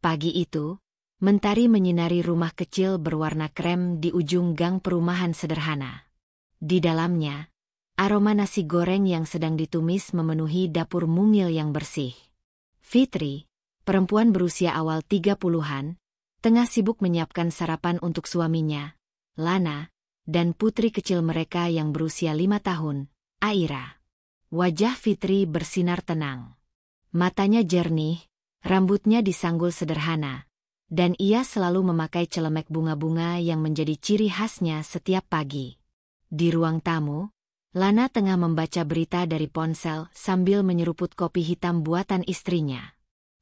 Pagi itu, mentari menyinari rumah kecil berwarna krem di ujung gang perumahan sederhana. Di dalamnya, aroma nasi goreng yang sedang ditumis memenuhi dapur mungil yang bersih. Fitri, perempuan berusia awal 30-an, tengah sibuk menyiapkan sarapan untuk suaminya, Lana, dan putri kecil mereka yang berusia 5 tahun, Aira. Wajah Fitri bersinar tenang. Matanya jernih, rambutnya disanggul sederhana, dan ia selalu memakai celemek bunga-bunga yang menjadi ciri khasnya setiap pagi. Di ruang tamu, Lana tengah membaca berita dari ponsel sambil menyeruput kopi hitam buatan istrinya.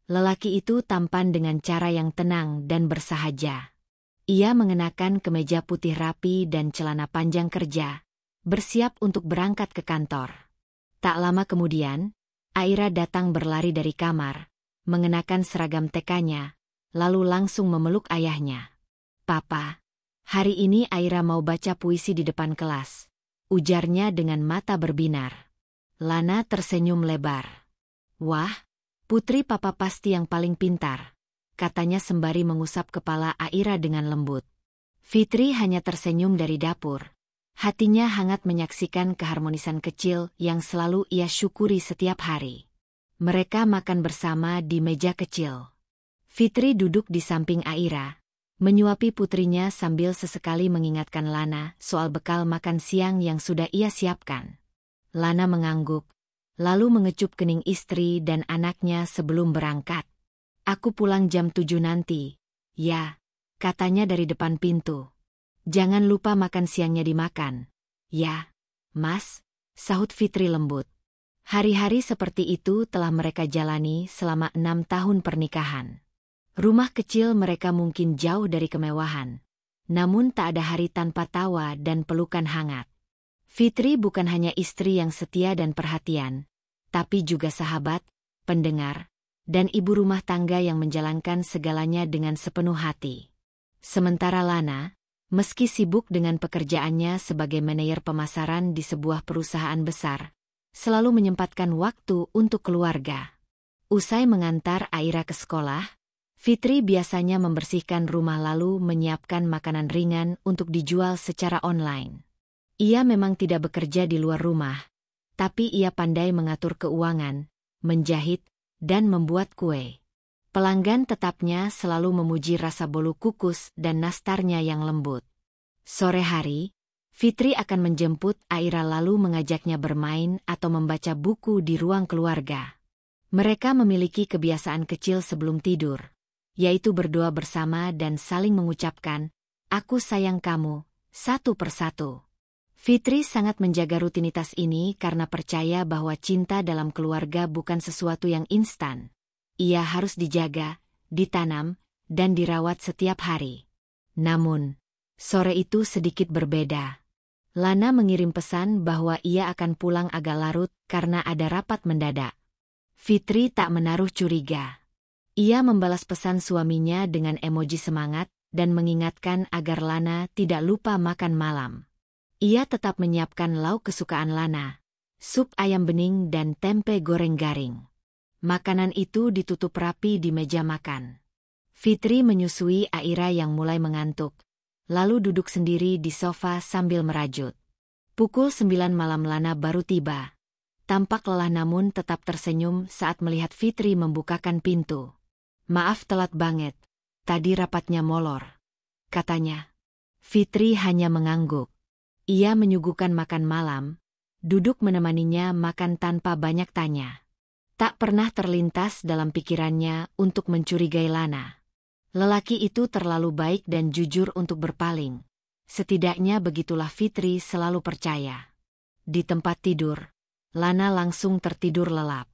Lelaki itu tampan dengan cara yang tenang dan bersahaja. Ia mengenakan kemeja putih rapi dan celana panjang kerja, bersiap untuk berangkat ke kantor. Tak lama kemudian, Aira datang berlari dari kamar, mengenakan seragam TK-nya, lalu langsung memeluk ayahnya. "Papa, hari ini Aira mau baca puisi di depan kelas," ujarnya dengan mata berbinar. Lana tersenyum lebar. "Wah, putri papa pasti yang paling pintar," katanya sembari mengusap kepala Aira dengan lembut. Fitri hanya tersenyum dari dapur. Hatinya hangat menyaksikan keharmonisan kecil yang selalu ia syukuri setiap hari. Mereka makan bersama di meja kecil. Fitri duduk di samping Aira, menyuapi putrinya sambil sesekali mengingatkan Lana soal bekal makan siang yang sudah ia siapkan. Lana mengangguk, lalu mengecup kening istri dan anaknya sebelum berangkat. "Aku pulang jam 7 nanti, ya," katanya dari depan pintu. "Jangan lupa makan siangnya dimakan." "Ya, Mas," sahut Fitri lembut. Hari-hari seperti itu telah mereka jalani selama 6 tahun pernikahan. Rumah kecil mereka mungkin jauh dari kemewahan, namun tak ada hari tanpa tawa dan pelukan hangat. Fitri bukan hanya istri yang setia dan perhatian, tapi juga sahabat, pendengar, dan ibu rumah tangga yang menjalankan segalanya dengan sepenuh hati. Sementara Lana, meski sibuk dengan pekerjaannya sebagai manajer pemasaran di sebuah perusahaan besar, selalu menyempatkan waktu untuk keluarga. Usai mengantar Aira ke sekolah, Fitri biasanya membersihkan rumah lalu menyiapkan makanan ringan untuk dijual secara online. Ia memang tidak bekerja di luar rumah, tapi ia pandai mengatur keuangan, menjahit, dan membuat kue. Pelanggan tetapnya selalu memuji rasa bolu kukus dan nastarnya yang lembut. Sore hari, Fitri akan menjemput Aira lalu mengajaknya bermain atau membaca buku di ruang keluarga. Mereka memiliki kebiasaan kecil sebelum tidur, yaitu berdoa bersama dan saling mengucapkan, "Aku sayang kamu," satu persatu. Fitri sangat menjaga rutinitas ini karena percaya bahwa cinta dalam keluarga bukan sesuatu yang instan. Ia harus dijaga, ditanam, dan dirawat setiap hari. Namun, sore itu sedikit berbeda. Lana mengirim pesan bahwa ia akan pulang agak larut karena ada rapat mendadak. Fitri tak menaruh curiga. Ia membalas pesan suaminya dengan emoji semangat dan mengingatkan agar Lana tidak lupa makan malam. Ia tetap menyiapkan lauk kesukaan Lana, sup ayam bening dan tempe goreng garing. Makanan itu ditutup rapi di meja makan. Fitri menyusui Aira yang mulai mengantuk, lalu duduk sendiri di sofa sambil merajut. Pukul 9 malam Lana baru tiba. Tampak lelah namun tetap tersenyum saat melihat Fitri membukakan pintu. "Maaf telat banget, tadi rapatnya molor," katanya. Fitri hanya mengangguk. Ia menyuguhkan makan malam, duduk menemaninya makan tanpa banyak tanya. Tak pernah terlintas dalam pikirannya untuk mencurigai Lana. Lelaki itu terlalu baik dan jujur untuk berpaling. Setidaknya begitulah Fitri selalu percaya. Di tempat tidur, Lana langsung tertidur lelap.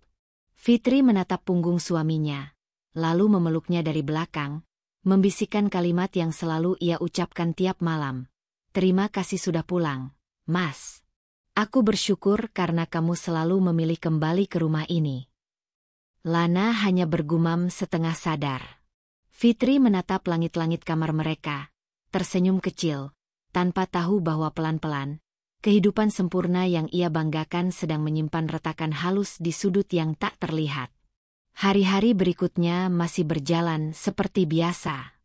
Fitri menatap punggung suaminya, lalu memeluknya dari belakang, membisikkan kalimat yang selalu ia ucapkan tiap malam. "Terima kasih sudah pulang, Mas. Aku bersyukur karena kamu selalu memilih kembali ke rumah ini." Lana hanya bergumam setengah sadar. Fitri menatap langit-langit kamar mereka, tersenyum kecil, tanpa tahu bahwa pelan-pelan, kehidupan sempurna yang ia banggakan sedang menyimpan retakan halus di sudut yang tak terlihat. Hari-hari berikutnya masih berjalan seperti biasa.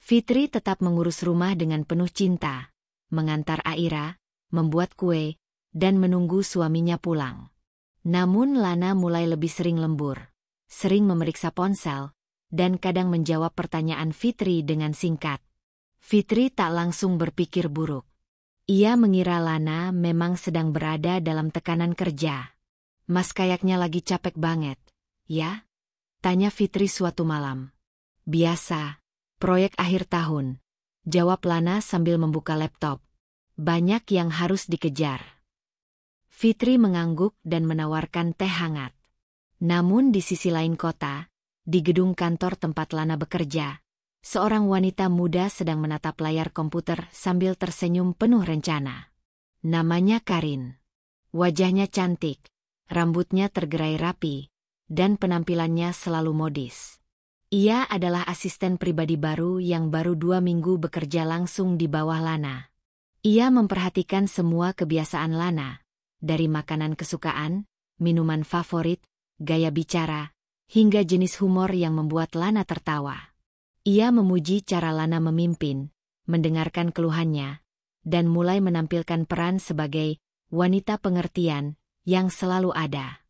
Fitri tetap mengurus rumah dengan penuh cinta, mengantar Aira, membuat kue, dan menunggu suaminya pulang. Namun Lana mulai lebih sering lembur, sering memeriksa ponsel, dan kadang menjawab pertanyaan Fitri dengan singkat. Fitri tak langsung berpikir buruk. Ia mengira Lana memang sedang berada dalam tekanan kerja. "Mas kayaknya lagi capek banget, ya?" tanya Fitri suatu malam. "Biasa, proyek akhir tahun," jawab Lana sambil membuka laptop. "Banyak yang harus dikejar." Fitri mengangguk dan menawarkan teh hangat. Namun di sisi lain kota, di gedung kantor tempat Lana bekerja, seorang wanita muda sedang menatap layar komputer sambil tersenyum penuh rencana. Namanya Karin. Wajahnya cantik, rambutnya tergerai rapi, dan penampilannya selalu modis. Ia adalah asisten pribadi baru yang baru 2 minggu bekerja langsung di bawah Lana. Ia memperhatikan semua kebiasaan Lana, dari makanan kesukaan, minuman favorit, gaya bicara, hingga jenis humor yang membuat Lana tertawa. Ia memuji cara Lana memimpin, mendengarkan keluhannya, dan mulai menampilkan peran sebagai wanita pengertian yang selalu ada.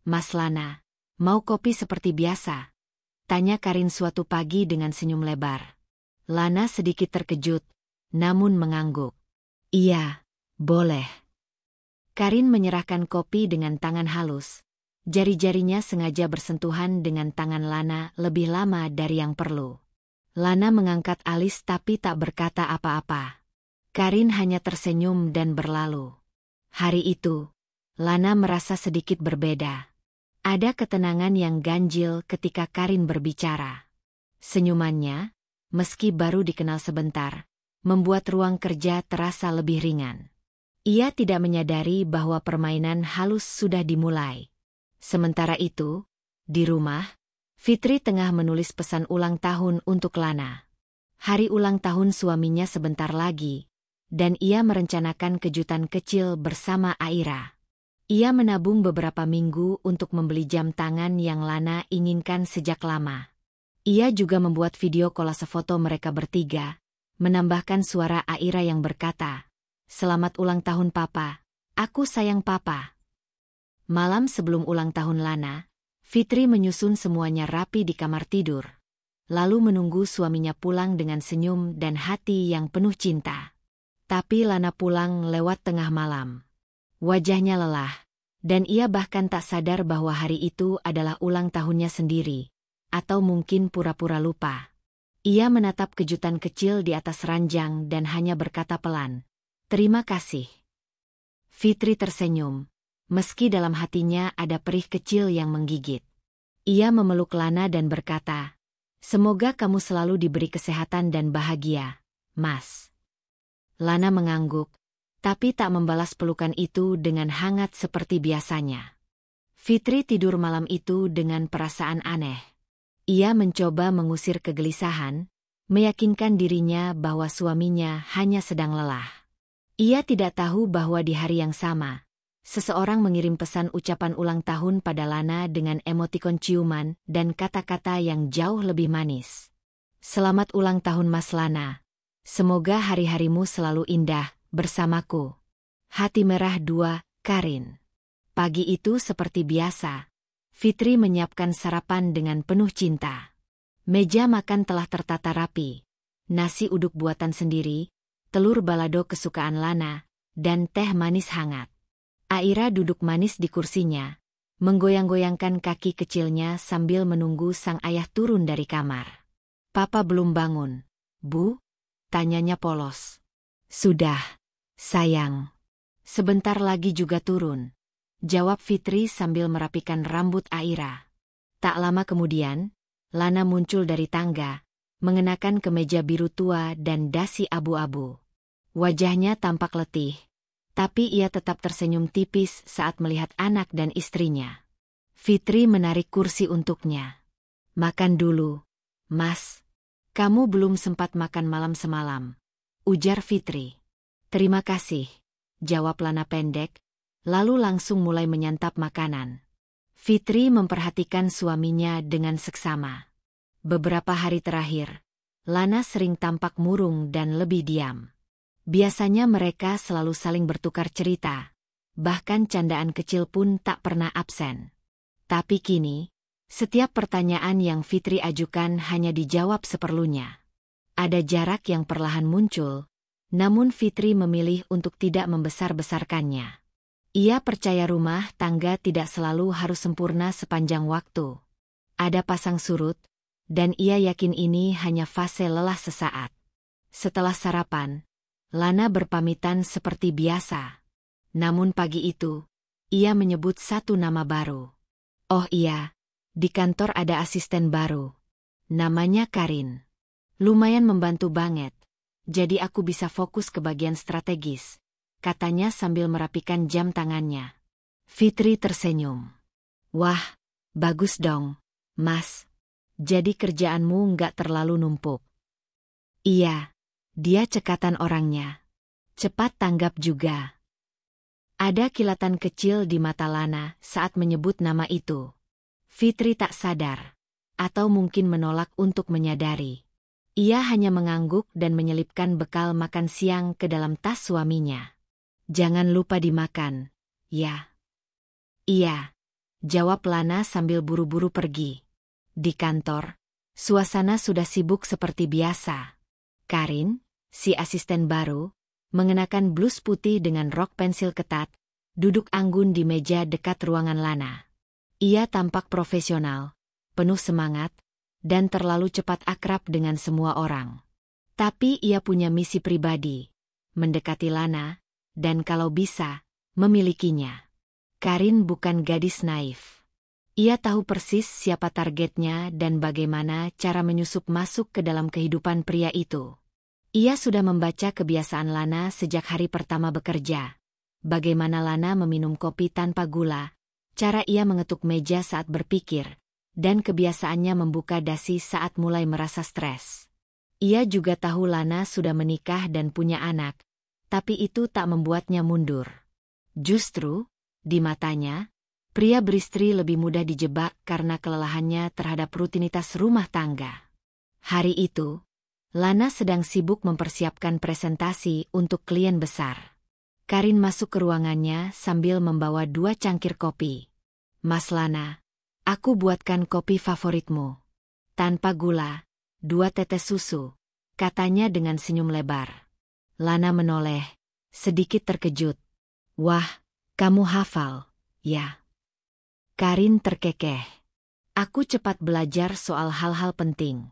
"Mas Lana, mau kopi seperti biasa?" tanya Karin suatu pagi dengan senyum lebar. Lana sedikit terkejut, namun mengangguk. "Iya, boleh." Karin menyerahkan kopi dengan tangan halus. Jari-jarinya sengaja bersentuhan dengan tangan Lana lebih lama dari yang perlu. Lana mengangkat alis tapi tak berkata apa-apa. Karin hanya tersenyum dan berlalu. Hari itu, Lana merasa sedikit berbeda. Ada ketenangan yang ganjil ketika Karin berbicara. Senyumannya, meski baru dikenal sebentar, membuat ruang kerja terasa lebih ringan. Ia tidak menyadari bahwa permainan halus sudah dimulai. Sementara itu, di rumah, Fitri tengah menulis pesan ulang tahun untuk Lana. Hari ulang tahun suaminya sebentar lagi, dan ia merencanakan kejutan kecil bersama Aira. Ia menabung beberapa minggu untuk membeli jam tangan yang Lana inginkan sejak lama. Ia juga membuat video kolase foto mereka bertiga, menambahkan suara Aira yang berkata, "Selamat ulang tahun Papa, aku sayang Papa." Malam sebelum ulang tahun Lana, Fitri menyusun semuanya rapi di kamar tidur, lalu menunggu suaminya pulang dengan senyum dan hati yang penuh cinta. Tapi Lana pulang lewat tengah malam. Wajahnya lelah, dan ia bahkan tak sadar bahwa hari itu adalah ulang tahunnya sendiri, atau mungkin pura-pura lupa. Ia menatap kejutan kecil di atas ranjang dan hanya berkata pelan, "Terima kasih." Fitri tersenyum, meski dalam hatinya ada perih kecil yang menggigit. Ia memeluk Lana dan berkata, "Semoga kamu selalu diberi kesehatan dan bahagia, Mas." Lana mengangguk, tapi tak membalas pelukan itu dengan hangat seperti biasanya. Fitri tidur malam itu dengan perasaan aneh. Ia mencoba mengusir kegelisahan, meyakinkan dirinya bahwa suaminya hanya sedang lelah. Ia tidak tahu bahwa di hari yang sama, seseorang mengirim pesan ucapan ulang tahun pada Lana dengan emotikon ciuman dan kata-kata yang jauh lebih manis. "Selamat ulang tahun Mas Lana. Semoga hari-harimu selalu indah bersamaku. Hati Merah 2, Karin." Pagi itu seperti biasa, Fitri menyiapkan sarapan dengan penuh cinta. Meja makan telah tertata rapi, nasi uduk buatan sendiri, telur balado kesukaan Lana, dan teh manis hangat. Aira duduk manis di kursinya, menggoyang-goyangkan kaki kecilnya sambil menunggu sang ayah turun dari kamar. "Papa belum bangun, Bu?" tanyanya polos. "Sudah, sayang. Sebentar lagi juga turun," jawab Fitri sambil merapikan rambut Aira. Tak lama kemudian, Lana muncul dari tangga, mengenakan kemeja biru tua dan dasi abu-abu. Wajahnya tampak letih, tapi ia tetap tersenyum tipis saat melihat anak dan istrinya. Fitri menarik kursi untuknya. "Makan dulu, Mas. Kamu belum sempat makan malam semalam," ujar Fitri. "Terima kasih," jawab Lana pendek, lalu langsung mulai menyantap makanan. Fitri memperhatikan suaminya dengan seksama. Beberapa hari terakhir, Lana sering tampak murung dan lebih diam. Biasanya mereka selalu saling bertukar cerita, bahkan candaan kecil pun tak pernah absen. Tapi kini, setiap pertanyaan yang Fitri ajukan hanya dijawab seperlunya. Ada jarak yang perlahan muncul, namun Fitri memilih untuk tidak membesar-besarkannya. Ia percaya rumah tangga tidak selalu harus sempurna sepanjang waktu. Ada pasang surut, dan ia yakin ini hanya fase lelah sesaat. Setelah sarapan, Lana berpamitan seperti biasa. Namun pagi itu, ia menyebut satu nama baru. Oh iya, di kantor ada asisten baru. Namanya Karin. Lumayan membantu banget, jadi aku bisa fokus ke bagian strategis, katanya sambil merapikan jam tangannya. Fitri tersenyum. Wah, bagus dong, Mas. Jadi kerjaanmu nggak terlalu numpuk. Iya, dia cekatan orangnya. Cepat tanggap juga. Ada kilatan kecil di mata Lana saat menyebut nama itu. Fitri tak sadar, atau mungkin menolak untuk menyadari. Ia hanya mengangguk dan menyelipkan bekal makan siang ke dalam tas suaminya. Jangan lupa dimakan, ya. Iya, jawab Lana sambil buru-buru pergi. Di kantor, suasana sudah sibuk seperti biasa. Karin, si asisten baru, mengenakan blus putih dengan rok pensil ketat, duduk anggun di meja dekat ruangan Lana. Ia tampak profesional, penuh semangat, dan terlalu cepat akrab dengan semua orang. Tapi ia punya misi pribadi, mendekati Lana, dan kalau bisa, memilikinya. Karin bukan gadis naif. Ia tahu persis siapa targetnya dan bagaimana cara menyusup masuk ke dalam kehidupan pria itu. Ia sudah membaca kebiasaan Lana sejak hari pertama bekerja. Bagaimana Lana meminum kopi tanpa gula, cara ia mengetuk meja saat berpikir, dan kebiasaannya membuka dasi saat mulai merasa stres. Ia juga tahu Lana sudah menikah dan punya anak, tapi itu tak membuatnya mundur. Justru, di matanya, pria beristri lebih mudah dijebak karena kelelahannya terhadap rutinitas rumah tangga. Hari itu, Lana sedang sibuk mempersiapkan presentasi untuk klien besar. Karin masuk ke ruangannya sambil membawa 2 cangkir kopi. Mas Lana, aku buatkan kopi favoritmu. Tanpa gula, 2 tetes susu, katanya dengan senyum lebar. Lana menoleh, sedikit terkejut. Wah, kamu hafal, ya? Karin terkekeh. Aku cepat belajar soal hal-hal penting.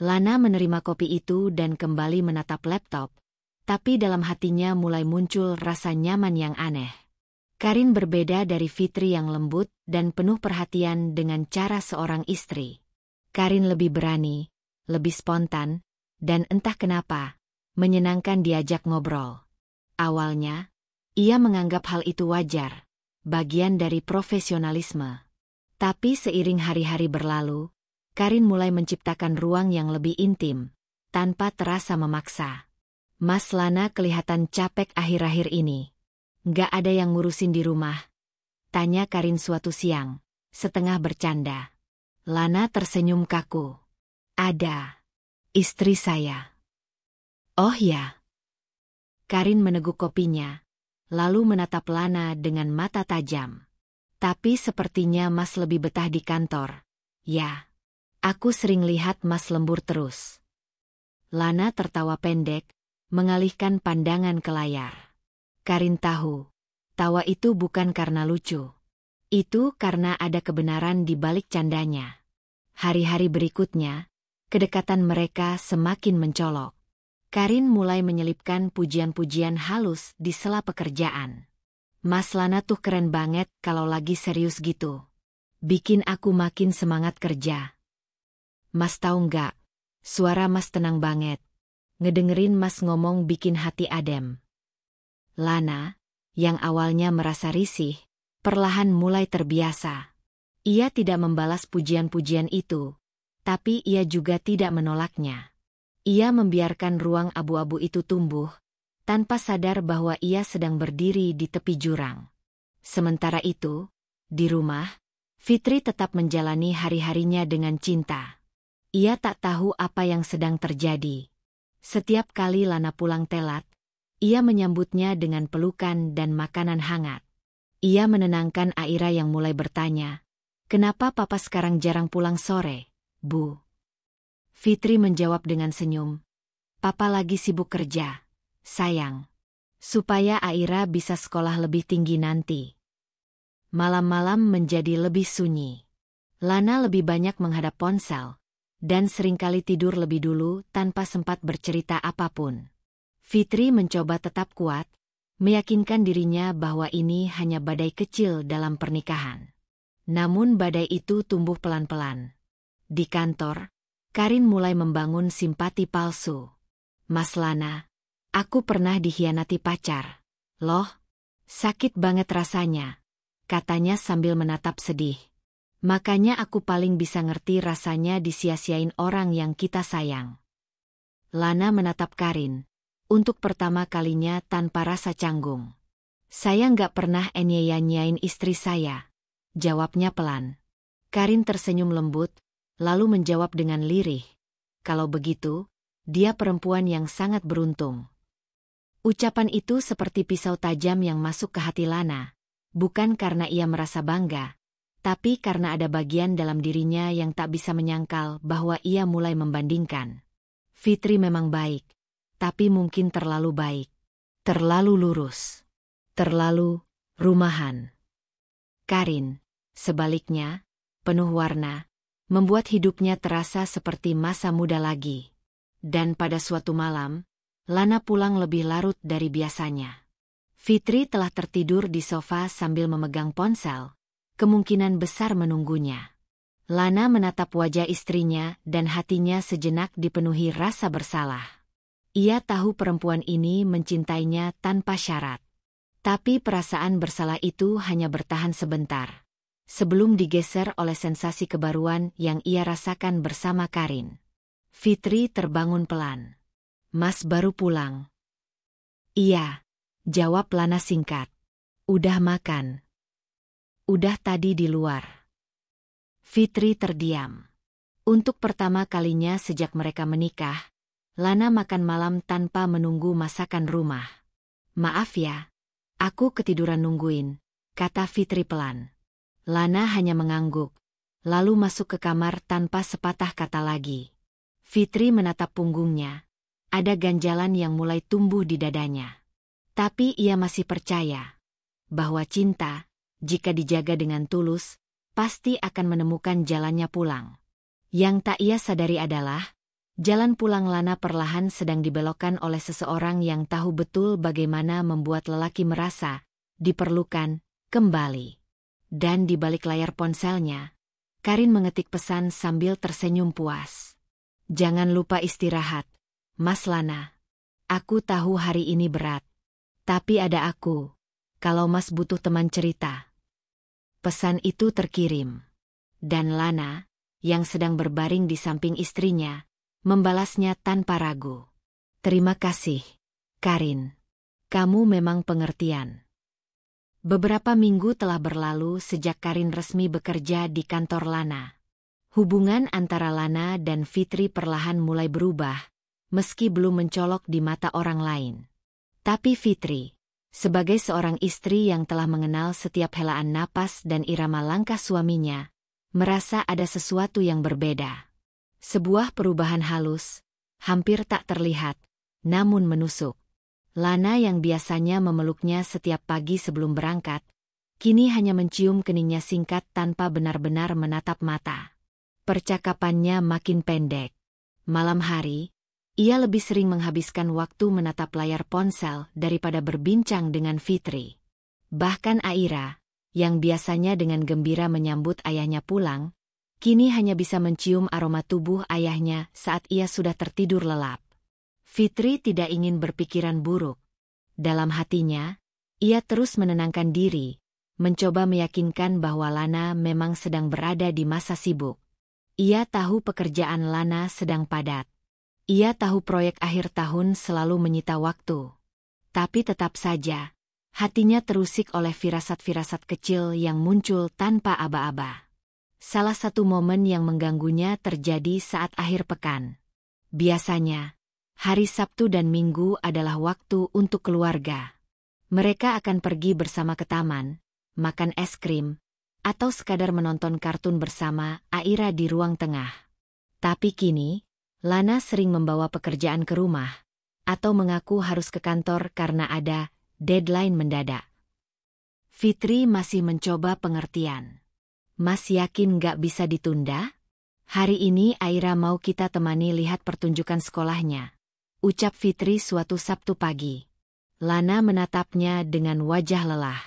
Lana menerima kopi itu dan kembali menatap laptop, tapi dalam hatinya mulai muncul rasa nyaman yang aneh. Karin berbeda dari Fitri yang lembut dan penuh perhatian dengan cara seorang istri. Karin lebih berani, lebih spontan, dan entah kenapa, menyenangkan diajak ngobrol. Awalnya, ia menganggap hal itu wajar, bagian dari profesionalisme. Tapi seiring hari-hari berlalu, Karin mulai menciptakan ruang yang lebih intim, tanpa terasa memaksa. Mas Lana kelihatan capek akhir-akhir ini. Nggak ada yang ngurusin di rumah? Tanya Karin suatu siang, setengah bercanda. Lana tersenyum kaku. Ada. Istri saya. Oh ya. Karin meneguk kopinya, lalu menatap Lana dengan mata tajam. Tapi sepertinya Mas lebih betah di kantor. Ya. Aku sering lihat Mas lembur terus. Lana tertawa pendek, mengalihkan pandangan ke layar. Karin tahu, tawa itu bukan karena lucu. Itu karena ada kebenaran di balik candanya. Hari-hari berikutnya, kedekatan mereka semakin mencolok. Karin mulai menyelipkan pujian-pujian halus di sela pekerjaan. Mas Lana tuh keren banget kalau lagi serius gitu. Bikin aku makin semangat kerja. Mas tahu nggak, suara Mas tenang banget. Ngedengerin Mas ngomong bikin hati adem. Lana, yang awalnya merasa risih, perlahan mulai terbiasa. Ia tidak membalas pujian-pujian itu, tapi ia juga tidak menolaknya. Ia membiarkan ruang abu-abu itu tumbuh, tanpa sadar bahwa ia sedang berdiri di tepi jurang. Sementara itu, di rumah, Fitri tetap menjalani hari-harinya dengan cinta. Ia tak tahu apa yang sedang terjadi. Setiap kali Lana pulang telat, ia menyambutnya dengan pelukan dan makanan hangat. Ia menenangkan Aira yang mulai bertanya, "Kenapa papa sekarang jarang pulang sore, Bu?" Fitri menjawab dengan senyum, "Papa lagi sibuk kerja, sayang. Supaya Aira bisa sekolah lebih tinggi nanti." Malam-malam menjadi lebih sunyi. Lana lebih banyak menghadap ponsel, dan seringkali tidur lebih dulu tanpa sempat bercerita apapun. Fitri mencoba tetap kuat, meyakinkan dirinya bahwa ini hanya badai kecil dalam pernikahan. Namun badai itu tumbuh pelan-pelan. Di kantor, Karin mulai membangun simpati palsu. "Mas Lana, aku pernah dikhianati pacar. Loh, sakit banget rasanya," katanya sambil menatap sedih. "Makanya aku paling bisa ngerti rasanya disia-siain orang yang kita sayang." Lana menatap Karin, untuk pertama kalinya tanpa rasa canggung. "Saya nggak pernah nyanyain istri saya," jawabnya pelan. Karin tersenyum lembut, lalu menjawab dengan lirih, "Kalau begitu, dia perempuan yang sangat beruntung." Ucapan itu seperti pisau tajam yang masuk ke hati Lana, bukan karena ia merasa bangga, tapi karena ada bagian dalam dirinya yang tak bisa menyangkal bahwa ia mulai membandingkan. Fitri memang baik, tapi mungkin terlalu baik. Terlalu lurus. Terlalu rumahan. Karin, sebaliknya, penuh warna, membuat hidupnya terasa seperti masa muda lagi. Dan pada suatu malam, Lana pulang lebih larut dari biasanya. Fitri telah tertidur di sofa sambil memegang ponsel, kemungkinan besar menunggunya. Lana menatap wajah istrinya dan hatinya sejenak dipenuhi rasa bersalah. Ia tahu perempuan ini mencintainya tanpa syarat. Tapi perasaan bersalah itu hanya bertahan sebentar, sebelum digeser oleh sensasi kebaruan yang ia rasakan bersama Karin. Fitri terbangun pelan. "Mas baru pulang?" "Iya," jawab Lana singkat. "Udah makan?" "Udah tadi di luar." Fitri terdiam. Untuk pertama kalinya sejak mereka menikah, Lana makan malam tanpa menunggu masakan rumah. "Maaf ya, aku ketiduran nungguin," kata Fitri pelan. Lana hanya mengangguk, lalu masuk ke kamar tanpa sepatah kata lagi. Fitri menatap punggungnya. Ada ganjalan yang mulai tumbuh di dadanya. Tapi ia masih percaya bahwa cinta, jika dijaga dengan tulus, pasti akan menemukan jalannya pulang. Yang tak ia sadari adalah, jalan pulang Lana perlahan sedang dibelokkan oleh seseorang yang tahu betul bagaimana membuat lelaki merasa diperlukan kembali. Dan di balik layar ponselnya, Karin mengetik pesan sambil tersenyum puas. "Jangan lupa istirahat, Mas Lana. Aku tahu hari ini berat. Tapi ada aku, kalau Mas butuh teman cerita." Pesan itu terkirim. Dan Lana, yang sedang berbaring di samping istrinya, membalasnya tanpa ragu. "Terima kasih, Karin. Kamu memang pengertian." Beberapa minggu telah berlalu sejak Karin resmi bekerja di kantor Lana. Hubungan antara Lana dan Fitri perlahan mulai berubah, meski belum mencolok di mata orang lain. Tapi Fitri, sebagai seorang istri yang telah mengenal setiap helaan napas dan irama langkah suaminya, merasa ada sesuatu yang berbeda. Sebuah perubahan halus, hampir tak terlihat, namun menusuk. Lana yang biasanya memeluknya setiap pagi sebelum berangkat, kini hanya mencium keningnya singkat tanpa benar-benar menatap mata. Percakapannya makin pendek. Malam hari, ia lebih sering menghabiskan waktu menatap layar ponsel daripada berbincang dengan Fitri. Bahkan Aira, yang biasanya dengan gembira menyambut ayahnya pulang, kini hanya bisa mencium aroma tubuh ayahnya saat ia sudah tertidur lelap. Fitri tidak ingin berpikiran buruk. Dalam hatinya, ia terus menenangkan diri, mencoba meyakinkan bahwa Lana memang sedang berada di masa sibuk. Ia tahu pekerjaan Lana sedang padat. Ia tahu proyek akhir tahun selalu menyita waktu. Tapi tetap saja, hatinya terusik oleh firasat-firasat kecil yang muncul tanpa aba-aba. Salah satu momen yang mengganggunya terjadi saat akhir pekan. Biasanya, hari Sabtu dan Minggu adalah waktu untuk keluarga. Mereka akan pergi bersama ke taman, makan es krim, atau sekadar menonton kartun bersama Aira di ruang tengah. Tapi kini, Lana sering membawa pekerjaan ke rumah, atau mengaku harus ke kantor karena ada deadline mendadak. Fitri masih mencoba pengertian. Mas yakin gak bisa ditunda? Hari ini Aira mau kita temani lihat pertunjukan sekolahnya, ucap Fitri suatu Sabtu pagi. Lana menatapnya dengan wajah lelah.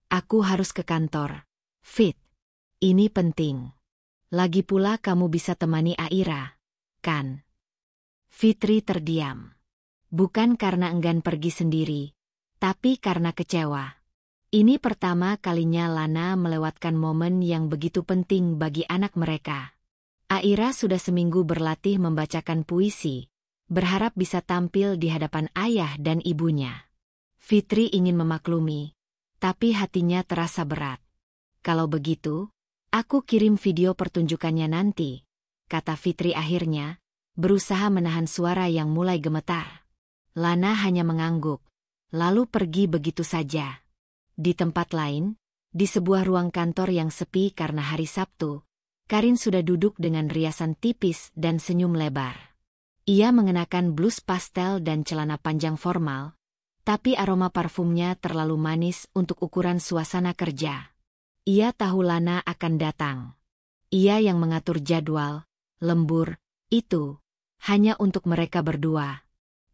Aku harus ke kantor, Fit. Ini penting. Lagi pula kamu bisa temani Aira, kan? Fitri terdiam. Bukan karena enggan pergi sendiri, tapi karena kecewa. Ini pertama kalinya Lana melewatkan momen yang begitu penting bagi anak mereka. Aira sudah seminggu berlatih membacakan puisi, berharap bisa tampil di hadapan ayah dan ibunya. Fitri ingin memaklumi, tapi hatinya terasa berat. Kalau begitu, aku kirim video pertunjukannya nanti, kata Fitri akhirnya, berusaha menahan suara yang mulai gemetar. Lana hanya mengangguk, lalu pergi begitu saja. Di tempat lain, di sebuah ruang kantor yang sepi karena hari Sabtu, Karin sudah duduk dengan riasan tipis dan senyum lebar. Ia mengenakan blus pastel dan celana panjang formal, tapi aroma parfumnya terlalu manis untuk ukuran suasana kerja. Ia tahu Lana akan datang. Ia yang mengatur jadwal, lembur, itu, hanya untuk mereka berdua.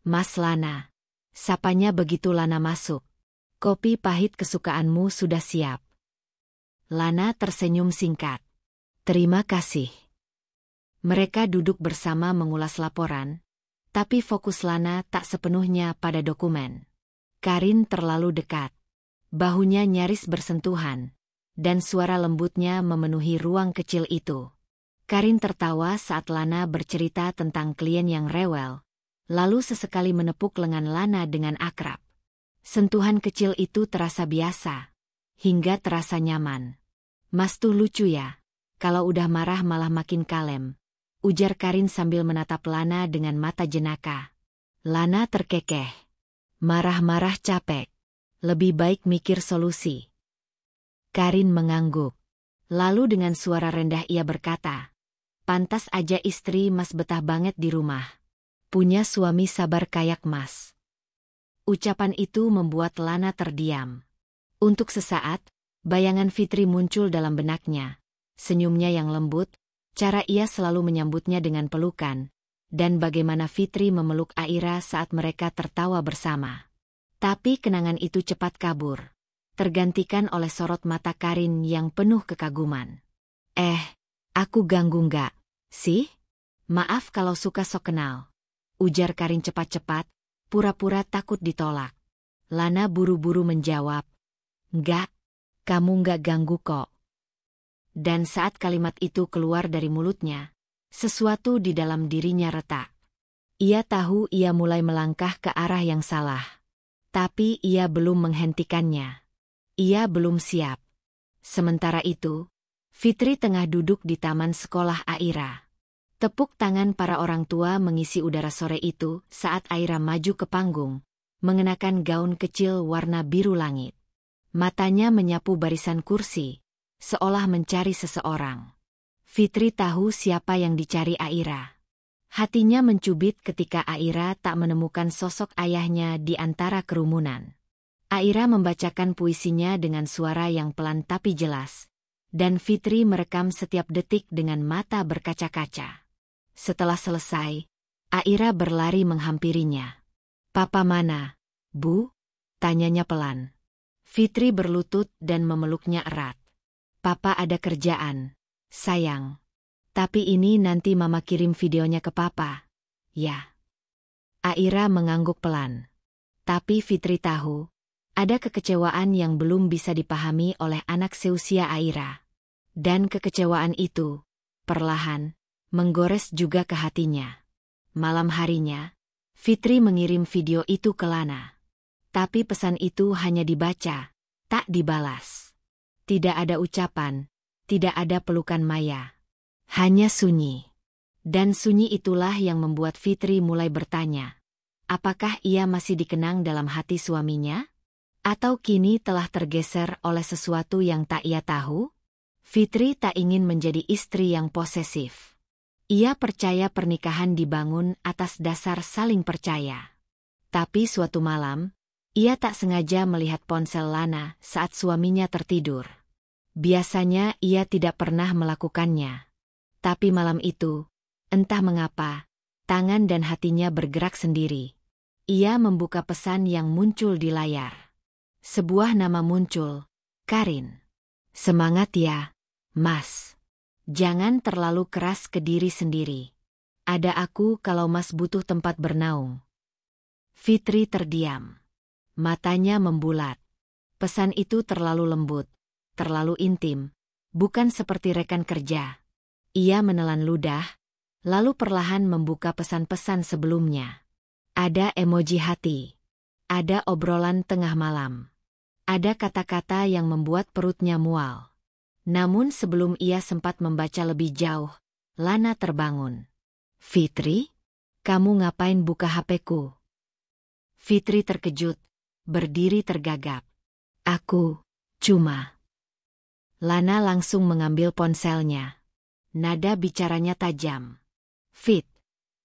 Mas Lana, sapanya begitu Lana masuk. Kopi pahit kesukaanmu sudah siap. Lana tersenyum singkat. Terima kasih. Mereka duduk bersama mengulas laporan, tapi fokus Lana tak sepenuhnya pada dokumen. Karin terlalu dekat. Bahunya nyaris bersentuhan, dan suara lembutnya memenuhi ruang kecil itu. Karin tertawa saat Lana bercerita tentang klien yang rewel, lalu sesekali menepuk lengan Lana dengan akrab. Sentuhan kecil itu terasa biasa, hingga terasa nyaman. Mas tuh lucu ya, kalau udah marah malah makin kalem, ujar Karin sambil menatap Lana dengan mata jenaka. Lana terkekeh. Marah-marah capek. Lebih baik mikir solusi. Karin mengangguk. Lalu dengan suara rendah ia berkata, pantas aja istri Mas betah banget di rumah. Punya suami sabar kayak Mas. Ucapan itu membuat Lana terdiam. Untuk sesaat, bayangan Fitri muncul dalam benaknya. Senyumnya yang lembut, cara ia selalu menyambutnya dengan pelukan, dan bagaimana Fitri memeluk Aira saat mereka tertawa bersama. Tapi kenangan itu cepat kabur, tergantikan oleh sorot mata Karin yang penuh kekaguman. Aku ganggu nggak, sih? Maaf kalau suka sok kenal, ujar Karin cepat-cepat, pura-pura takut ditolak. Lana buru-buru menjawab, enggak, kamu nggak ganggu kok. Dan saat kalimat itu keluar dari mulutnya, sesuatu di dalam dirinya retak. Ia tahu ia mulai melangkah ke arah yang salah. Tapi ia belum menghentikannya. Ia belum siap. Sementara itu, Fitri tengah duduk di taman sekolah Aira. Tepuk tangan para orang tua mengisi udara sore itu saat Aira maju ke panggung, mengenakan gaun kecil warna biru langit. Matanya menyapu barisan kursi, seolah mencari seseorang. Fitri tahu siapa yang dicari Aira. Hatinya mencubit ketika Aira tak menemukan sosok ayahnya di antara kerumunan. Aira membacakan puisinya dengan suara yang pelan tapi jelas, dan Fitri merekam setiap detik dengan mata berkaca-kaca. Setelah selesai, Aira berlari menghampirinya. Papa mana, Bu? Tanyanya pelan. Fitri berlutut dan memeluknya erat. Papa ada kerjaan, sayang. Tapi ini nanti Mama kirim videonya ke Papa. Ya. Aira mengangguk pelan. Tapi Fitri tahu, ada kekecewaan yang belum bisa dipahami oleh anak seusia Aira. Dan kekecewaan itu, perlahan, menggores juga ke hatinya. Malam harinya, Fitri mengirim video itu ke Lana. Tapi pesan itu hanya dibaca, tak dibalas. Tidak ada ucapan, Tidak ada pelukan maya. Hanya sunyi. Dan sunyi itulah yang membuat Fitri mulai bertanya, apakah ia masih dikenang dalam hati suaminya? Atau kini telah tergeser oleh sesuatu yang tak ia tahu? Fitri tak ingin menjadi istri yang posesif. Ia percaya pernikahan dibangun atas dasar saling percaya. Tapi suatu malam, ia tak sengaja melihat ponsel Lana saat suaminya tertidur. Biasanya ia tidak pernah melakukannya. Tapi malam itu, entah mengapa, tangan dan hatinya bergerak sendiri. Ia membuka pesan yang muncul di layar. Sebuah nama muncul, Karin. Semangat ya, Mas. Jangan terlalu keras ke diri sendiri. Ada aku kalau Mas butuh tempat bernaung. Fitri terdiam. Matanya membulat. Pesan itu terlalu lembut, terlalu intim, bukan seperti rekan kerja. Ia menelan ludah, lalu perlahan membuka pesan-pesan sebelumnya. Ada emoji hati. Ada obrolan tengah malam. Ada kata-kata yang membuat perutnya mual. Namun sebelum ia sempat membaca lebih jauh, Lana terbangun. Fitri? Kamu ngapain buka HP-ku? Fitri terkejut, berdiri tergagap. Aku, cuma. Lana langsung mengambil ponselnya. Nada bicaranya tajam. Fit,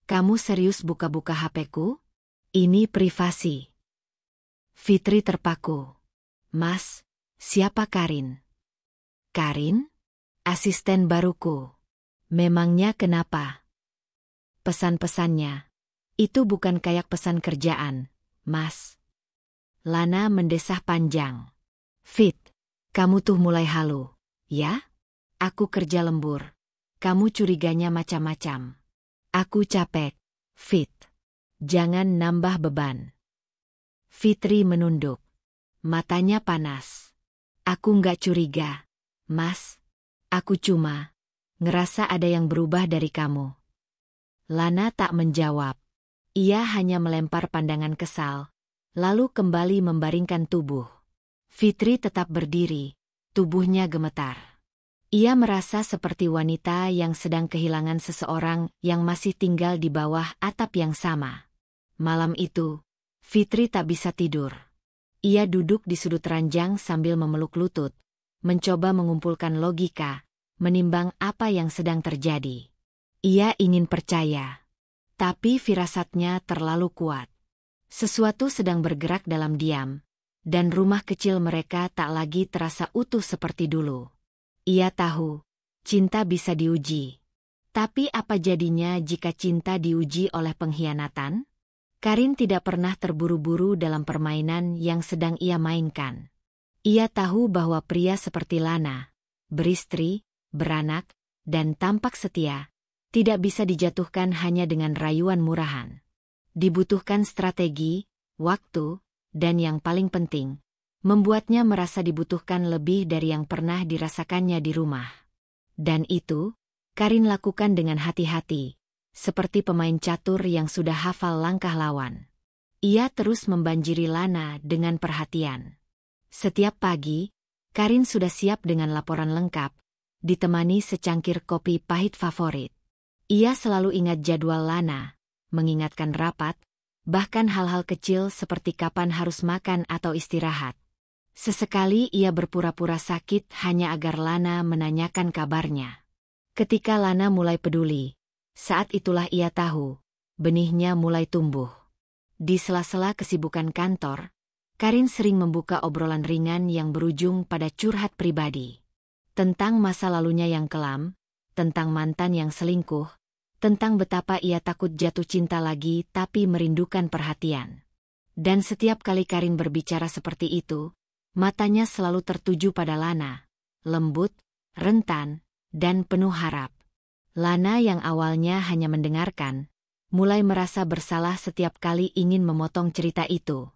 kamu serius buka-buka HP-ku? Ini privasi. Fitri terpaku. Mas, siapa Karin? Karin? Asisten baruku. Memangnya kenapa? Pesan-pesannya. Itu bukan kayak pesan kerjaan, Mas. Lana mendesah panjang. Fit, kamu tuh mulai halu, ya? Aku kerja lembur. Kamu curiganya macam-macam. Aku capek, Fit. Jangan nambah beban. Fitri menunduk. Matanya panas. Aku nggak curiga, Mas. Aku cuma ngerasa ada yang berubah dari kamu. Lana tak menjawab. Ia hanya melempar pandangan kesal, lalu kembali membaringkan tubuh. Fitri tetap berdiri, tubuhnya gemetar. Ia merasa seperti wanita yang sedang kehilangan seseorang yang masih tinggal di bawah atap yang sama. Malam itu, Fitri tak bisa tidur. Ia duduk di sudut ranjang sambil memeluk lutut, mencoba mengumpulkan logika, menimbang apa yang sedang terjadi. Ia ingin percaya, tapi firasatnya terlalu kuat. Sesuatu sedang bergerak dalam diam, dan rumah kecil mereka tak lagi terasa utuh seperti dulu. Ia tahu, cinta bisa diuji. Tapi apa jadinya jika cinta diuji oleh pengkhianatan? Karin tidak pernah terburu-buru dalam permainan yang sedang ia mainkan. Ia tahu bahwa pria seperti Lana, beristri, beranak, dan tampak setia, tidak bisa dijatuhkan hanya dengan rayuan murahan. Dibutuhkan strategi, waktu, dan yang paling penting, membuatnya merasa dibutuhkan lebih dari yang pernah dirasakannya di rumah. Dan itu, Karin lakukan dengan hati-hati, seperti pemain catur yang sudah hafal langkah lawan. Ia terus membanjiri Lana dengan perhatian. Setiap pagi, Karin sudah siap dengan laporan lengkap, ditemani secangkir kopi pahit favorit. Ia selalu ingat jadwal Lana, mengingatkan rapat, bahkan hal-hal kecil seperti kapan harus makan atau istirahat. Sesekali ia berpura-pura sakit hanya agar Lana menanyakan kabarnya. Ketika Lana mulai peduli, saat itulah ia tahu, benihnya mulai tumbuh. Di sela-sela kesibukan kantor, Karin sering membuka obrolan ringan yang berujung pada curhat pribadi. Tentang masa lalunya yang kelam, tentang mantan yang selingkuh, tentang betapa ia takut jatuh cinta lagi tapi merindukan perhatian. Dan setiap kali Karin berbicara seperti itu, matanya selalu tertuju pada Lana, lembut, rentan, dan penuh harap. Lana yang awalnya hanya mendengarkan, mulai merasa bersalah setiap kali ingin memotong cerita itu.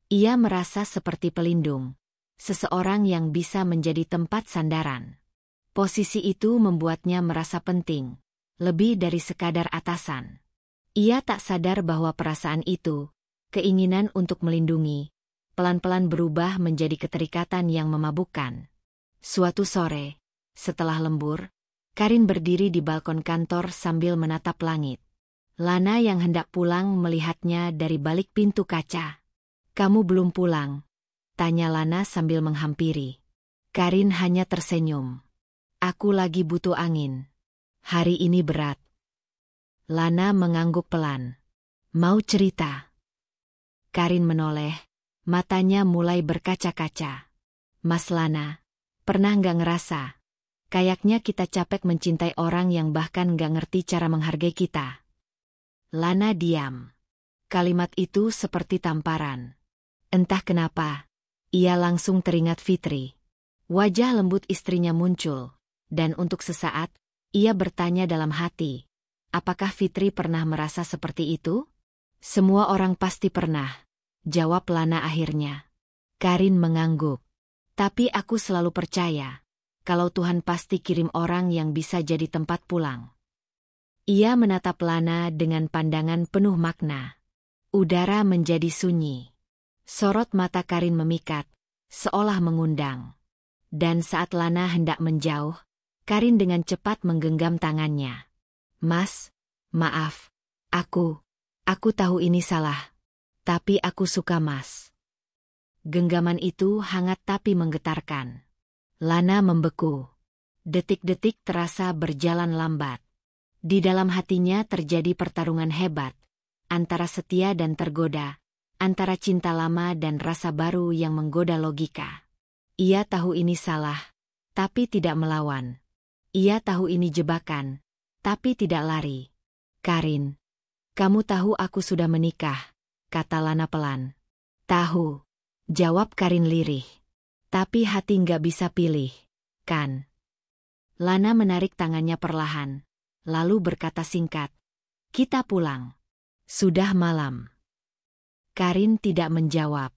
Ia merasa seperti pelindung, seseorang yang bisa menjadi tempat sandaran. Posisi itu membuatnya merasa penting, lebih dari sekadar atasan. Ia tak sadar bahwa perasaan itu, keinginan untuk melindungi, pelan-pelan berubah menjadi keterikatan yang memabukkan. Suatu sore, Setelah lembur, Karin berdiri di balkon kantor sambil menatap langit. Lana yang hendak pulang melihatnya dari balik pintu kaca. "Kamu belum pulang?" tanya Lana sambil menghampiri. Karin hanya tersenyum. "Aku lagi butuh angin. Hari ini berat." Lana mengangguk pelan. "Mau cerita?" Karin menoleh, matanya mulai berkaca-kaca. "Mas Lana, pernah nggak ngerasa? Kayaknya kita capek mencintai orang yang bahkan nggak ngerti cara menghargai kita." Lana diam. Kalimat itu seperti tamparan. Entah kenapa, ia langsung teringat Fitri. Wajah lembut istrinya muncul, dan untuk sesaat, ia bertanya dalam hati, apakah Fitri pernah merasa seperti itu? "Semua orang pasti pernah," jawab Lana akhirnya. Karin mengangguk. "Tapi aku selalu percaya, kalau Tuhan pasti kirim orang yang bisa jadi tempat pulang." Ia menatap Lana dengan pandangan penuh makna. Udara menjadi sunyi. Sorot mata Karin memikat, seolah mengundang. Dan saat Lana hendak menjauh, Karin dengan cepat menggenggam tangannya. "Mas, maaf, aku tahu ini salah. Tapi aku suka Mas." Genggaman itu hangat tapi menggetarkan. Lana membeku. Detik-detik terasa berjalan lambat. Di dalam hatinya terjadi pertarungan hebat, antara setia dan tergoda, antara cinta lama dan rasa baru yang menggoda logika. Ia tahu ini salah, tapi tidak melawan. Ia tahu ini jebakan, tapi tidak lari. "Karin, kamu tahu aku sudah menikah," kata Lana pelan. "Tahu," jawab Karin lirih. "Tapi hati nggak bisa pilih, kan?" Lana menarik tangannya perlahan, lalu berkata singkat, "Kita pulang. Sudah malam." Karin tidak menjawab,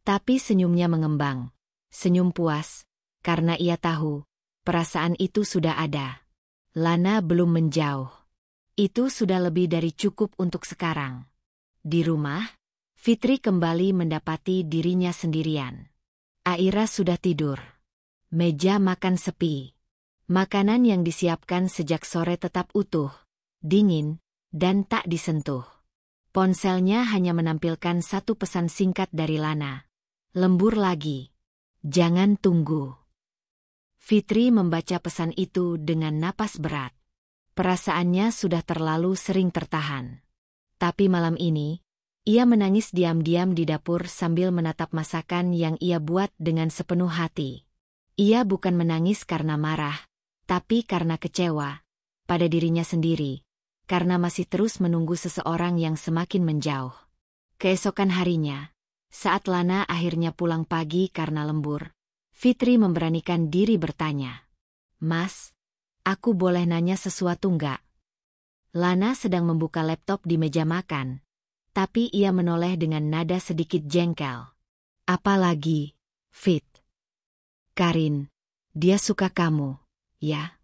tapi senyumnya mengembang. Senyum puas, karena ia tahu, perasaan itu sudah ada. Lana belum menjauh. Itu sudah lebih dari cukup untuk sekarang. Di rumah, Fitri kembali mendapati dirinya sendirian. Aira sudah tidur. Meja makan sepi. Makanan yang disiapkan sejak sore tetap utuh, dingin, dan tak disentuh. Ponselnya hanya menampilkan satu pesan singkat dari Lana. "Lembur lagi. Jangan tunggu." Fitri membaca pesan itu dengan napas berat. Perasaannya sudah terlalu sering tertahan. Tapi malam ini, ia menangis diam-diam di dapur sambil menatap masakan yang ia buat dengan sepenuh hati. Ia bukan menangis karena marah, tapi karena kecewa pada dirinya sendiri, karena masih terus menunggu seseorang yang semakin menjauh. Keesokan harinya, saat Lana akhirnya pulang pagi karena lembur, Fitri memberanikan diri bertanya, "Mas, aku boleh nanya sesuatu nggak?" Lana sedang membuka laptop di meja makan, tapi ia menoleh dengan nada sedikit jengkel. "Apa lagi, Fit?" "Karin, dia suka kamu, ya?"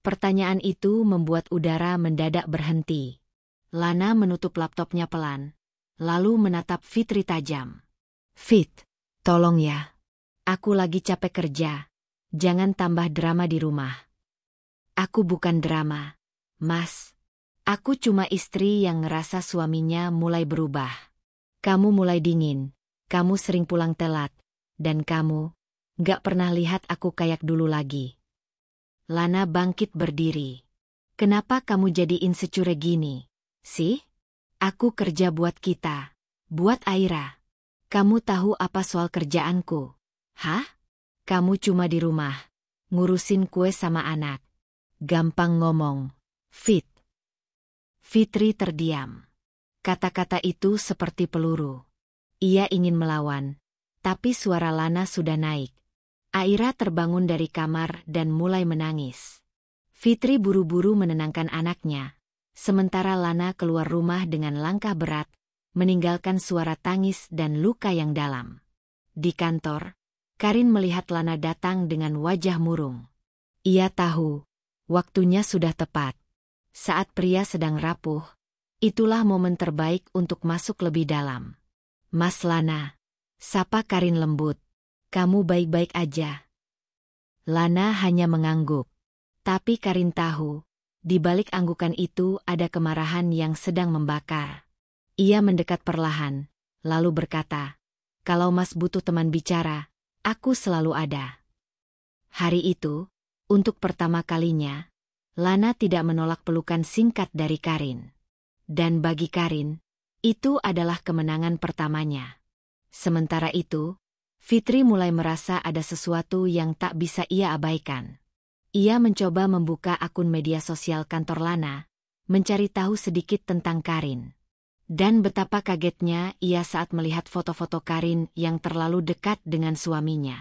Pertanyaan itu membuat udara mendadak berhenti. Lana menutup laptopnya pelan, lalu menatap Fitri tajam. "Fit, tolong ya. Aku lagi capek kerja. Jangan tambah drama di rumah." "Aku bukan drama, Mas. Aku cuma istri yang ngerasa suaminya mulai berubah. Kamu mulai dingin, kamu sering pulang telat, dan kamu gak pernah lihat aku kayak dulu lagi." Lana bangkit berdiri. "Kenapa kamu jadi insecure gini, sih? Aku kerja buat kita, buat Aira. Kamu tahu apa soal kerjaanku? Hah? Kamu cuma di rumah, ngurusin kue sama anak. Gampang ngomong, Fit." Fitri terdiam. Kata-kata itu seperti peluru. Ia ingin melawan, tapi suara Lana sudah naik. Aira terbangun dari kamar dan mulai menangis. Fitri buru-buru menenangkan anaknya, sementara Lana keluar rumah dengan langkah berat, meninggalkan suara tangis dan luka yang dalam. Di kantor, Karin melihat Lana datang dengan wajah murung. Ia tahu, waktunya sudah tepat. Saat pria sedang rapuh, itulah momen terbaik untuk masuk lebih dalam. "Mas Lana," sapa Karin lembut. "Kamu baik-baik aja?" Lana hanya mengangguk. Tapi Karin tahu, di balik anggukan itu ada kemarahan yang sedang membakar. Ia mendekat perlahan, lalu berkata, "Kalau Mas butuh teman bicara, aku selalu ada." Hari itu, untuk pertama kalinya, Lana tidak menolak pelukan singkat dari Karin. Dan bagi Karin, itu adalah kemenangan pertamanya. Sementara itu, Fitri mulai merasa ada sesuatu yang tak bisa ia abaikan. Ia mencoba membuka akun media sosial kantor Lana, mencari tahu sedikit tentang Karin. Dan betapa kagetnya ia saat melihat foto-foto Karin yang terlalu dekat dengan suaminya.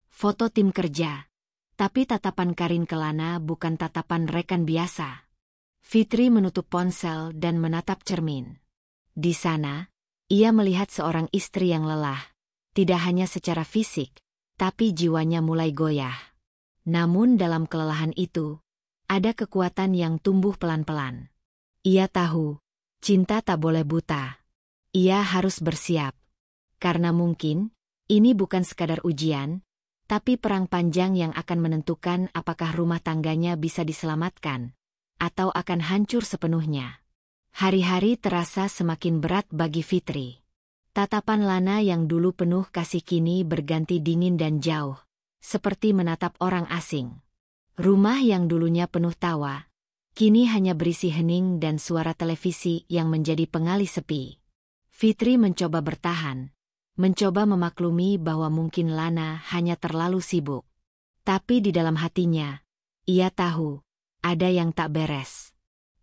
Foto tim kerja. Tapi tatapan Karin ke Lana bukan tatapan rekan biasa. Fitri menutup ponsel dan menatap cermin. Di sana, ia melihat seorang istri yang lelah, tidak hanya secara fisik, tapi jiwanya mulai goyah. Namun dalam kelelahan itu, ada kekuatan yang tumbuh pelan-pelan. Ia tahu, cinta tak boleh buta. Ia harus bersiap. Karena mungkin, ini bukan sekadar ujian, tapi perang panjang yang akan menentukan apakah rumah tangganya bisa diselamatkan, atau akan hancur sepenuhnya. Hari-hari terasa semakin berat bagi Fitri. Tatapan Lana yang dulu penuh kasih kini berganti dingin dan jauh, seperti menatap orang asing. Rumah yang dulunya penuh tawa, kini hanya berisi hening dan suara televisi yang menjadi pengalih sepi. Fitri mencoba bertahan, mencoba memaklumi bahwa mungkin Lana hanya terlalu sibuk. Tapi di dalam hatinya, ia tahu, ada yang tak beres.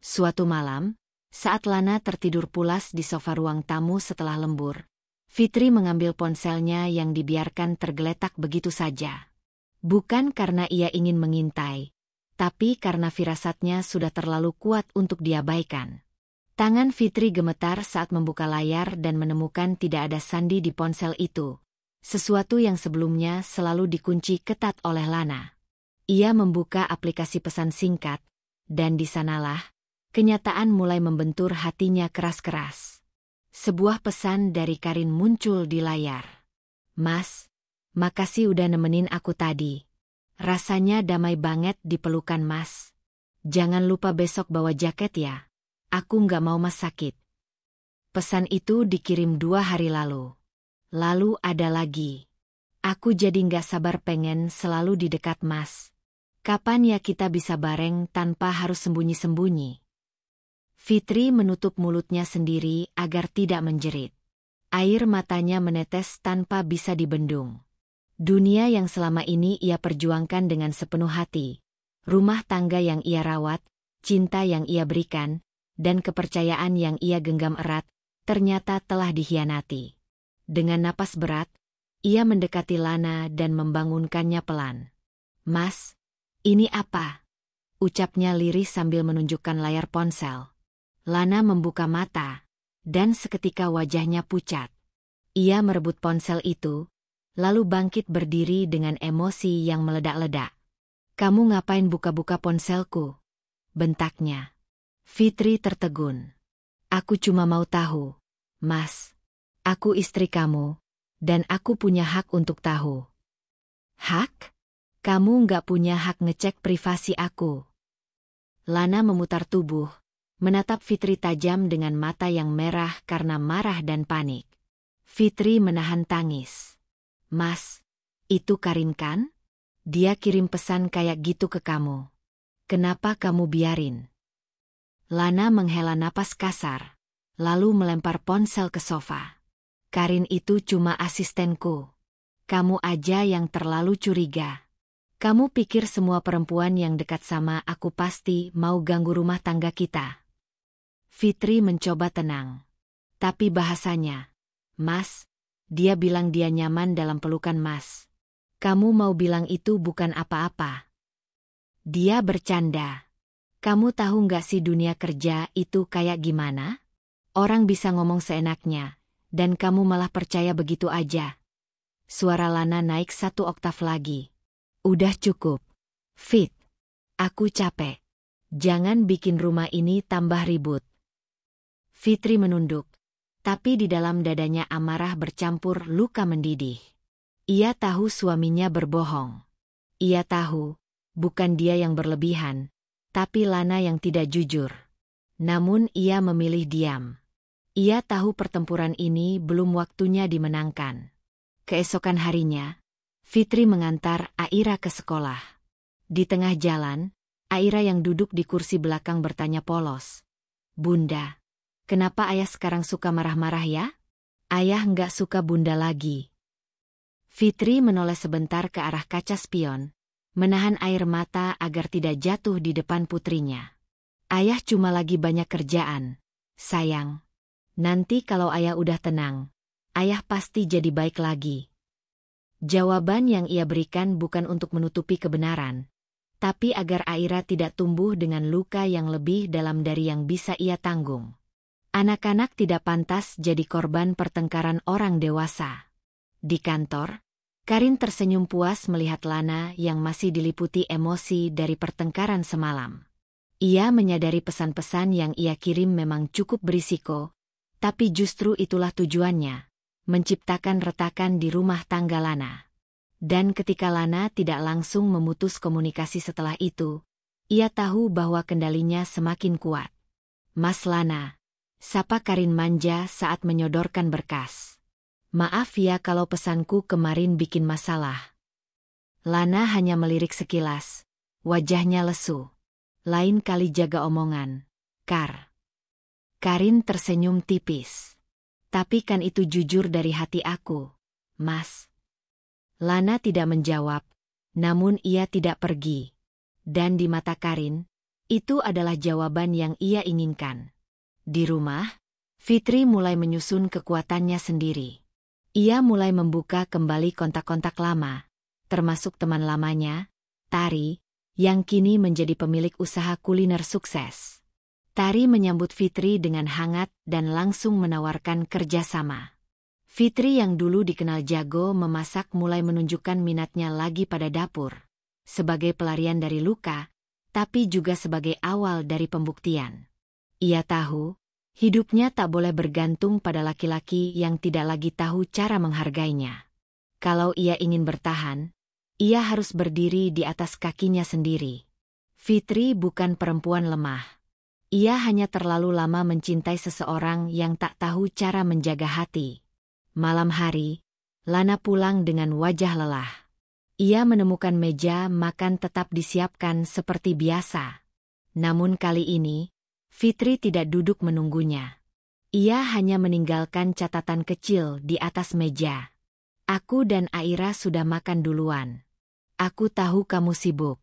Suatu malam, saat Lana tertidur pulas di sofa ruang tamu setelah lembur, Fitri mengambil ponselnya yang dibiarkan tergeletak begitu saja. Bukan karena ia ingin mengintai, tapi karena firasatnya sudah terlalu kuat untuk diabaikan. Tangan Fitri gemetar saat membuka layar dan menemukan tidak ada sandi di ponsel itu, sesuatu yang sebelumnya selalu dikunci ketat oleh Lana. Ia membuka aplikasi pesan singkat, dan di sanalah, kenyataan mulai membentur hatinya keras-keras. Sebuah pesan dari Karin muncul di layar. "Mas, makasih udah nemenin aku tadi. Rasanya damai banget di pelukan Mas. Jangan lupa besok bawa jaket ya, aku nggak mau Mas sakit." Pesan itu dikirim 2 hari lalu. Lalu ada lagi. "Aku jadi nggak sabar pengen selalu di dekat Mas. Kapan ya kita bisa bareng tanpa harus sembunyi-sembunyi?" Fitri menutup mulutnya sendiri agar tidak menjerit. Air matanya menetes tanpa bisa dibendung. Dunia yang selama ini ia perjuangkan dengan sepenuh hati, rumah tangga yang ia rawat, cinta yang ia berikan, dan kepercayaan yang ia genggam erat, ternyata telah dikhianati. Dengan napas berat, ia mendekati Lana dan membangunkannya pelan. "Mas, ini apa?" ucapnya lirih sambil menunjukkan layar ponsel. Lana membuka mata, dan seketika wajahnya pucat. Ia merebut ponsel itu, lalu bangkit berdiri dengan emosi yang meledak-ledak. "Kamu ngapain buka-buka ponselku?" bentaknya. Fitri tertegun. "Aku cuma mau tahu, Mas. Aku istri kamu, dan aku punya hak untuk tahu." "Hak? Kamu nggak punya hak ngecek privasi aku." Lana memutar tubuh, menatap Fitri tajam dengan mata yang merah karena marah dan panik. Fitri menahan tangis. "Mas, itu Karin kan? Dia kirim pesan kayak gitu ke kamu. Kenapa kamu biarin?" Lana menghela napas kasar, lalu melempar ponsel ke sofa. "Karin itu cuma asistenku. Kamu aja yang terlalu curiga. Kamu pikir semua perempuan yang dekat sama aku pasti mau ganggu rumah tangga kita?" Fitri mencoba tenang. "Tapi bahasanya, Mas, dia bilang dia nyaman dalam pelukan Mas. Kamu mau bilang itu bukan apa-apa?" Dia bercanda. "Kamu tahu nggak sih dunia kerja itu kayak gimana? Orang bisa ngomong seenaknya, dan kamu malah percaya begitu aja." Suara Lana naik 1 oktav lagi. "Udah cukup. Fit. Aku capek. Jangan bikin rumah ini tambah ribut." Fitri menunduk, tapi di dalam dadanya amarah bercampur luka mendidih. Ia tahu suaminya berbohong. Ia tahu, bukan dia yang berlebihan, tapi Lana yang tidak jujur. Namun ia memilih diam. Ia tahu pertempuran ini belum waktunya dimenangkan. Keesokan harinya, Fitri mengantar Aira ke sekolah. Di tengah jalan, Aira yang duduk di kursi belakang bertanya polos. "Bunda, kenapa ayah sekarang suka marah-marah ya?" "Ayah nggak suka bunda lagi." Fitri menoleh sebentar ke arah kaca spion, menahan air mata agar tidak jatuh di depan putrinya. "Ayah cuma lagi banyak kerjaan, sayang. Nanti kalau ayah udah tenang, ayah pasti jadi baik lagi." Jawaban yang ia berikan bukan untuk menutupi kebenaran, tapi agar Aira tidak tumbuh dengan luka yang lebih dalam dari yang bisa ia tanggung. Anak-anak tidak pantas jadi korban pertengkaran orang dewasa. Di kantor, Karin tersenyum puas melihat Lana yang masih diliputi emosi dari pertengkaran semalam. Ia menyadari pesan-pesan yang ia kirim memang cukup berisiko, tapi justru itulah tujuannya, menciptakan retakan di rumah tangga Lana. Dan ketika Lana tidak langsung memutus komunikasi setelah itu, ia tahu bahwa kendalinya semakin kuat. "Mas Lana," sapa Karin manja saat menyodorkan berkas. "Maaf ya kalau pesanku kemarin bikin masalah." Lana hanya melirik sekilas, wajahnya lesu. "Lain kali jaga omongan, Kar." Karin tersenyum tipis. "Tapi kan itu jujur dari hati aku, Mas." Lana tidak menjawab, namun ia tidak pergi. Dan di mata Karin, itu adalah jawaban yang ia inginkan. Di rumah, Fitri mulai menyusun kekuatannya sendiri. Ia mulai membuka kembali kontak-kontak lama, termasuk teman lamanya, Tari, yang kini menjadi pemilik usaha kuliner sukses. Tari menyambut Fitri dengan hangat dan langsung menawarkan kerjasama. Fitri yang dulu dikenal jago memasak mulai menunjukkan minatnya lagi pada dapur, sebagai pelarian dari luka, tapi juga sebagai awal dari pembuktian. Ia tahu, hidupnya tak boleh bergantung pada laki-laki yang tidak lagi tahu cara menghargainya. Kalau ia ingin bertahan, ia harus berdiri di atas kakinya sendiri. Fitri bukan perempuan lemah. Ia hanya terlalu lama mencintai seseorang yang tak tahu cara menjaga hati. Malam hari, Lana pulang dengan wajah lelah. Ia menemukan meja makan tetap disiapkan seperti biasa. Namun kali ini, Fitri tidak duduk menunggunya. Ia hanya meninggalkan catatan kecil di atas meja. "Aku dan Aira sudah makan duluan. Aku tahu kamu sibuk.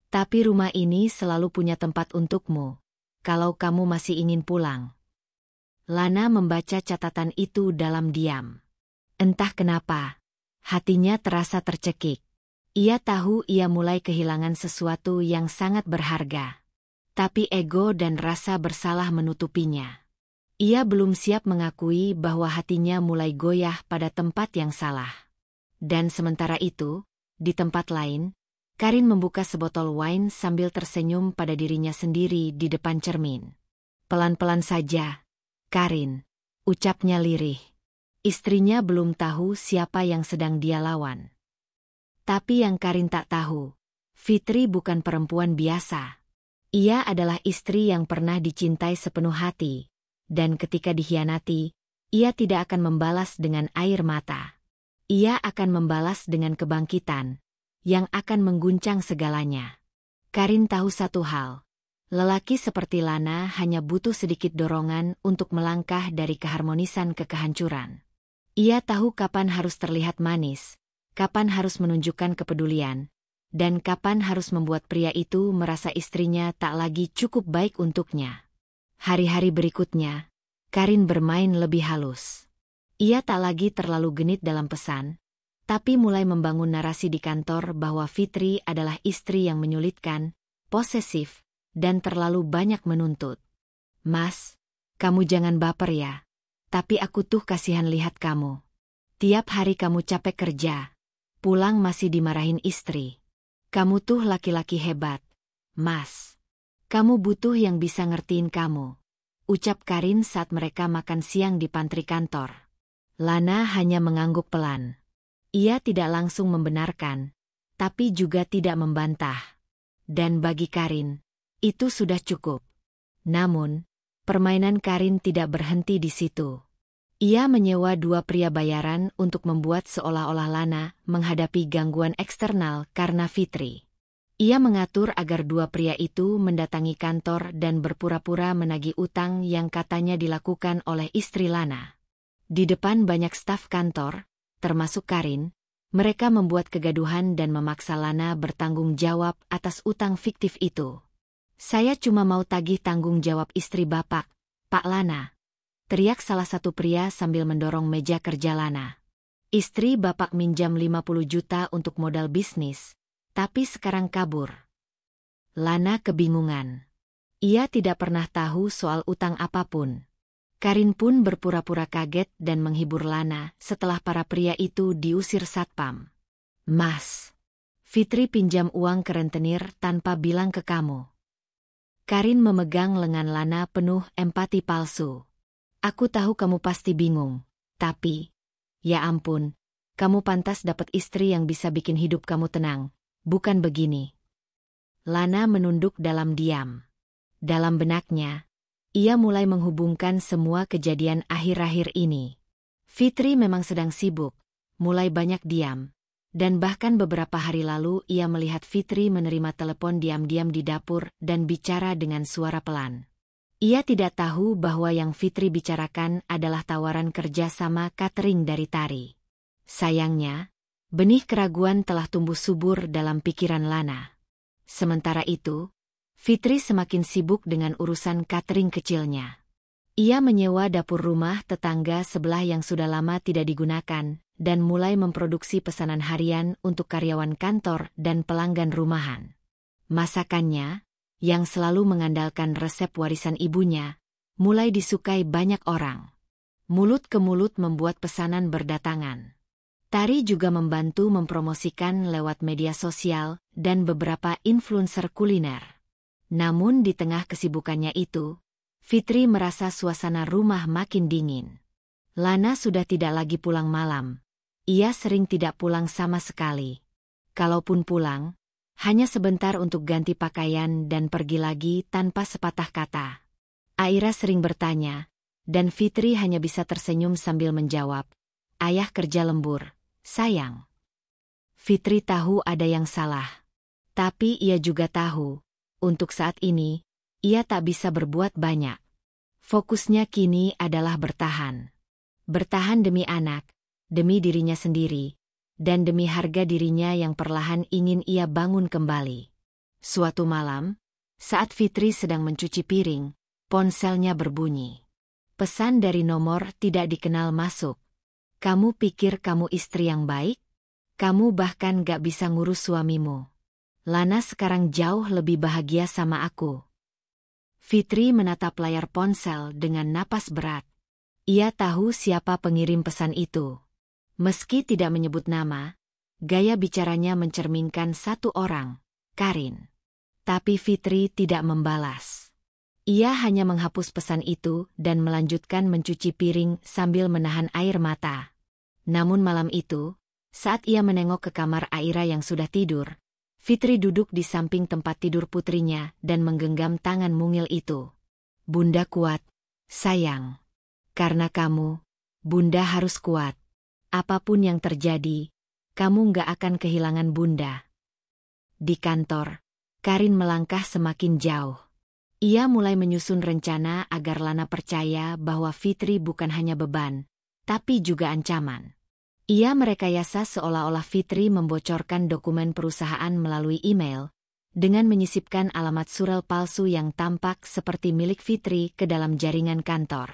Tapi rumah ini selalu punya tempat untukmu, kalau kamu masih ingin pulang." Lana membaca catatan itu dalam diam. Entah kenapa, hatinya terasa tercekik. Ia tahu ia mulai kehilangan sesuatu yang sangat berharga. Tapi ego dan rasa bersalah menutupinya. Ia belum siap mengakui bahwa hatinya mulai goyah pada tempat yang salah. Dan sementara itu, di tempat lain, Karin membuka sebotol wine sambil tersenyum pada dirinya sendiri di depan cermin. "Pelan-pelan saja, Karin," ucapnya lirih. Istrinya belum tahu siapa yang sedang dia lawan. Tapi yang Karin tak tahu, Fitri bukan perempuan biasa. Ia adalah istri yang pernah dicintai sepenuh hati, dan ketika dikhianati, ia tidak akan membalas dengan air mata. Ia akan membalas dengan kebangkitan yang akan mengguncang segalanya. Karin tahu satu hal, lelaki seperti Lana hanya butuh sedikit dorongan untuk melangkah dari keharmonisan ke kehancuran. Ia tahu kapan harus terlihat manis, kapan harus menunjukkan kepedulian, dan kapan harus membuat pria itu merasa istrinya tak lagi cukup baik untuknya. Hari-hari berikutnya, Karin bermain lebih halus. Ia tak lagi terlalu genit dalam pesan, tapi mulai membangun narasi di kantor bahwa Fitri adalah istri yang menyulitkan, posesif, dan terlalu banyak menuntut. "Mas, kamu jangan baper ya, tapi aku tuh kasihan lihat kamu. Tiap hari kamu capek kerja, pulang masih dimarahin istri. Kamu tuh laki-laki hebat, Mas. Kamu butuh yang bisa ngertiin kamu," ucap Karin saat mereka makan siang di pantry kantor. Lana hanya mengangguk pelan. Ia tidak langsung membenarkan, tapi juga tidak membantah. Dan bagi Karin, itu sudah cukup. Namun, permainan Karin tidak berhenti di situ. Ia menyewa 2 pria bayaran untuk membuat seolah-olah Lana menghadapi gangguan eksternal karena Fitri. Ia mengatur agar 2 pria itu mendatangi kantor dan berpura-pura menagih utang yang katanya dilakukan oleh istri Lana. Di depan banyak staf kantor, termasuk Karin, mereka membuat kegaduhan dan memaksa Lana bertanggung jawab atas utang fiktif itu. "Saya cuma mau tagih tanggung jawab istri Bapak, Pak Lana," teriak salah satu pria sambil mendorong meja kerja Lana. "Istri Bapak minjam 50 juta untuk modal bisnis, tapi sekarang kabur." Lana kebingungan. Ia tidak pernah tahu soal utang apapun. Karin pun berpura-pura kaget dan menghibur Lana setelah para pria itu diusir satpam. "Mas, Fitri pinjam uang ke rentenir tanpa bilang ke kamu." Karin memegang lengan Lana penuh empati palsu. "Aku tahu kamu pasti bingung, tapi, ya ampun, kamu pantas dapat istri yang bisa bikin hidup kamu tenang, bukan begini." Lana menunduk dalam diam. Dalam benaknya, ia mulai menghubungkan semua kejadian akhir-akhir ini. Fitri memang sedang sibuk, mulai banyak diam, dan bahkan beberapa hari lalu ia melihat Fitri menerima telepon diam-diam di dapur dan bicara dengan suara pelan. Ia tidak tahu bahwa yang Fitri bicarakan adalah tawaran kerja sama catering dari Tari. Sayangnya, benih keraguan telah tumbuh subur dalam pikiran Lana. Sementara itu, Fitri semakin sibuk dengan urusan catering kecilnya. Ia menyewa dapur rumah tetangga sebelah yang sudah lama tidak digunakan, dan mulai memproduksi pesanan harian untuk karyawan kantor dan pelanggan rumahan. Masakannya, yang selalu mengandalkan resep warisan ibunya, mulai disukai banyak orang. Mulut ke mulut membuat pesanan berdatangan. Tari juga membantu mempromosikan lewat media sosial dan beberapa influencer kuliner. Namun di tengah kesibukannya itu, Fitri merasa suasana rumah makin dingin. Lana sudah tidak lagi pulang malam. Ia sering tidak pulang sama sekali. Kalaupun pulang, hanya sebentar untuk ganti pakaian dan pergi lagi tanpa sepatah kata. Aira sering bertanya, dan Fitri hanya bisa tersenyum sambil menjawab, "Ayah kerja lembur, sayang." Fitri tahu ada yang salah. Tapi ia juga tahu, untuk saat ini, ia tak bisa berbuat banyak. Fokusnya kini adalah bertahan. Bertahan demi anak, demi dirinya sendiri, dan demi harga dirinya yang perlahan ingin ia bangun kembali. Suatu malam, saat Fitri sedang mencuci piring, ponselnya berbunyi. Pesan dari nomor tidak dikenal masuk. "Kamu pikir kamu istri yang baik? Kamu bahkan gak bisa ngurus suamimu. Lana sekarang jauh lebih bahagia sama aku." Fitri menatap layar ponsel dengan napas berat. Ia tahu siapa pengirim pesan itu. Meski tidak menyebut nama, gaya bicaranya mencerminkan satu orang, Karin. Tapi Fitri tidak membalas. Ia hanya menghapus pesan itu dan melanjutkan mencuci piring sambil menahan air mata. Namun malam itu, saat ia menengok ke kamar Aira yang sudah tidur, Fitri duduk di samping tempat tidur putrinya dan menggenggam tangan mungil itu. "Bunda kuat, sayang. Karena kamu, Bunda harus kuat. Apapun yang terjadi, kamu gak akan kehilangan Bunda." Di kantor, Karin melangkah semakin jauh. Ia mulai menyusun rencana agar Lana percaya bahwa Fitri bukan hanya beban, tapi juga ancaman. Ia merekayasa seolah-olah Fitri membocorkan dokumen perusahaan melalui email, dengan menyisipkan alamat surel palsu yang tampak seperti milik Fitri ke dalam jaringan kantor.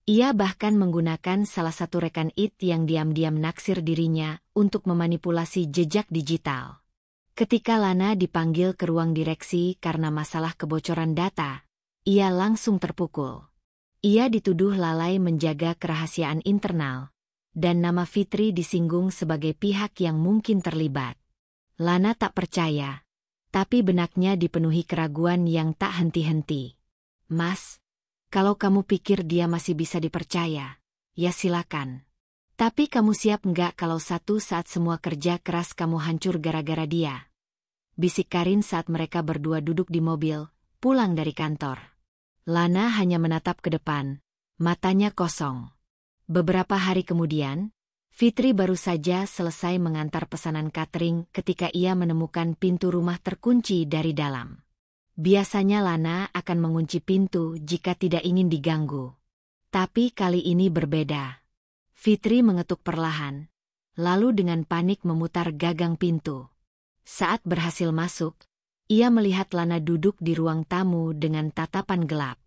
Ia bahkan menggunakan salah satu rekan IT yang diam-diam naksir dirinya untuk memanipulasi jejak digital. Ketika Lana dipanggil ke ruang direksi karena masalah kebocoran data, ia langsung terpukul. Ia dituduh lalai menjaga kerahasiaan internal, dan nama Fitri disinggung sebagai pihak yang mungkin terlibat. Lana tak percaya, tapi benaknya dipenuhi keraguan yang tak henti-henti. "Mas, kalau kamu pikir dia masih bisa dipercaya, ya silakan. Tapi kamu siap nggak kalau satu saat semua kerja keras kamu hancur gara-gara dia? Bisik Karin saat mereka berdua duduk di mobil, pulang dari kantor. Lana hanya menatap ke depan, matanya kosong. Beberapa hari kemudian, Fitri baru saja selesai mengantar pesanan catering ketika ia menemukan pintu rumah terkunci dari dalam. Biasanya Lana akan mengunci pintu jika tidak ingin diganggu. Tapi kali ini berbeda. Fitri mengetuk perlahan, lalu dengan panik memutar gagang pintu. Saat berhasil masuk, ia melihat Lana duduk di ruang tamu dengan tatapan gelap.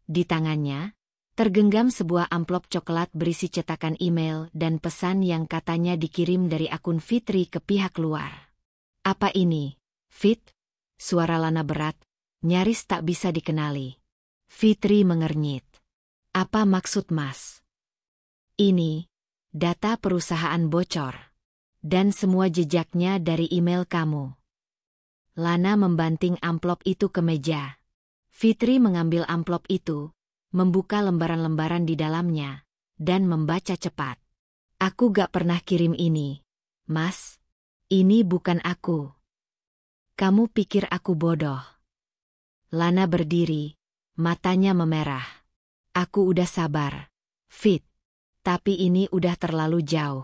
Di tangannya, tergenggam sebuah amplop coklat berisi cetakan email dan pesan yang katanya dikirim dari akun Fitri ke pihak luar. Apa ini, Fit? Suara Lana berat, nyaris tak bisa dikenali. Fitri mengernyit. Apa maksud Mas? Ini, data perusahaan bocor. Dan semua jejaknya dari email kamu. Lana membanting amplop itu ke meja. Fitri mengambil amplop itu, membuka lembaran-lembaran di dalamnya, dan membaca cepat. Aku gak pernah kirim ini, Mas. Ini bukan aku. Kamu pikir aku bodoh? Lana berdiri, matanya memerah. Aku udah sabar, Fit. Tapi ini udah terlalu jauh.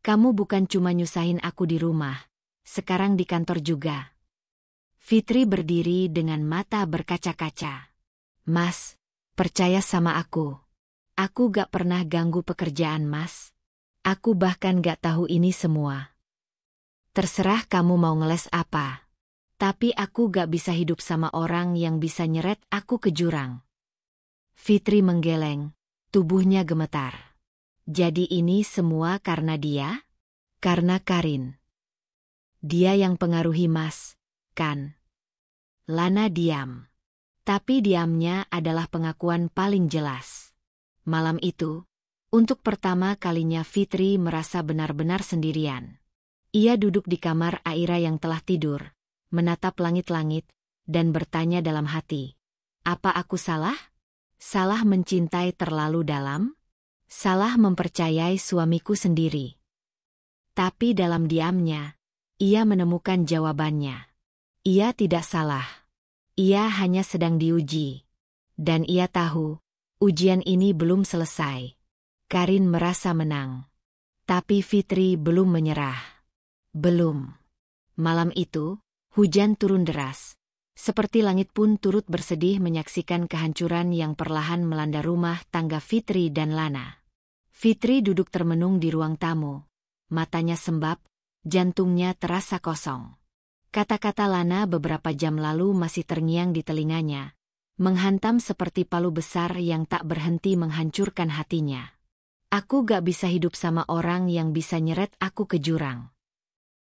Kamu bukan cuma nyusahin aku di rumah, sekarang di kantor juga. Fitri berdiri dengan mata berkaca-kaca. Mas, percaya sama aku. Aku gak pernah ganggu pekerjaan Mas. Aku bahkan gak tahu ini semua. Terserah kamu mau ngeles apa. Tapi aku gak bisa hidup sama orang yang bisa nyeret aku ke jurang. Fitri menggeleng, tubuhnya gemetar. Jadi ini semua karena dia? Karena Karin. Dia yang pengaruhi Mas, kan? Lana diam. Tapi diamnya adalah pengakuan paling jelas. Malam itu, untuk pertama kalinya Fitri merasa benar-benar sendirian. Ia duduk di kamar Aira yang telah tidur, menatap langit-langit, dan bertanya dalam hati. Apa aku salah? Salah mencintai terlalu dalam? Salah mempercayai suamiku sendiri. Tapi dalam diamnya, ia menemukan jawabannya. Ia tidak salah. Ia hanya sedang diuji. Dan ia tahu, ujian ini belum selesai. Karin merasa menang. Tapi Fitri belum menyerah. Belum. Malam itu, hujan turun deras. Seperti langit pun turut bersedih menyaksikan kehancuran yang perlahan melanda rumah tangga Fitri dan Lana. Fitri duduk termenung di ruang tamu. Matanya sembab, jantungnya terasa kosong. Kata-kata Lana beberapa jam lalu masih terngiang di telinganya, menghantam seperti palu besar yang tak berhenti menghancurkan hatinya. Aku gak bisa hidup sama orang yang bisa nyeret aku ke jurang.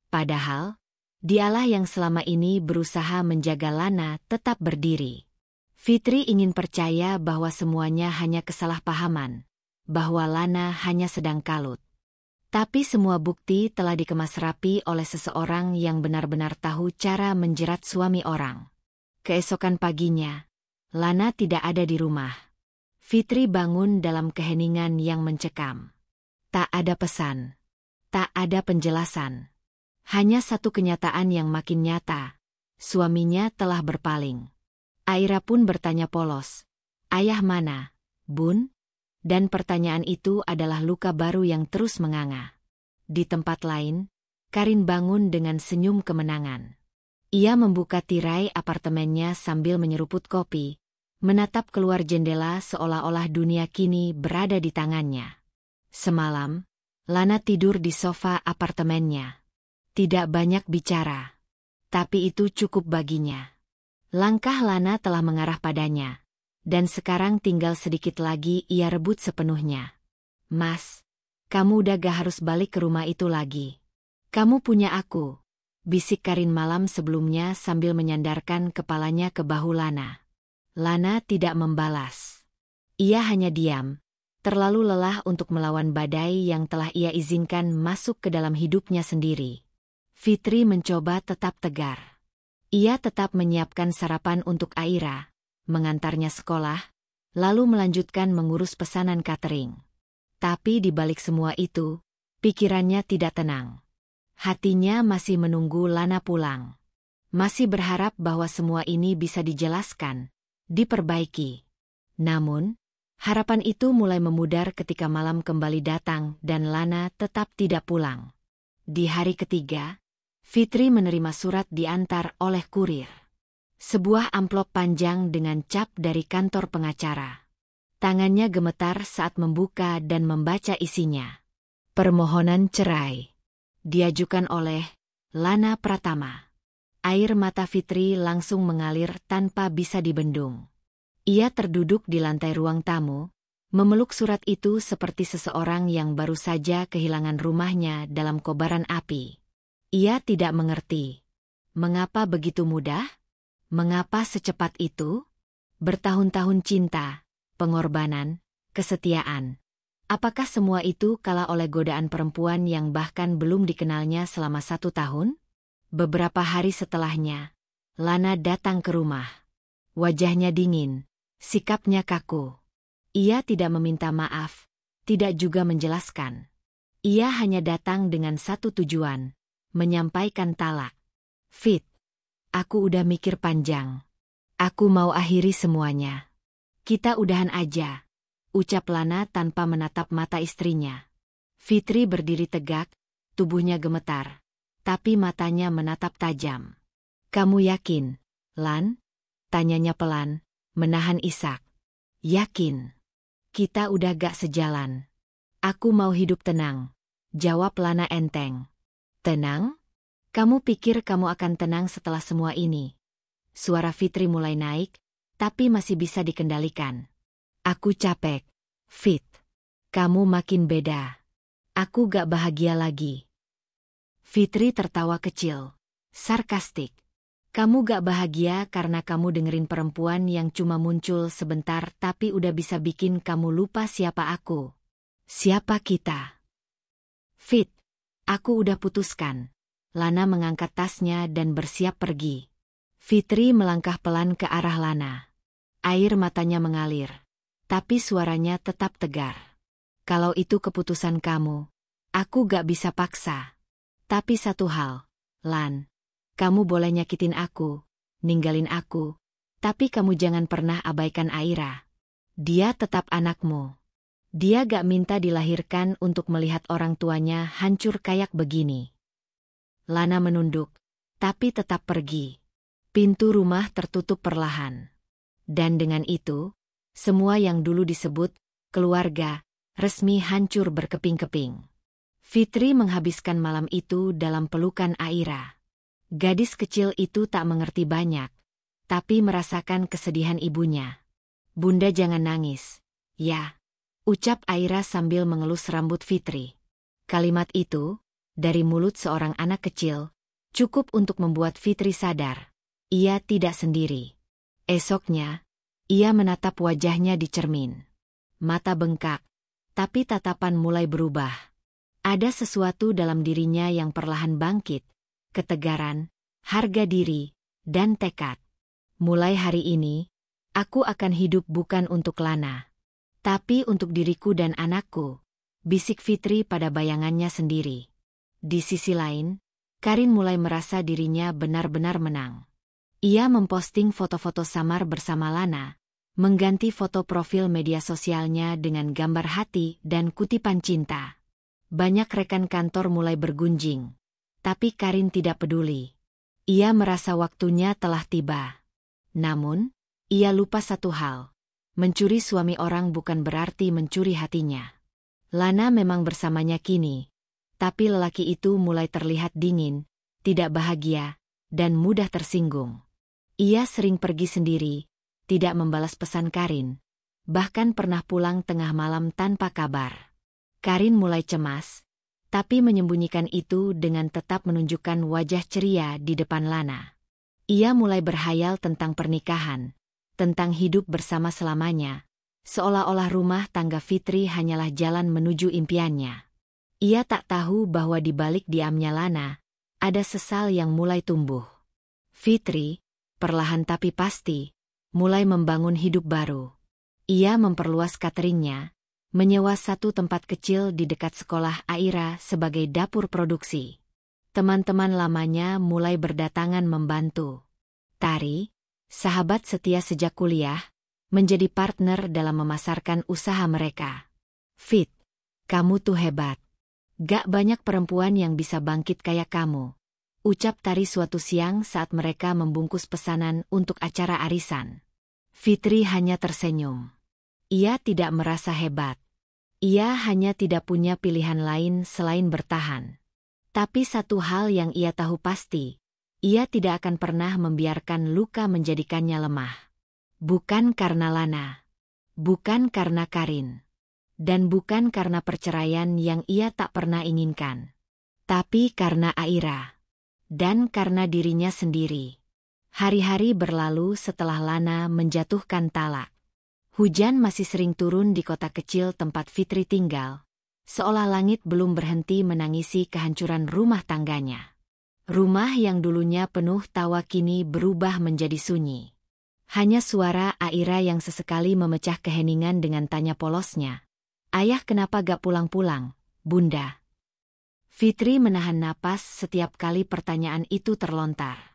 Padahal, dialah yang selama ini berusaha menjaga Lana tetap berdiri. Fitri ingin percaya bahwa semuanya hanya kesalahpahaman, bahwa Lana hanya sedang kalut. Tapi semua bukti telah dikemas rapi oleh seseorang yang benar-benar tahu cara menjerat suami orang. Keesokan paginya, Lana tidak ada di rumah. Fitri bangun dalam keheningan yang mencekam. Tak ada pesan. Tak ada penjelasan. Hanya satu kenyataan yang makin nyata. Suaminya telah berpaling. Aira pun bertanya polos. Ayah mana, Bun? Dan pertanyaan itu adalah luka baru yang terus menganga. Di tempat lain, Karin bangun dengan senyum kemenangan. Ia membuka tirai apartemennya sambil menyeruput kopi, menatap keluar jendela seolah-olah dunia kini berada di tangannya. Semalam, Lana tidur di sofa apartemennya. Tidak banyak bicara. Tapi itu cukup baginya. Langkah Lana telah mengarah padanya. Dan sekarang tinggal sedikit lagi ia rebut sepenuhnya. Mas, kamu udah gak harus balik ke rumah itu lagi. Kamu punya aku, bisik Karin malam sebelumnya sambil menyandarkan kepalanya ke bahu Lana. Lana tidak membalas. Ia hanya diam, terlalu lelah untuk melawan badai yang telah ia izinkan masuk ke dalam hidupnya sendiri. Fitri mencoba tetap tegar. Ia tetap menyiapkan sarapan untuk Aira, mengantarnya sekolah, lalu melanjutkan mengurus pesanan catering. Tapi di balik semua itu, pikirannya tidak tenang. Hatinya masih menunggu Lana pulang. Masih berharap bahwa semua ini bisa dijelaskan, diperbaiki. Namun, harapan itu mulai memudar ketika malam kembali datang dan Lana tetap tidak pulang. Di hari ketiga, Fitri menerima surat diantar oleh kurir. Sebuah amplop panjang dengan cap dari kantor pengacara. Tangannya gemetar saat membuka dan membaca isinya. Permohonan cerai. Diajukan oleh Lana Pratama. Air mata Fitri langsung mengalir tanpa bisa dibendung. Ia terduduk di lantai ruang tamu, memeluk surat itu seperti seseorang yang baru saja kehilangan rumahnya dalam kobaran api. Ia tidak mengerti. Mengapa begitu mudah? Mengapa secepat itu? Bertahun-tahun cinta, pengorbanan, kesetiaan. Apakah semua itu kalah oleh godaan perempuan yang bahkan belum dikenalnya selama 1 tahun? Beberapa hari setelahnya, Lana datang ke rumah. Wajahnya dingin, sikapnya kaku. Ia tidak meminta maaf, tidak juga menjelaskan. Ia hanya datang dengan satu tujuan, menyampaikan talak. Fit, aku udah mikir panjang. Aku mau akhiri semuanya. Kita udahan aja, ucap Lana tanpa menatap mata istrinya. Fitri berdiri tegak, tubuhnya gemetar. Tapi matanya menatap tajam. Kamu yakin, Lan? Tanyanya pelan, menahan isak. Yakin. Kita udah gak sejalan. Aku mau hidup tenang, jawab Lana enteng. Tenang? Kamu pikir kamu akan tenang setelah semua ini? Suara Fitri mulai naik, tapi masih bisa dikendalikan. Aku capek, Fit. Kamu makin beda. Aku gak bahagia lagi. Fitri tertawa kecil, sarkastik. Kamu gak bahagia karena kamu dengerin perempuan yang cuma muncul sebentar tapi udah bisa bikin kamu lupa siapa aku. Siapa kita? Fit, aku udah putuskan. Lana mengangkat tasnya dan bersiap pergi. Fitri melangkah pelan ke arah Lana. Air matanya mengalir, tapi suaranya tetap tegar. Kalau itu keputusan kamu, aku gak bisa paksa. Tapi satu hal, Lan, kamu boleh nyakitin aku, ninggalin aku, tapi kamu jangan pernah abaikan Aira. Dia tetap anakmu. Dia gak minta dilahirkan untuk melihat orang tuanya hancur kayak begini. Lana menunduk, tapi tetap pergi. Pintu rumah tertutup perlahan. Dan dengan itu, semua yang dulu disebut keluarga resmi hancur berkeping-keping. Fitri menghabiskan malam itu dalam pelukan Aira. Gadis kecil itu tak mengerti banyak, tapi merasakan kesedihan ibunya. Bunda jangan nangis, ya, ucap Aira sambil mengelus rambut Fitri. Kalimat itu, dari mulut seorang anak kecil, cukup untuk membuat Fitri sadar. Ia tidak sendiri. Esoknya, ia menatap wajahnya di cermin. Mata bengkak, tapi tatapan mulai berubah. Ada sesuatu dalam dirinya yang perlahan bangkit, ketegaran, harga diri, dan tekad. Mulai hari ini, aku akan hidup bukan untuk Lana, tapi untuk diriku dan anakku, bisik Fitri pada bayangannya sendiri. Di sisi lain, Karin mulai merasa dirinya benar-benar menang. Ia memposting foto-foto samar bersama Lana, mengganti foto profil media sosialnya dengan gambar hati dan kutipan cinta. Banyak rekan kantor mulai bergunjing, tapi Karin tidak peduli. Ia merasa waktunya telah tiba. Namun, ia lupa satu hal. Mencuri suami orang bukan berarti mencuri hatinya. Lana memang bersamanya kini, tapi lelaki itu mulai terlihat dingin, tidak bahagia, dan mudah tersinggung. Ia sering pergi sendiri, tidak membalas pesan Karin, bahkan pernah pulang tengah malam tanpa kabar. Karin mulai cemas, tapi menyembunyikan itu dengan tetap menunjukkan wajah ceria di depan Lana. Ia mulai berhayal tentang pernikahan, tentang hidup bersama selamanya, seolah-olah rumah tangga Fitri hanyalah jalan menuju impiannya. Ia tak tahu bahwa di balik diamnya Lana, ada sesal yang mulai tumbuh. Fitri, perlahan tapi pasti, mulai membangun hidup baru. Ia memperluas cateringnya, menyewa satu tempat kecil di dekat sekolah Aira sebagai dapur produksi. Teman-teman lamanya mulai berdatangan membantu. Tari, sahabat setia sejak kuliah, menjadi partner dalam memasarkan usaha mereka. Fit, kamu tuh hebat. Gak banyak perempuan yang bisa bangkit kayak kamu, ucap Tari suatu siang saat mereka membungkus pesanan untuk acara arisan. Fitri hanya tersenyum. Ia tidak merasa hebat. Ia hanya tidak punya pilihan lain selain bertahan. Tapi satu hal yang ia tahu pasti, ia tidak akan pernah membiarkan luka menjadikannya lemah. Bukan karena Lana. Bukan karena Karin. Dan bukan karena perceraian yang ia tak pernah inginkan. Tapi karena Aira. Dan karena dirinya sendiri. Hari-hari berlalu setelah Lana menjatuhkan talak. Hujan masih sering turun di kota kecil tempat Fitri tinggal, seolah langit belum berhenti menangisi kehancuran rumah tangganya. Rumah yang dulunya penuh tawa kini berubah menjadi sunyi. Hanya suara Aira yang sesekali memecah keheningan dengan tanya polosnya. "Ayah kenapa gak pulang-pulang, Bunda?" Fitri menahan napas setiap kali pertanyaan itu terlontar.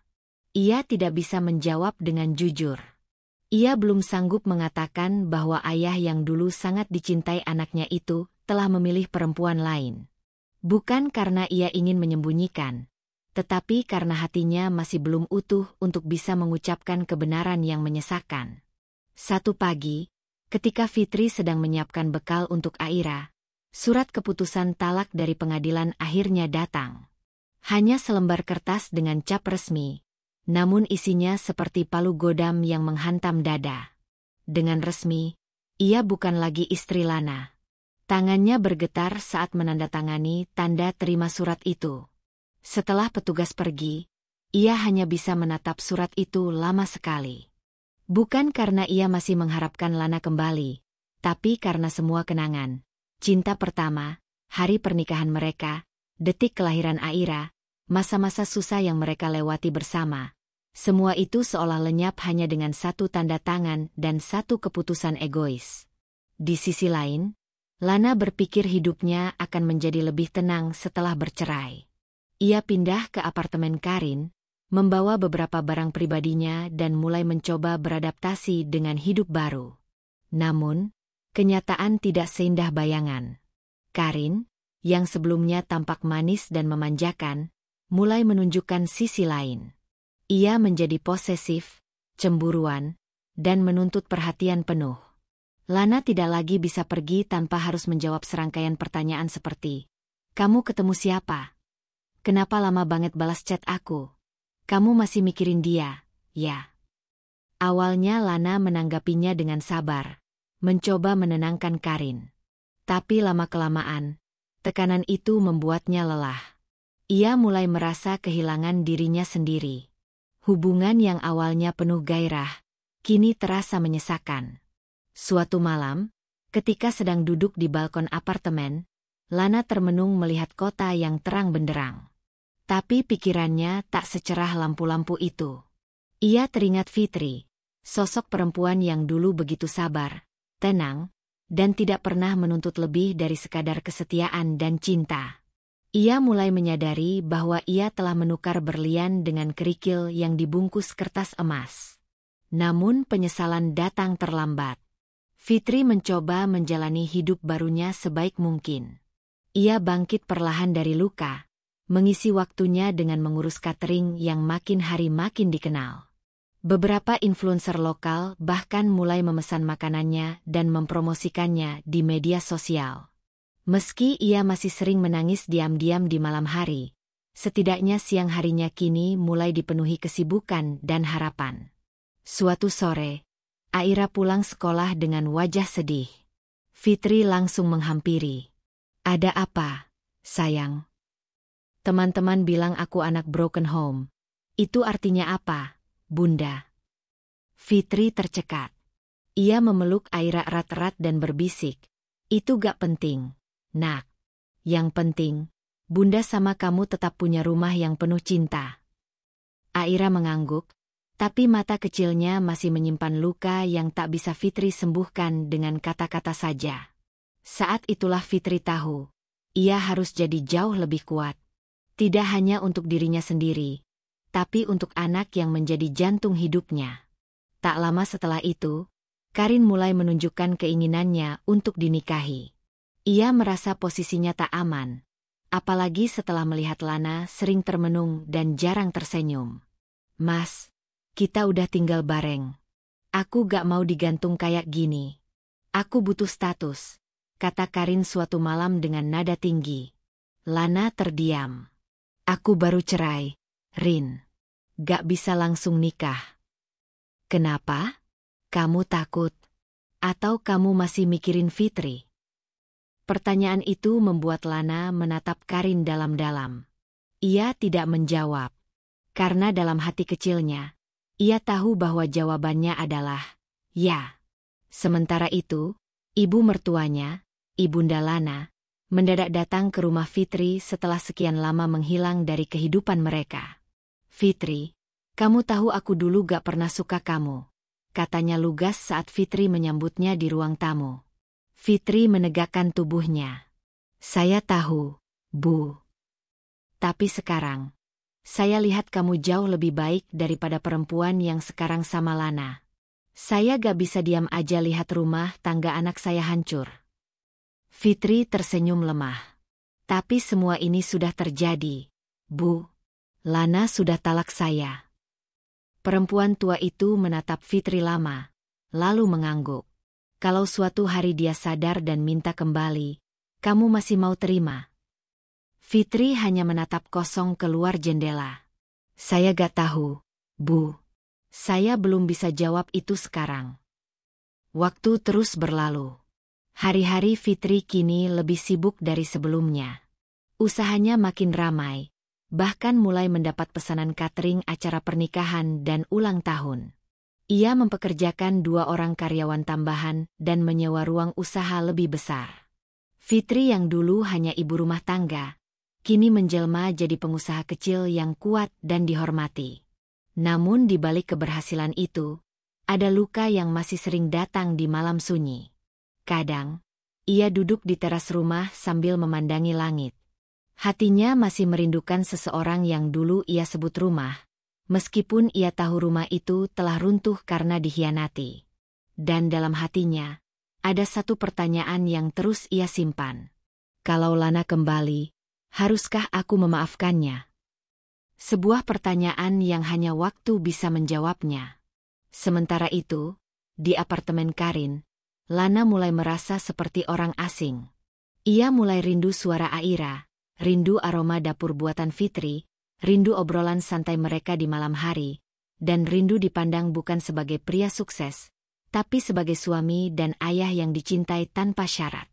Ia tidak bisa menjawab dengan jujur. Ia belum sanggup mengatakan bahwa ayah yang dulu sangat dicintai anaknya itu telah memilih perempuan lain. Bukan karena ia ingin menyembunyikan, tetapi karena hatinya masih belum utuh untuk bisa mengucapkan kebenaran yang menyesakan. Satu pagi, ketika Fitri sedang menyiapkan bekal untuk Aira, surat keputusan talak dari pengadilan akhirnya datang. Hanya selembar kertas dengan cap resmi. Namun isinya seperti palu godam yang menghantam dada. Dengan resmi, ia bukan lagi istri Lana. Tangannya bergetar saat menandatangani tanda terima surat itu. Setelah petugas pergi, ia hanya bisa menatap surat itu lama sekali. Bukan karena ia masih mengharapkan Lana kembali, tapi karena semua kenangan, cinta pertama, hari pernikahan mereka, detik kelahiran Aira, masa-masa susah yang mereka lewati bersama. Semua itu seolah lenyap hanya dengan satu tanda tangan dan satu keputusan egois. Di sisi lain, Lana berpikir hidupnya akan menjadi lebih tenang setelah bercerai. Ia pindah ke apartemen Karin, membawa beberapa barang pribadinya dan mulai mencoba beradaptasi dengan hidup baru. Namun, kenyataan tidak seindah bayangan. Karin, yang sebelumnya tampak manis dan memanjakan, mulai menunjukkan sisi lain. Ia menjadi posesif, cemburuan, dan menuntut perhatian penuh. Lana tidak lagi bisa pergi tanpa harus menjawab serangkaian pertanyaan seperti, "Kamu ketemu siapa? Kenapa lama banget balas chat aku? Kamu masih mikirin dia, ya?" Awalnya Lana menanggapinya dengan sabar, mencoba menenangkan Karin. Tapi lama-kelamaan, tekanan itu membuatnya lelah. Ia mulai merasa kehilangan dirinya sendiri. Hubungan yang awalnya penuh gairah, kini terasa menyesakan. Suatu malam, ketika sedang duduk di balkon apartemen, Lana termenung melihat kota yang terang benderang. Tapi pikirannya tak secerah lampu-lampu itu. Ia teringat Fitri, sosok perempuan yang dulu begitu sabar, tenang, dan tidak pernah menuntut lebih dari sekadar kesetiaan dan cinta. Ia mulai menyadari bahwa ia telah menukar berlian dengan kerikil yang dibungkus kertas emas. Namun penyesalan datang terlambat. Fitri mencoba menjalani hidup barunya sebaik mungkin. Ia bangkit perlahan dari luka, mengisi waktunya dengan mengurus catering yang makin hari makin dikenal. Beberapa influencer lokal bahkan mulai memesan makanannya dan mempromosikannya di media sosial. Meski ia masih sering menangis diam-diam di malam hari, setidaknya siang harinya kini mulai dipenuhi kesibukan dan harapan. Suatu sore, Aira pulang sekolah dengan wajah sedih. Fitri langsung menghampiri. "Ada apa, sayang?" "Teman-teman bilang aku anak broken home. Itu artinya apa, Bunda?" Fitri tercekat. Ia memeluk Aira erat-erat dan berbisik, "Itu gak penting, Nak. Yang penting, Bunda sama kamu tetap punya rumah yang penuh cinta." Aira mengangguk, tapi mata kecilnya masih menyimpan luka yang tak bisa Fitri sembuhkan dengan kata-kata saja. Saat itulah Fitri tahu, ia harus jadi jauh lebih kuat. Tidak hanya untuk dirinya sendiri, tapi untuk anak yang menjadi jantung hidupnya. Tak lama setelah itu, Karin mulai menunjukkan keinginannya untuk dinikahi. Ia merasa posisinya tak aman, apalagi setelah melihat Lana sering termenung dan jarang tersenyum. "Mas, kita udah tinggal bareng. Aku gak mau digantung kayak gini. Aku butuh status," kata Karin suatu malam dengan nada tinggi. Lana terdiam. "Aku baru cerai, Rin. Gak bisa langsung nikah." "Kenapa? Kamu takut? Atau kamu masih mikirin Fitri?" Pertanyaan itu membuat Lana menatap Karin dalam-dalam. Ia tidak menjawab. Karena dalam hati kecilnya, ia tahu bahwa jawabannya adalah ya. Sementara itu, ibu mertuanya, Ibunda Lana, mendadak datang ke rumah Fitri setelah sekian lama menghilang dari kehidupan mereka. "Fitri, kamu tahu aku dulu gak pernah suka kamu," katanya lugas saat Fitri menyambutnya di ruang tamu. Fitri menegakkan tubuhnya. "Saya tahu, Bu. Tapi sekarang, saya lihat kamu jauh lebih baik daripada perempuan yang sekarang sama Lana. Saya gak bisa diam aja lihat rumah tangga anak saya hancur." Fitri tersenyum lemah. "Tapi semua ini sudah terjadi, Bu. Lana sudah talak saya." Perempuan tua itu menatap Fitri lama, lalu mengangguk. "Kalau suatu hari dia sadar dan minta kembali, kamu masih mau terima?" Fitri hanya menatap kosong keluar jendela. "Saya gak tahu, Bu. Saya belum bisa jawab itu sekarang." Waktu terus berlalu. Hari-hari Fitri kini lebih sibuk dari sebelumnya. Usahanya makin ramai, bahkan mulai mendapat pesanan catering acara pernikahan dan ulang tahun. Ia mempekerjakan 2 orang karyawan tambahan dan menyewa ruang usaha lebih besar. Fitri yang dulu hanya ibu rumah tangga, kini menjelma jadi pengusaha kecil yang kuat dan dihormati. Namun di balik keberhasilan itu, ada luka yang masih sering datang di malam sunyi. Kadang, ia duduk di teras rumah sambil memandangi langit. Hatinya masih merindukan seseorang yang dulu ia sebut rumah, meskipun ia tahu rumah itu telah runtuh karena dikhianati. Dan dalam hatinya, ada satu pertanyaan yang terus ia simpan. Kalau Lana kembali, haruskah aku memaafkannya? Sebuah pertanyaan yang hanya waktu bisa menjawabnya. Sementara itu, di apartemen Karin, Lana mulai merasa seperti orang asing. Ia mulai rindu suara Aira, rindu aroma dapur buatan Fitri, rindu obrolan santai mereka di malam hari, dan rindu dipandang bukan sebagai pria sukses, tapi sebagai suami dan ayah yang dicintai tanpa syarat.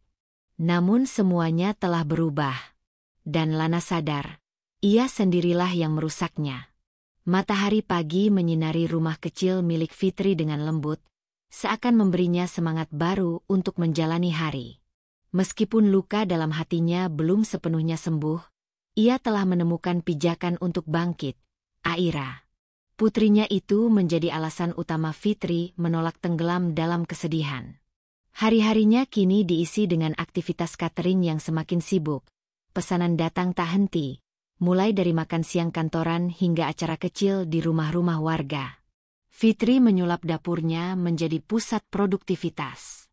Namun semuanya telah berubah. Dan Lana sadar, ia sendirilah yang merusaknya. Matahari pagi menyinari rumah kecil milik Fitri dengan lembut, seakan memberinya semangat baru untuk menjalani hari. Meskipun luka dalam hatinya belum sepenuhnya sembuh, ia telah menemukan pijakan untuk bangkit. Aira, putrinya itu menjadi alasan utama Fitri menolak tenggelam dalam kesedihan. Hari-harinya kini diisi dengan aktivitas catering yang semakin sibuk. Pesanan datang tak henti, mulai dari makan siang kantoran hingga acara kecil di rumah-rumah warga. Fitri menyulap dapurnya menjadi pusat produktivitas.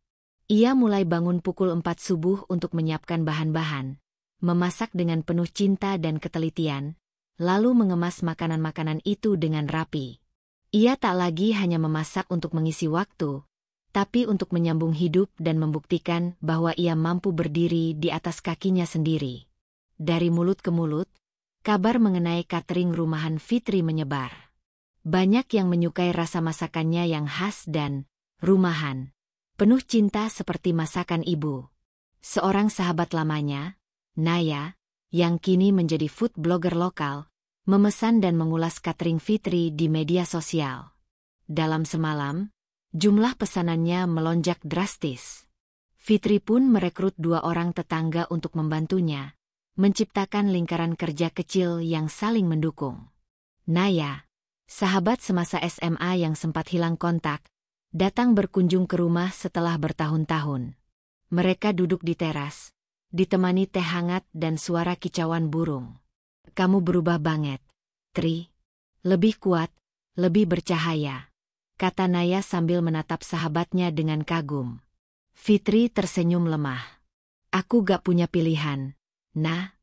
Ia mulai bangun pukul 4 subuh untuk menyiapkan bahan-bahan, memasak dengan penuh cinta dan ketelitian, lalu mengemas makanan-makanan itu dengan rapi. Ia tak lagi hanya memasak untuk mengisi waktu, tapi untuk menyambung hidup dan membuktikan bahwa ia mampu berdiri di atas kakinya sendiri. Dari mulut ke mulut, kabar mengenai catering rumahan Fitri menyebar. Banyak yang menyukai rasa masakannya yang khas dan rumahan, penuh cinta seperti masakan ibu. Seorang sahabat lamanya, Naya, yang kini menjadi food blogger lokal, memesan dan mengulas catering Fitri di media sosial. Dalam semalam, jumlah pesanannya melonjak drastis. Fitri pun merekrut 2 orang tetangga untuk membantunya, menciptakan lingkaran kerja kecil yang saling mendukung. Naya, sahabat semasa SMA yang sempat hilang kontak, datang berkunjung ke rumah setelah bertahun-tahun. Mereka duduk di teras, ditemani teh hangat dan suara kicauan burung. Kamu berubah banget, Tri. Lebih kuat, lebih bercahaya, kata Naya sambil menatap sahabatnya dengan kagum. Fitri tersenyum lemah. Aku gak punya pilihan. Nah,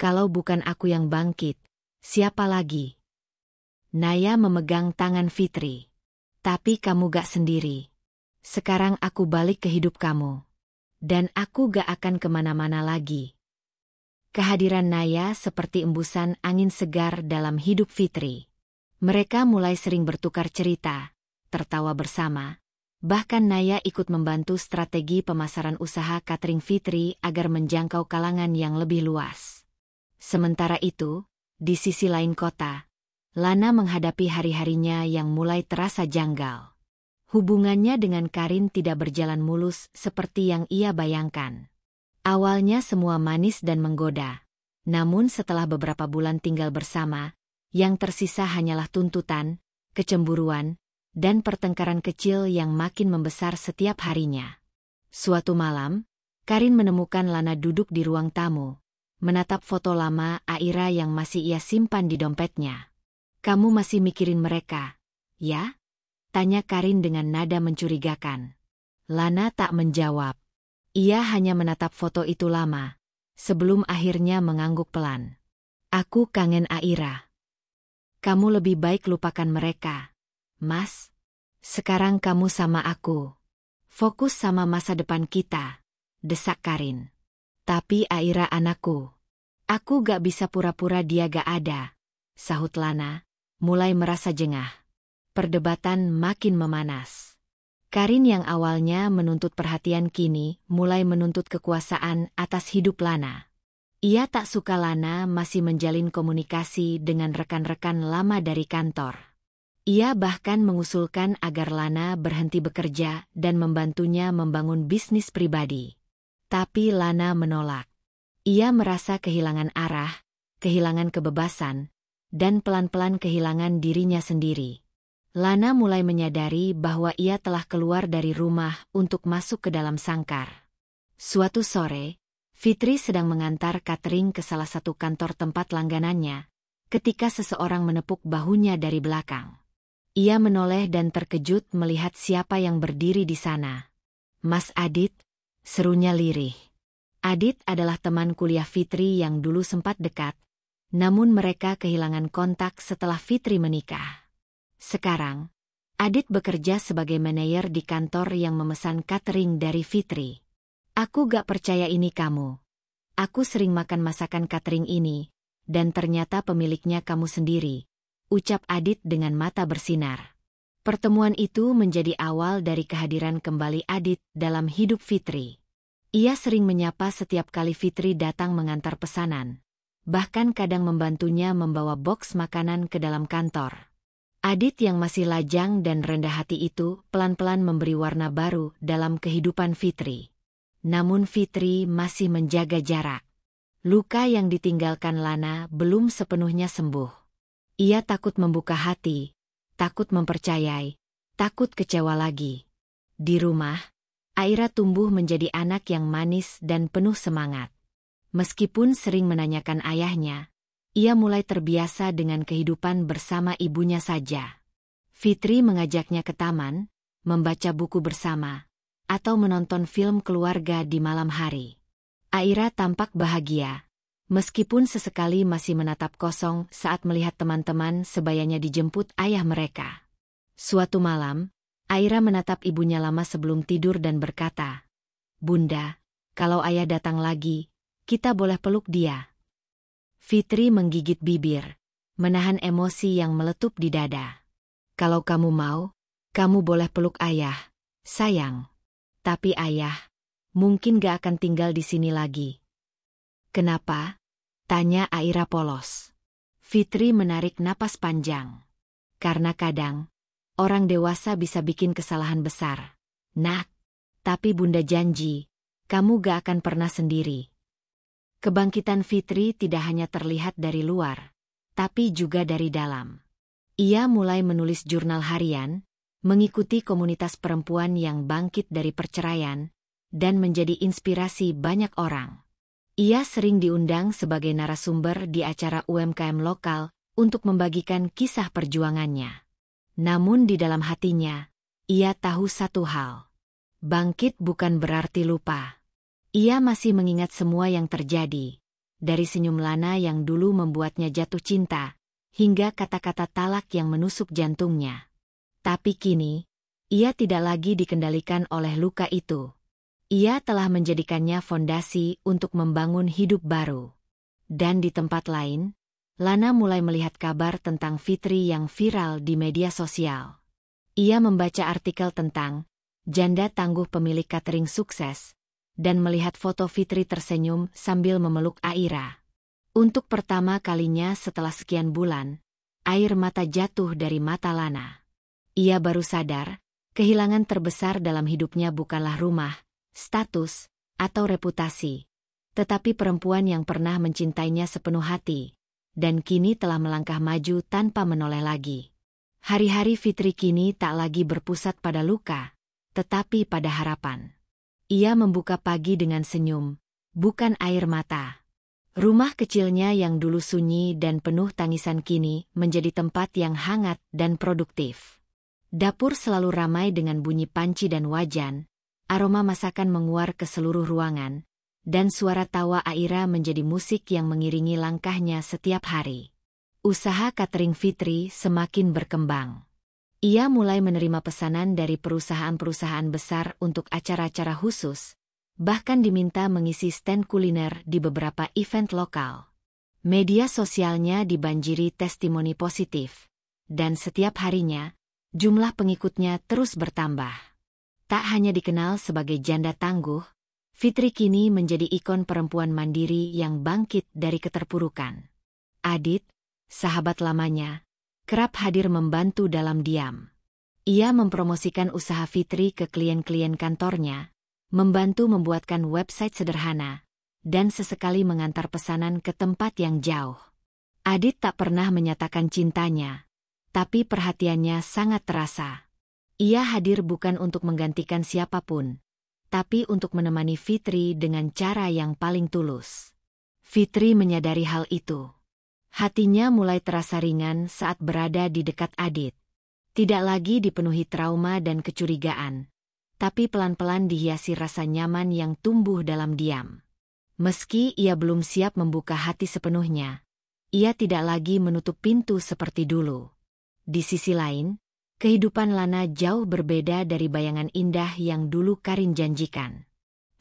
kalau bukan aku yang bangkit, siapa lagi? Naya memegang tangan Fitri. Tapi kamu gak sendiri. Sekarang aku balik ke hidup kamu. Dan aku gak akan kemana-mana lagi. Kehadiran Naya seperti embusan angin segar dalam hidup Fitri. Mereka mulai sering bertukar cerita, tertawa bersama. Bahkan Naya ikut membantu strategi pemasaran usaha catering Fitri agar menjangkau kalangan yang lebih luas. Sementara itu, di sisi lain kota, Lana menghadapi hari-harinya yang mulai terasa janggal. Hubungannya dengan Karin tidak berjalan mulus seperti yang ia bayangkan. Awalnya semua manis dan menggoda. Namun setelah beberapa bulan tinggal bersama, yang tersisa hanyalah tuntutan, kecemburuan, dan pertengkaran kecil yang makin membesar setiap harinya. Suatu malam, Karin menemukan Lana duduk di ruang tamu, menatap foto lama Aira yang masih ia simpan di dompetnya. Kamu masih mikirin mereka, ya? Tanya Karin dengan nada mencurigakan. Lana tak menjawab. Ia hanya menatap foto itu lama, sebelum akhirnya mengangguk pelan. Aku kangen Aira. Kamu lebih baik lupakan mereka, Mas. Sekarang kamu sama aku. Fokus sama masa depan kita, desak Karin. Tapi Aira anakku. Aku gak bisa pura-pura dia gak ada, sahut Lana, mulai merasa jengah. Perdebatan makin memanas. Karin yang awalnya menuntut perhatian kini mulai menuntut kekuasaan atas hidup Lana. Ia tak suka Lana masih menjalin komunikasi dengan rekan-rekan lama dari kantor. Ia bahkan mengusulkan agar Lana berhenti bekerja dan membantunya membangun bisnis pribadi. Tapi Lana menolak. Ia merasa kehilangan arah, kehilangan kebebasan, dan pelan-pelan kehilangan dirinya sendiri. Lana mulai menyadari bahwa ia telah keluar dari rumah untuk masuk ke dalam sangkar. Suatu sore, Fitri sedang mengantar catering ke salah satu kantor tempat langganannya, ketika seseorang menepuk bahunya dari belakang. Ia menoleh dan terkejut melihat siapa yang berdiri di sana. Mas Adit, serunya lirih. Adit adalah teman kuliah Fitri yang dulu sempat dekat, namun mereka kehilangan kontak setelah Fitri menikah. Sekarang, Adit bekerja sebagai manajer di kantor yang memesan catering dari Fitri. Aku gak percaya ini kamu. Aku sering makan masakan catering ini, dan ternyata pemiliknya kamu sendiri, ucap Adit dengan mata bersinar. Pertemuan itu menjadi awal dari kehadiran kembali Adit dalam hidup Fitri. Ia sering menyapa setiap kali Fitri datang mengantar pesanan, bahkan kadang membantunya membawa boks makanan ke dalam kantor. Adit yang masih lajang dan rendah hati itu pelan-pelan memberi warna baru dalam kehidupan Fitri. Namun Fitri masih menjaga jarak. Luka yang ditinggalkan Lana belum sepenuhnya sembuh. Ia takut membuka hati, takut mempercayai, takut kecewa lagi. Di rumah, Aira tumbuh menjadi anak yang manis dan penuh semangat. Meskipun sering menanyakan ayahnya, ia mulai terbiasa dengan kehidupan bersama ibunya saja. Fitri mengajaknya ke taman, membaca buku bersama, atau menonton film keluarga di malam hari. Aira tampak bahagia, meskipun sesekali masih menatap kosong saat melihat teman-teman sebayanya dijemput ayah mereka. Suatu malam, Aira menatap ibunya lama sebelum tidur dan berkata, "Bunda, kalau ayah datang lagi, kita boleh peluk dia." Fitri menggigit bibir, menahan emosi yang meletup di dada. "Kalau kamu mau, kamu boleh peluk ayah, sayang. Tapi ayah, mungkin gak akan tinggal di sini lagi." "Kenapa?" tanya Aira polos. Fitri menarik napas panjang. "Karena kadang, orang dewasa bisa bikin kesalahan besar. Nak, tapi Bunda janji, kamu gak akan pernah sendiri." Kebangkitan Fitri tidak hanya terlihat dari luar, tapi juga dari dalam. Ia mulai menulis jurnal harian, mengikuti komunitas perempuan yang bangkit dari perceraian, dan menjadi inspirasi banyak orang. Ia sering diundang sebagai narasumber di acara UMKM lokal untuk membagikan kisah perjuangannya. Namun di dalam hatinya, ia tahu satu hal. Bangkit bukan berarti lupa. Ia masih mengingat semua yang terjadi, dari senyum Lana yang dulu membuatnya jatuh cinta, hingga kata-kata talak yang menusuk jantungnya. Tapi kini, ia tidak lagi dikendalikan oleh luka itu. Ia telah menjadikannya fondasi untuk membangun hidup baru. Dan di tempat lain, Lana mulai melihat kabar tentang Fitri yang viral di media sosial. Ia membaca artikel tentang janda tangguh pemilik catering sukses, dan melihat foto Fitri tersenyum sambil memeluk Aira. Untuk pertama kalinya setelah sekian bulan, air mata jatuh dari mata Lana. Ia baru sadar, kehilangan terbesar dalam hidupnya bukanlah rumah, status, atau reputasi, tetapi perempuan yang pernah mencintainya sepenuh hati, dan kini telah melangkah maju tanpa menoleh lagi. Hari-hari Fitri kini tak lagi berpusat pada luka, tetapi pada harapan. Ia membuka pagi dengan senyum, bukan air mata. Rumah kecilnya yang dulu sunyi dan penuh tangisan kini menjadi tempat yang hangat dan produktif. Dapur selalu ramai dengan bunyi panci dan wajan, aroma masakan menguar ke seluruh ruangan, dan suara tawa Aira menjadi musik yang mengiringi langkahnya setiap hari. Usaha catering Fitri semakin berkembang. Ia mulai menerima pesanan dari perusahaan-perusahaan besar untuk acara-acara khusus, bahkan diminta mengisi stand kuliner di beberapa event lokal. Media sosialnya dibanjiri testimoni positif, dan setiap harinya, jumlah pengikutnya terus bertambah. Tak hanya dikenal sebagai janda tangguh, Fitri kini menjadi ikon perempuan mandiri yang bangkit dari keterpurukan. Adit, sahabat lamanya, kerap hadir membantu dalam diam. Ia mempromosikan usaha Fitri ke klien-klien kantornya, membantu membuatkan website sederhana, dan sesekali mengantar pesanan ke tempat yang jauh. Adit tak pernah menyatakan cintanya, tapi perhatiannya sangat terasa. Ia hadir bukan untuk menggantikan siapapun, tapi untuk menemani Fitri dengan cara yang paling tulus. Fitri menyadari hal itu. Hatinya mulai terasa ringan saat berada di dekat Adit. Tidak lagi dipenuhi trauma dan kecurigaan, tapi pelan-pelan dihiasi rasa nyaman yang tumbuh dalam diam. Meski ia belum siap membuka hati sepenuhnya, ia tidak lagi menutup pintu seperti dulu. Di sisi lain, kehidupan Lana jauh berbeda dari bayangan indah yang dulu Karin janjikan.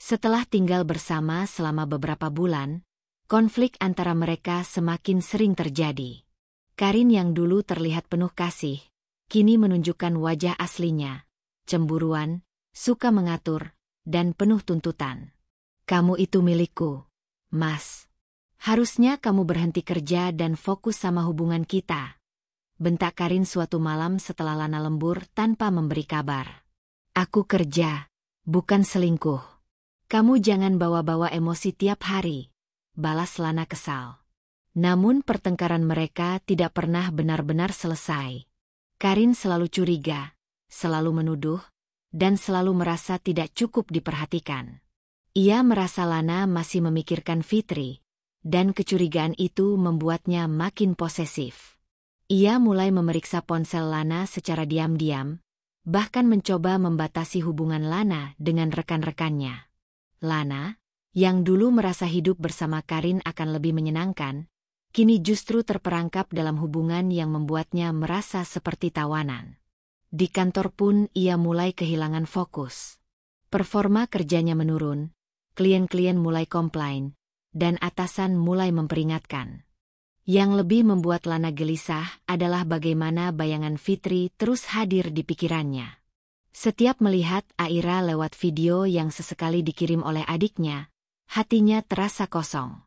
Setelah tinggal bersama selama beberapa bulan, konflik antara mereka semakin sering terjadi. Karin yang dulu terlihat penuh kasih, kini menunjukkan wajah aslinya, cemburuan, suka mengatur, dan penuh tuntutan. Kamu itu milikku, Mas. Harusnya kamu berhenti kerja dan fokus sama hubungan kita. Bentak Karin suatu malam setelah Lana lembur tanpa memberi kabar. Aku kerja, bukan selingkuh. Kamu jangan bawa-bawa emosi tiap hari, balas Lana kesal. Namun pertengkaran mereka tidak pernah benar-benar selesai. Karin selalu curiga, selalu menuduh, dan selalu merasa tidak cukup diperhatikan. Ia merasa Lana masih memikirkan Fitri, dan kecurigaan itu membuatnya makin posesif. Ia mulai memeriksa ponsel Lana secara diam-diam, bahkan mencoba membatasi hubungan Lana dengan rekan-rekannya. Lana, yang dulu merasa hidup bersama Karin akan lebih menyenangkan, kini justru terperangkap dalam hubungan yang membuatnya merasa seperti tawanan. Di kantor pun ia mulai kehilangan fokus. Performa kerjanya menurun, klien-klien mulai komplain, dan atasan mulai memperingatkan. Yang lebih membuat Lana gelisah adalah bagaimana bayangan Fitri terus hadir di pikirannya. Setiap melihat Aira lewat video yang sesekali dikirim oleh adiknya, hatinya terasa kosong.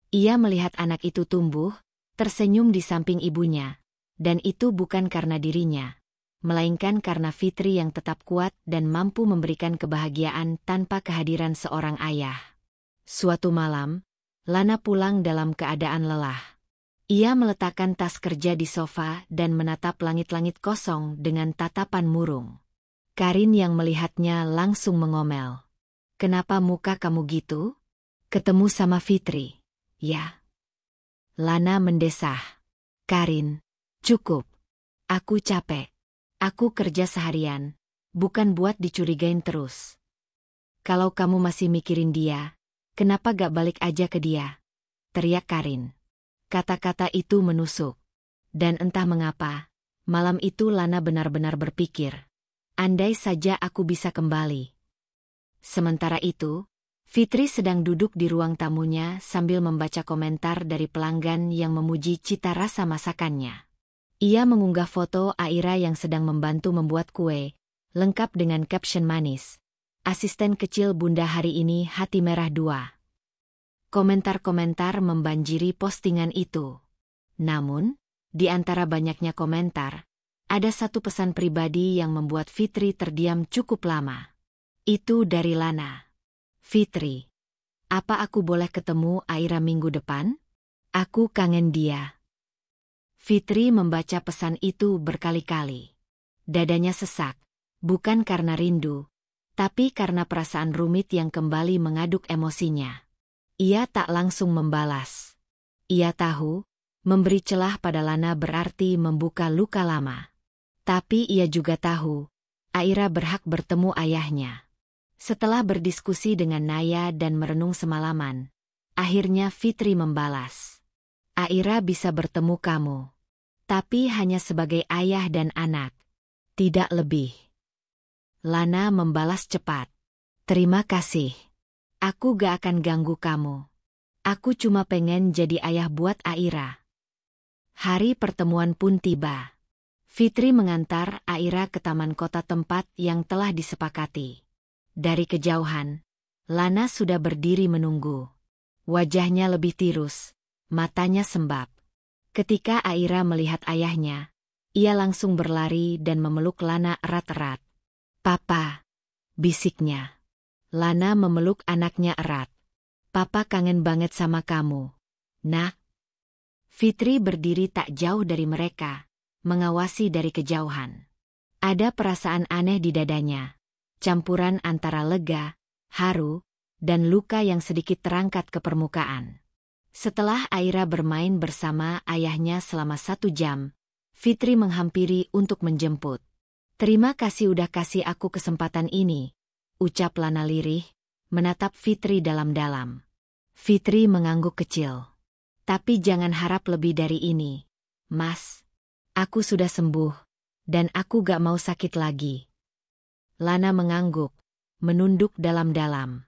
Ia melihat anak itu tumbuh, tersenyum di samping ibunya, dan itu bukan karena dirinya, melainkan karena Fitri yang tetap kuat dan mampu memberikan kebahagiaan tanpa kehadiran seorang ayah. Suatu malam, Lana pulang dalam keadaan lelah. Ia meletakkan tas kerja di sofa dan menatap langit-langit kosong dengan tatapan murung. Karin yang melihatnya langsung mengomel. kenapa muka kamu gitu? Ketemu sama Fitri, ya? Lana mendesah. Karin, cukup. Aku capek. Aku kerja seharian, bukan buat dicurigain terus. Kalau kamu masih mikirin dia, kenapa gak balik aja ke dia? Teriak Karin. Kata-kata itu menusuk. Dan entah mengapa, malam itu Lana benar-benar berpikir, andai saja aku bisa kembali. Sementara itu, Fitri sedang duduk di ruang tamunya sambil membaca komentar dari pelanggan yang memuji cita rasa masakannya. Ia mengunggah foto Aira yang sedang membantu membuat kue, lengkap dengan caption manis. Asisten kecil Bunda hari ini hati merah 2. Komentar-komentar membanjiri postingan itu. Namun, di antara banyaknya komentar, ada satu pesan pribadi yang membuat Fitri terdiam cukup lama. Itu dari Lana. Fitri, apa aku boleh ketemu Aira minggu depan? Aku kangen dia. Fitri membaca pesan itu berkali-kali. Dadanya sesak, bukan karena rindu, tapi karena perasaan rumit yang kembali mengaduk emosinya. Ia tak langsung membalas. Ia tahu, memberi celah pada Lana berarti membuka luka lama. Tapi ia juga tahu, Aira berhak bertemu ayahnya. Setelah berdiskusi dengan Naya dan merenung semalaman, akhirnya Fitri membalas. Aira bisa bertemu kamu. Tapi hanya sebagai ayah dan anak. Tidak lebih. Lana membalas cepat. Terima kasih. Aku gak akan ganggu kamu. Aku cuma pengen jadi ayah buat Aira. Hari pertemuan pun tiba. Fitri mengantar Aira ke taman kota tempat yang telah disepakati. Dari kejauhan, Lana sudah berdiri menunggu. Wajahnya lebih tirus, matanya sembab. Ketika Aira melihat ayahnya, ia langsung berlari dan memeluk Lana erat-erat. Papa, bisiknya. Lana memeluk anaknya erat. Papa kangen banget sama kamu, nak. Fitri berdiri tak jauh dari mereka, mengawasi dari kejauhan. Ada perasaan aneh di dadanya. Campuran antara lega, haru, dan luka yang sedikit terangkat ke permukaan. Setelah Aira bermain bersama ayahnya selama 1 jam, Fitri menghampiri untuk menjemput. Terima kasih udah kasih aku kesempatan ini, ucap Lana lirih, menatap Fitri dalam-dalam. Fitri mengangguk kecil. Tapi jangan harap lebih dari ini, Mas. Aku sudah sembuh, dan aku gak mau sakit lagi. Lana mengangguk, menunduk dalam-dalam.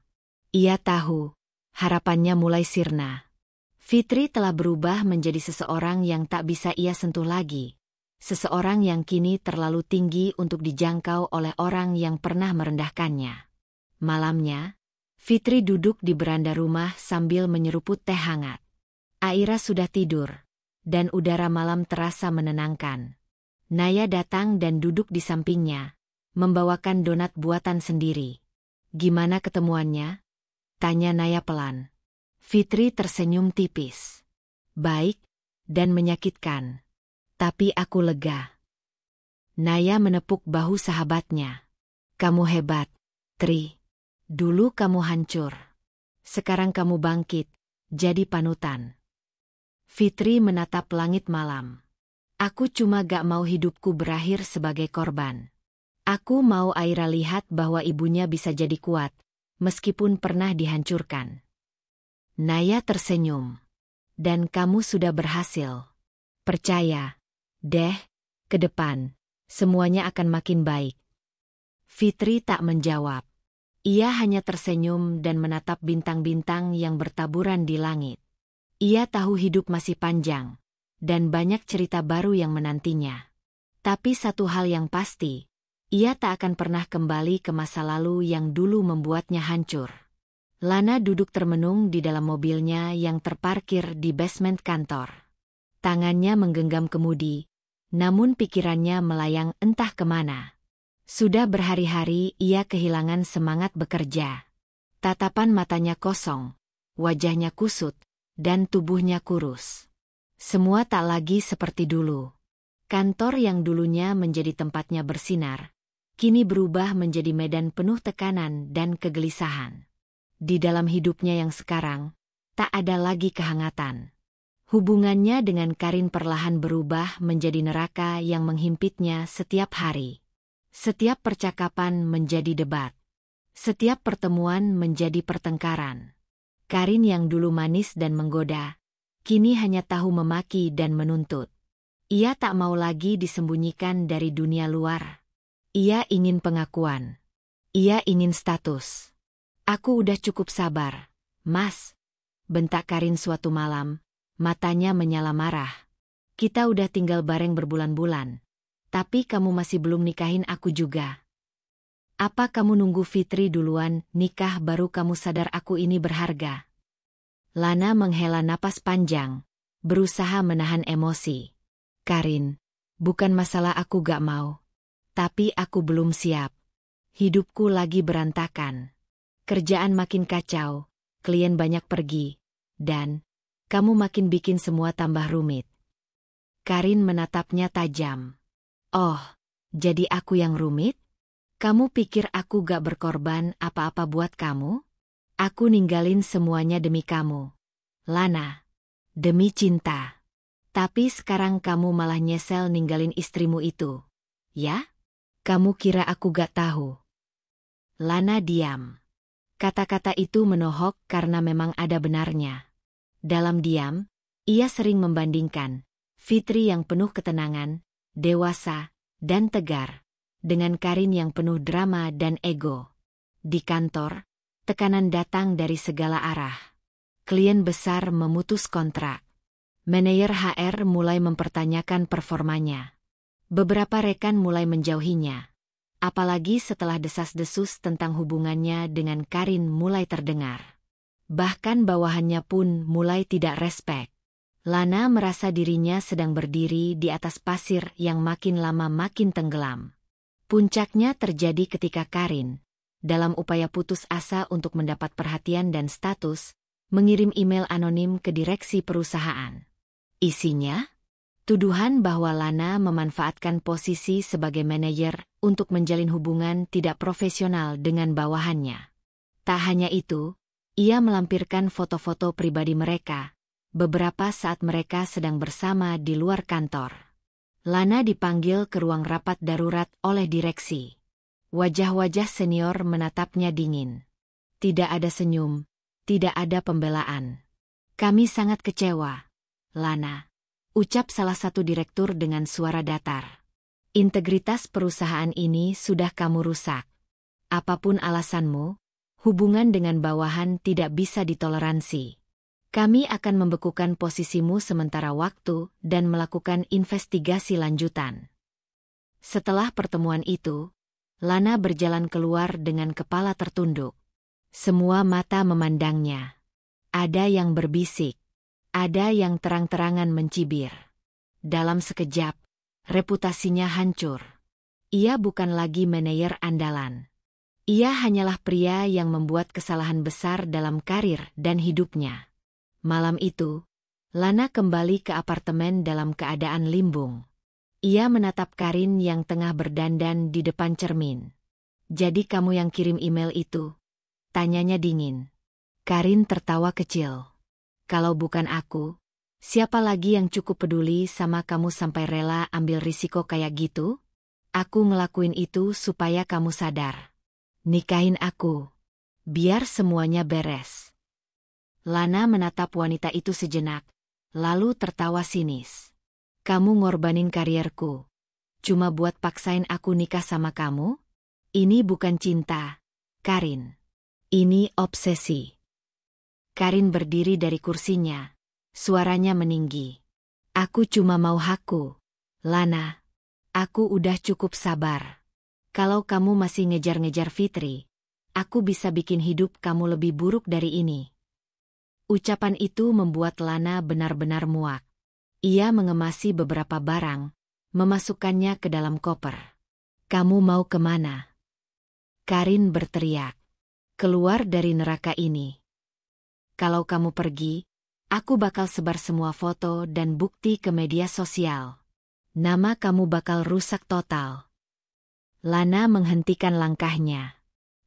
Ia tahu, harapannya mulai sirna. Fitri telah berubah menjadi seseorang yang tak bisa ia sentuh lagi. Seseorang yang kini terlalu tinggi untuk dijangkau oleh orang yang pernah merendahkannya. Malamnya, Fitri duduk di beranda rumah sambil menyeruput teh hangat. Aira sudah tidur, dan udara malam terasa menenangkan. Naya datang dan duduk di sampingnya, membawakan donat buatan sendiri. Gimana ketemuannya? Tanya Naya pelan. Fitri tersenyum tipis. Baik, dan menyakitkan. Tapi aku lega. Naya menepuk bahu sahabatnya. Kamu hebat, Tri. Dulu kamu hancur. Sekarang kamu bangkit, jadi panutan. Fitri menatap langit malam. Aku cuma gak mau hidupku berakhir sebagai korban. Aku mau Aira lihat bahwa ibunya bisa jadi kuat, meskipun pernah dihancurkan. Naya tersenyum. Dan kamu sudah berhasil. Percaya, deh, ke depan, semuanya akan makin baik. Fitri tak menjawab. Ia hanya tersenyum dan menatap bintang-bintang yang bertaburan di langit. Ia tahu hidup masih panjang, dan banyak cerita baru yang menantinya. Tapi satu hal yang pasti, ia tak akan pernah kembali ke masa lalu yang dulu membuatnya hancur. Lana duduk termenung di dalam mobilnya yang terparkir di basement kantor. Tangannya menggenggam kemudi, namun pikirannya melayang entah kemana. Sudah berhari-hari ia kehilangan semangat bekerja. Tatapan matanya kosong, wajahnya kusut, dan tubuhnya kurus. Semua tak lagi seperti dulu. Kantor yang dulunya menjadi tempatnya bersinar, kini berubah menjadi medan penuh tekanan dan kegelisahan. Di dalam hidupnya yang sekarang, tak ada lagi kehangatan. Hubungannya dengan Karin perlahan berubah menjadi neraka yang menghimpitnya setiap hari. Setiap percakapan menjadi debat. Setiap pertemuan menjadi pertengkaran. Karin yang dulu manis dan menggoda, kini hanya tahu memaki dan menuntut. Ia tak mau lagi disembunyikan dari dunia luar. Ia ingin pengakuan. Ia ingin status. Aku udah cukup sabar, Mas. Bentak Karin suatu malam, matanya menyala marah. Kita udah tinggal bareng berbulan-bulan. Tapi kamu masih belum nikahin aku juga. Apa kamu nunggu Fitri duluan nikah baru kamu sadar aku ini berharga? Lana menghela napas panjang, berusaha menahan emosi. Karin, bukan masalah aku gak mau. Tapi aku belum siap. Hidupku lagi berantakan. Kerjaan makin kacau, klien banyak pergi, dan kamu makin bikin semua tambah rumit. Karin menatapnya tajam. Oh, jadi aku yang rumit? Kamu pikir aku gak berkorban apa-apa buat kamu? Aku ninggalin semuanya demi kamu. Lana, demi cinta. Tapi sekarang kamu malah nyesel ninggalin istrimu itu. Ya? Kamu kira aku gak tahu? Lana diam. Kata-kata itu menohok karena memang ada benarnya. Dalam diam, ia sering membandingkan Fitri yang penuh ketenangan, dewasa, dan tegar, dengan Karin yang penuh drama dan ego. Di kantor, tekanan datang dari segala arah. Klien besar memutus kontrak. Manajer HR mulai mempertanyakan performanya. Beberapa rekan mulai menjauhinya. Apalagi setelah desas-desus tentang hubungannya dengan Karin mulai terdengar. Bahkan bawahannya pun mulai tidak respek. Lana merasa dirinya sedang berdiri di atas pasir yang makin lama makin tenggelam. Puncaknya terjadi ketika Karin, dalam upaya putus asa untuk mendapat perhatian dan status, mengirim email anonim ke direksi perusahaan. Isinya? Tuduhan bahwa Lana memanfaatkan posisi sebagai manajer untuk menjalin hubungan tidak profesional dengan bawahannya. Tak hanya itu, ia melampirkan foto-foto pribadi mereka, beberapa saat mereka sedang bersama di luar kantor. Lana dipanggil ke ruang rapat darurat oleh direksi. Wajah-wajah senior menatapnya dingin. Tidak ada senyum, tidak ada pembelaan. Kami sangat kecewa, Lana, ucap salah satu direktur dengan suara datar. Integritas perusahaan ini sudah kamu rusak. Apapun alasanmu, hubungan dengan bawahan tidak bisa ditoleransi. Kami akan membekukan posisimu sementara waktu dan melakukan investigasi lanjutan. Setelah pertemuan itu, Lana berjalan keluar dengan kepala tertunduk. Semua mata memandangnya. Ada yang berbisik. Ada yang terang-terangan mencibir. Dalam sekejap, reputasinya hancur. Ia bukan lagi manajer andalan. Ia hanyalah pria yang membuat kesalahan besar dalam karir dan hidupnya. Malam itu, Lana kembali ke apartemen dalam keadaan limbung. Ia menatap Karin yang tengah berdandan di depan cermin. Jadi kamu yang kirim email itu? Tanyanya dingin. Karin tertawa kecil. Kalau bukan aku, siapa lagi yang cukup peduli sama kamu sampai rela ambil risiko kayak gitu? Aku ngelakuin itu supaya kamu sadar. Nikahin aku. Biar semuanya beres. Lana menatap wanita itu sejenak, lalu tertawa sinis. Kamu ngorbanin karierku. Cuma buat paksain aku nikah sama kamu? Ini bukan cinta, Karin. Ini obsesi. Karin berdiri dari kursinya. Suaranya meninggi. Aku cuma mau hakku. Lana, aku udah cukup sabar. Kalau kamu masih ngejar-ngejar Fitri, aku bisa bikin hidup kamu lebih buruk dari ini. Ucapan itu membuat Lana benar-benar muak. Ia mengemasi beberapa barang, memasukkannya ke dalam koper. Kamu mau kemana? Karin berteriak. Keluar dari neraka ini. Kalau kamu pergi, aku bakal sebar semua foto dan bukti ke media sosial. Nama kamu bakal rusak total. Lana menghentikan langkahnya.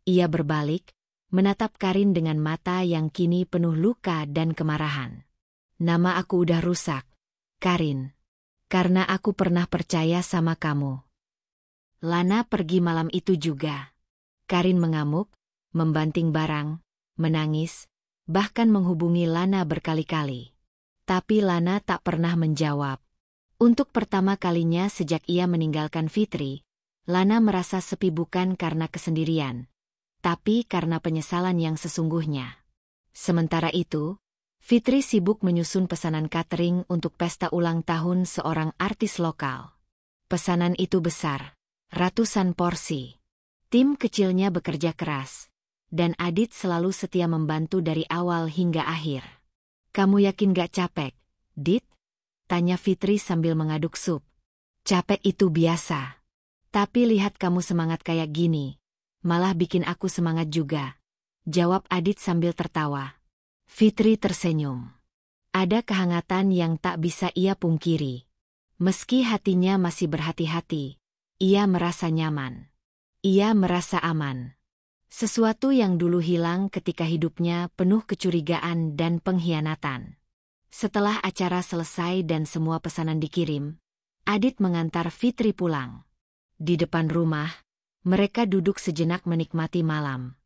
Ia berbalik, menatap Karin dengan mata yang kini penuh luka dan kemarahan. Nama aku udah rusak, Karin. Karena aku pernah percaya sama kamu. Lana pergi malam itu juga. Karin mengamuk, membanting barang, menangis, bahkan menghubungi Lana berkali-kali. Tapi Lana tak pernah menjawab. Untuk pertama kalinya sejak ia meninggalkan Fitri, Lana merasa sepi bukan karena kesendirian, tapi karena penyesalan yang sesungguhnya. Sementara itu, Fitri sibuk menyusun pesanan catering untuk pesta ulang tahun seorang artis lokal. Pesanan itu besar, ratusan porsi. Tim kecilnya bekerja keras, dan Adit selalu setia membantu dari awal hingga akhir. Kamu yakin gak capek, Dit? Tanya Fitri sambil mengaduk sup. Capek itu biasa. Tapi lihat kamu semangat kayak gini, malah bikin aku semangat juga. Jawab Adit sambil tertawa. Fitri tersenyum. Ada kehangatan yang tak bisa ia pungkiri. Meski hatinya masih berhati-hati, ia merasa nyaman. Ia merasa aman. Sesuatu yang dulu hilang ketika hidupnya penuh kecurigaan dan pengkhianatan. Setelah acara selesai dan semua pesanan dikirim, Adit mengantar Fitri pulang. Di depan rumah, mereka duduk sejenak menikmati malam.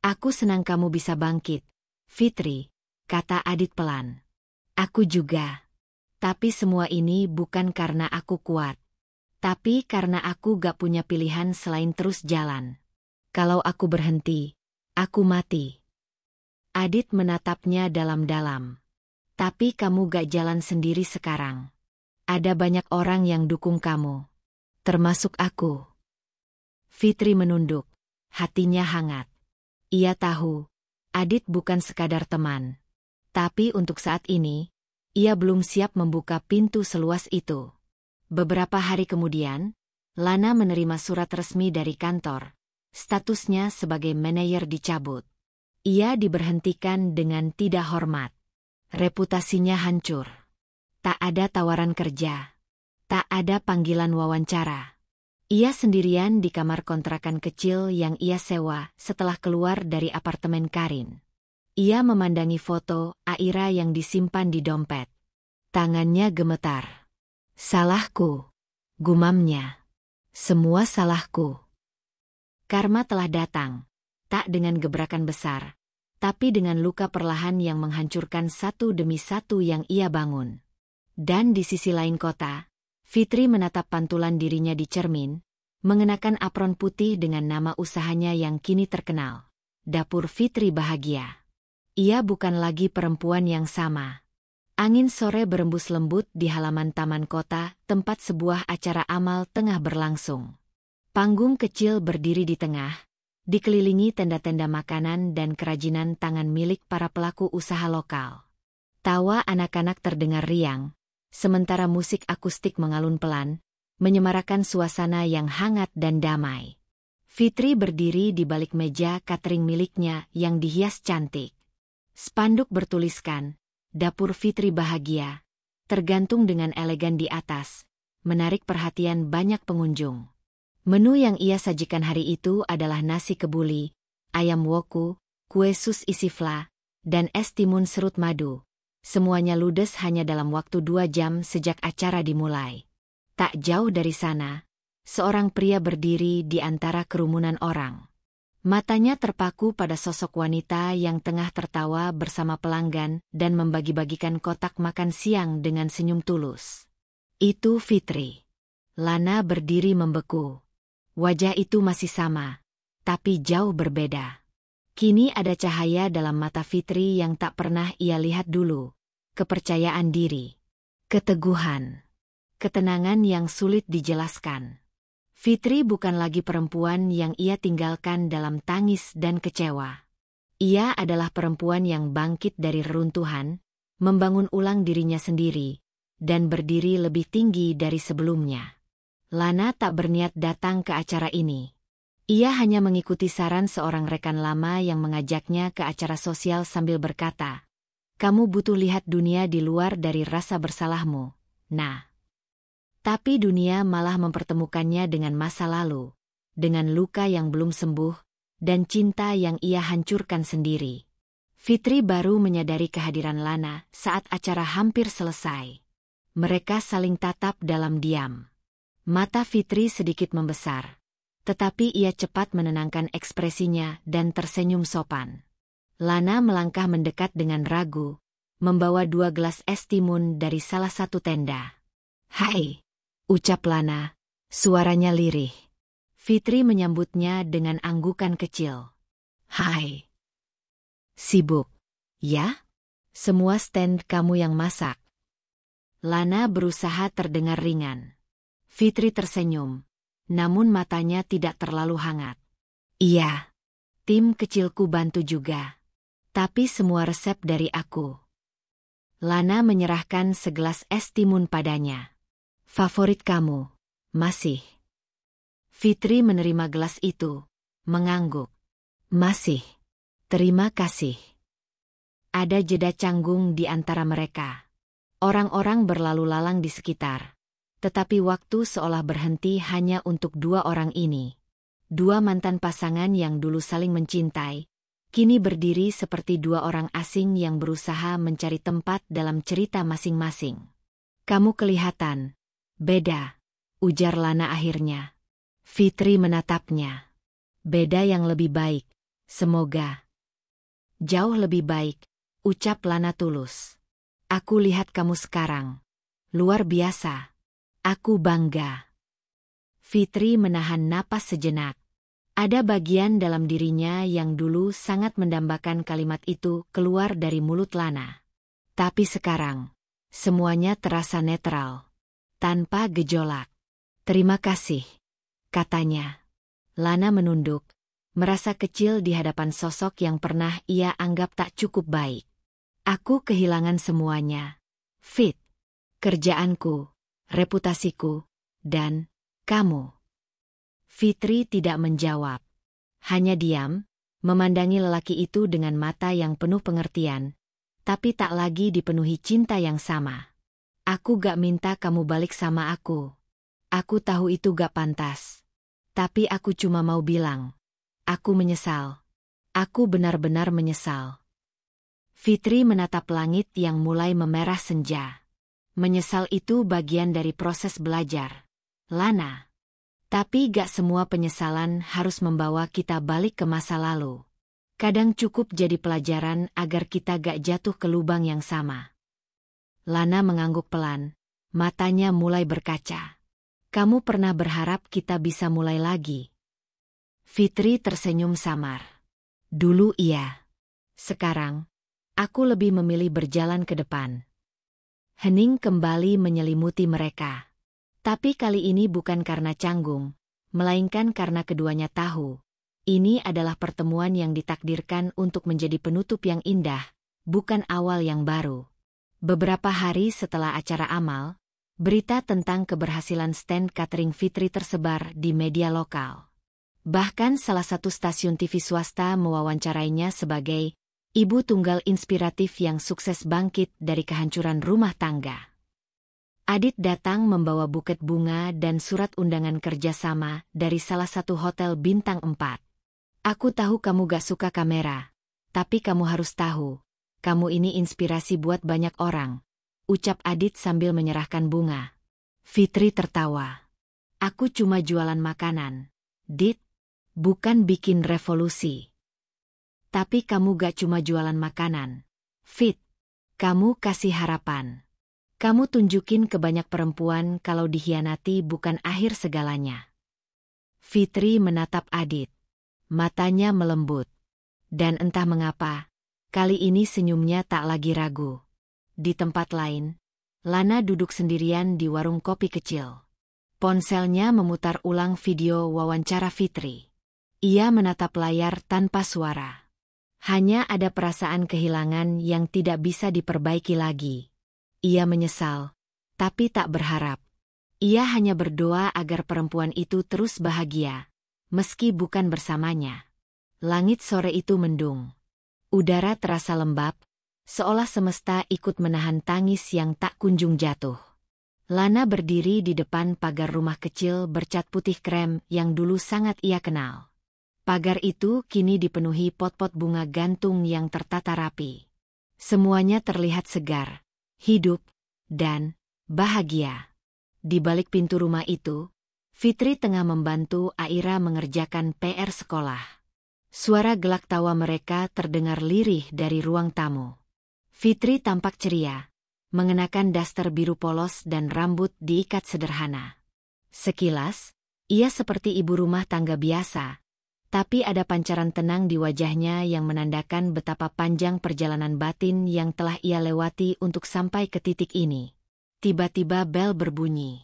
Aku senang kamu bisa bangkit, Fitri, kata Adit pelan. Aku juga. Tapi semua ini bukan karena aku kuat. Tapi karena aku gak punya pilihan selain terus jalan. Kalau aku berhenti, aku mati. Adit menatapnya dalam-dalam. Tapi kamu gak jalan sendiri sekarang. Ada banyak orang yang dukung kamu. Termasuk aku. Fitri menunduk, hatinya hangat. Ia tahu, Adit bukan sekadar teman. Tapi untuk saat ini, ia belum siap membuka pintu seluas itu. Beberapa hari kemudian, Lana menerima surat resmi dari kantor. Statusnya sebagai manajer dicabut. Ia diberhentikan dengan tidak hormat. Reputasinya hancur. Tak ada tawaran kerja. Tak ada panggilan wawancara. Ia sendirian di kamar kontrakan kecil yang ia sewa setelah keluar dari apartemen Karin. Ia memandangi foto Aira yang disimpan di dompet. Tangannya gemetar. Salahku, gumamnya. Semua salahku. Karma telah datang, tak dengan gebrakan besar, tapi dengan luka perlahan yang menghancurkan satu demi satu yang ia bangun. Dan di sisi lain kota, Fitri menatap pantulan dirinya di cermin, mengenakan apron putih dengan nama usahanya yang kini terkenal. Dapur Fitri Bahagia. Ia bukan lagi perempuan yang sama. Angin sore berembus lembut di halaman taman kota, tempat sebuah acara amal tengah berlangsung. Panggung kecil berdiri di tengah, dikelilingi tenda-tenda makanan dan kerajinan tangan milik para pelaku usaha lokal. Tawa anak-anak terdengar riang, sementara musik akustik mengalun pelan, menyemarakan suasana yang hangat dan damai. Fitri berdiri di balik meja catering miliknya yang dihias cantik. Spanduk bertuliskan, Dapur Fitri Bahagia, tergantung dengan elegan di atas, menarik perhatian banyak pengunjung. Menu yang ia sajikan hari itu adalah nasi kebuli, ayam woku, kue sus isi fla, dan es timun serut madu. Semuanya ludes hanya dalam waktu 2 jam sejak acara dimulai. Tak jauh dari sana, seorang pria berdiri di antara kerumunan orang. Matanya terpaku pada sosok wanita yang tengah tertawa bersama pelanggan dan membagi-bagikan kotak makan siang dengan senyum tulus. Itu Fitri. Lana berdiri membeku. Wajah itu masih sama, tapi jauh berbeda. Kini ada cahaya dalam mata Fitri yang tak pernah ia lihat dulu. Kepercayaan diri. Keteguhan. Ketenangan yang sulit dijelaskan. Fitri bukan lagi perempuan yang ia tinggalkan dalam tangis dan kecewa. Ia adalah perempuan yang bangkit dari reruntuhan, membangun ulang dirinya sendiri, dan berdiri lebih tinggi dari sebelumnya. Lana tak berniat datang ke acara ini. Ia hanya mengikuti saran seorang rekan lama yang mengajaknya ke acara sosial sambil berkata, "Kamu butuh lihat dunia di luar dari rasa bersalahmu, nah." Tapi dunia malah mempertemukannya dengan masa lalu, dengan luka yang belum sembuh, dan cinta yang ia hancurkan sendiri. Fitri baru menyadari kehadiran Lana saat acara hampir selesai. Mereka saling tatap dalam diam. Mata Fitri sedikit membesar, tetapi ia cepat menenangkan ekspresinya dan tersenyum sopan. Lana melangkah mendekat dengan ragu, membawa 2 gelas es timun dari salah satu tenda. "Hai," ucap Lana, suaranya lirih. Fitri menyambutnya dengan anggukan kecil. "Hai. Sibuk, ya? Semua stand kamu yang masak." Lana berusaha terdengar ringan. Fitri tersenyum, namun matanya tidak terlalu hangat. "Iya, tim kecilku bantu juga. Tapi semua resep dari aku." Lana menyerahkan segelas es timun padanya. "Favorit kamu, masih?" Fitri menerima gelas itu, mengangguk. "Masih. Terima kasih." Ada jeda canggung di antara mereka. Orang-orang berlalu lalang di sekitar. Tetapi waktu seolah berhenti hanya untuk 2 orang ini. 2 mantan pasangan yang dulu saling mencintai, kini berdiri seperti 2 orang asing yang berusaha mencari tempat dalam cerita masing-masing. "Kamu kelihatan beda," ujar Lana akhirnya. Fitri menatapnya. "Beda yang lebih baik, semoga." "Jauh lebih baik," ucap Lana tulus. "Aku lihat kamu sekarang. Luar biasa. Aku bangga." Fitri menahan napas sejenak. Ada bagian dalam dirinya yang dulu sangat mendambakan kalimat itu keluar dari mulut Lana. Tapi sekarang, semuanya terasa netral, tanpa gejolak. "Terima kasih," katanya. Lana menunduk, merasa kecil di hadapan sosok yang pernah ia anggap tak cukup baik. "Aku kehilangan semuanya. Fit. Kerjaanku, reputasiku, dan kamu." Fitri tidak menjawab. Hanya diam, memandangi lelaki itu dengan mata yang penuh pengertian, tapi tak lagi dipenuhi cinta yang sama. "Aku gak minta kamu balik sama aku. Aku tahu itu gak pantas. Tapi aku cuma mau bilang, aku menyesal. Aku benar-benar menyesal." Fitri menatap langit yang mulai memerah senja. "Menyesal itu bagian dari proses belajar, Lana. Tapi gak semua penyesalan harus membawa kita balik ke masa lalu. Kadang cukup jadi pelajaran agar kita gak jatuh ke lubang yang sama." Lana mengangguk pelan, matanya mulai berkaca. "Kamu pernah berharap kita bisa mulai lagi?" Fitri tersenyum samar. "Dulu iya. Sekarang, aku lebih memilih berjalan ke depan." Hening kembali menyelimuti mereka. Tapi kali ini bukan karena canggung, melainkan karena keduanya tahu. Ini adalah pertemuan yang ditakdirkan untuk menjadi penutup yang indah, bukan awal yang baru. Beberapa hari setelah acara amal, berita tentang keberhasilan stand catering Fitri tersebar di media lokal. Bahkan salah satu stasiun TV swasta mewawancarainya sebagai ibu tunggal inspiratif yang sukses bangkit dari kehancuran rumah tangga. Adit datang membawa buket bunga dan surat undangan kerjasama dari salah satu hotel bintang 4. "Aku tahu kamu gak suka kamera, tapi kamu harus tahu, kamu ini inspirasi buat banyak orang," ucap Adit sambil menyerahkan bunga. Fitri tertawa. "Aku cuma jualan makanan, Dit. Bukan bikin revolusi." "Tapi kamu gak cuma jualan makanan, Fit. Kamu kasih harapan. Kamu tunjukin ke banyak perempuan kalau dikhianati bukan akhir segalanya." Fitri menatap Adit. Matanya melembut. Dan entah mengapa, kali ini senyumnya tak lagi ragu. Di tempat lain, Lana duduk sendirian di warung kopi kecil. Ponselnya memutar ulang video wawancara Fitri. Ia menatap layar tanpa suara. Hanya ada perasaan kehilangan yang tidak bisa diperbaiki lagi. Ia menyesal, tapi tak berharap. Ia hanya berdoa agar perempuan itu terus bahagia, meski bukan bersamanya. Langit sore itu mendung. Udara terasa lembab, seolah semesta ikut menahan tangis yang tak kunjung jatuh. Lana berdiri di depan pagar rumah kecil bercat putih krem yang dulu sangat ia kenal. Pagar itu kini dipenuhi pot-pot bunga gantung yang tertata rapi. Semuanya terlihat segar, hidup, dan bahagia. Di balik pintu rumah itu, Fitri tengah membantu Aira mengerjakan PR sekolah. Suara gelak tawa mereka terdengar lirih dari ruang tamu. Fitri tampak ceria, mengenakan daster biru polos dan rambut diikat sederhana. Sekilas, ia seperti ibu rumah tangga biasa, tapi ada pancaran tenang di wajahnya yang menandakan betapa panjang perjalanan batin yang telah ia lewati untuk sampai ke titik ini. Tiba-tiba bel berbunyi.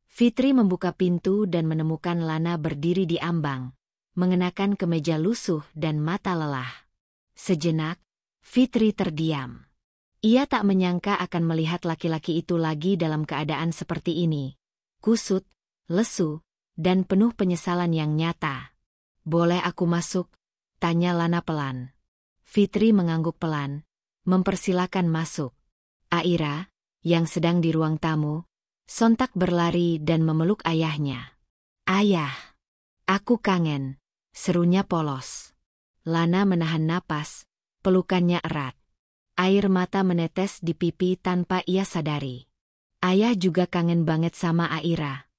Fitri membuka pintu dan menemukan Lana berdiri di ambang, mengenakan kemeja lusuh dan mata lelah. Sejenak, Fitri terdiam. Ia tak menyangka akan melihat laki-laki itu lagi dalam keadaan seperti ini. Kusut, lesu, dan penuh penyesalan yang nyata. "Boleh aku masuk?" tanya Lana pelan. Fitri mengangguk pelan, mempersilakan masuk. Aira, yang sedang di ruang tamu, sontak berlari dan memeluk ayahnya. "Ayah, aku kangen," serunya polos. Lana menahan napas, pelukannya erat. Air mata menetes di pipi tanpa ia sadari. Ayah juga kangen banget sama Aira.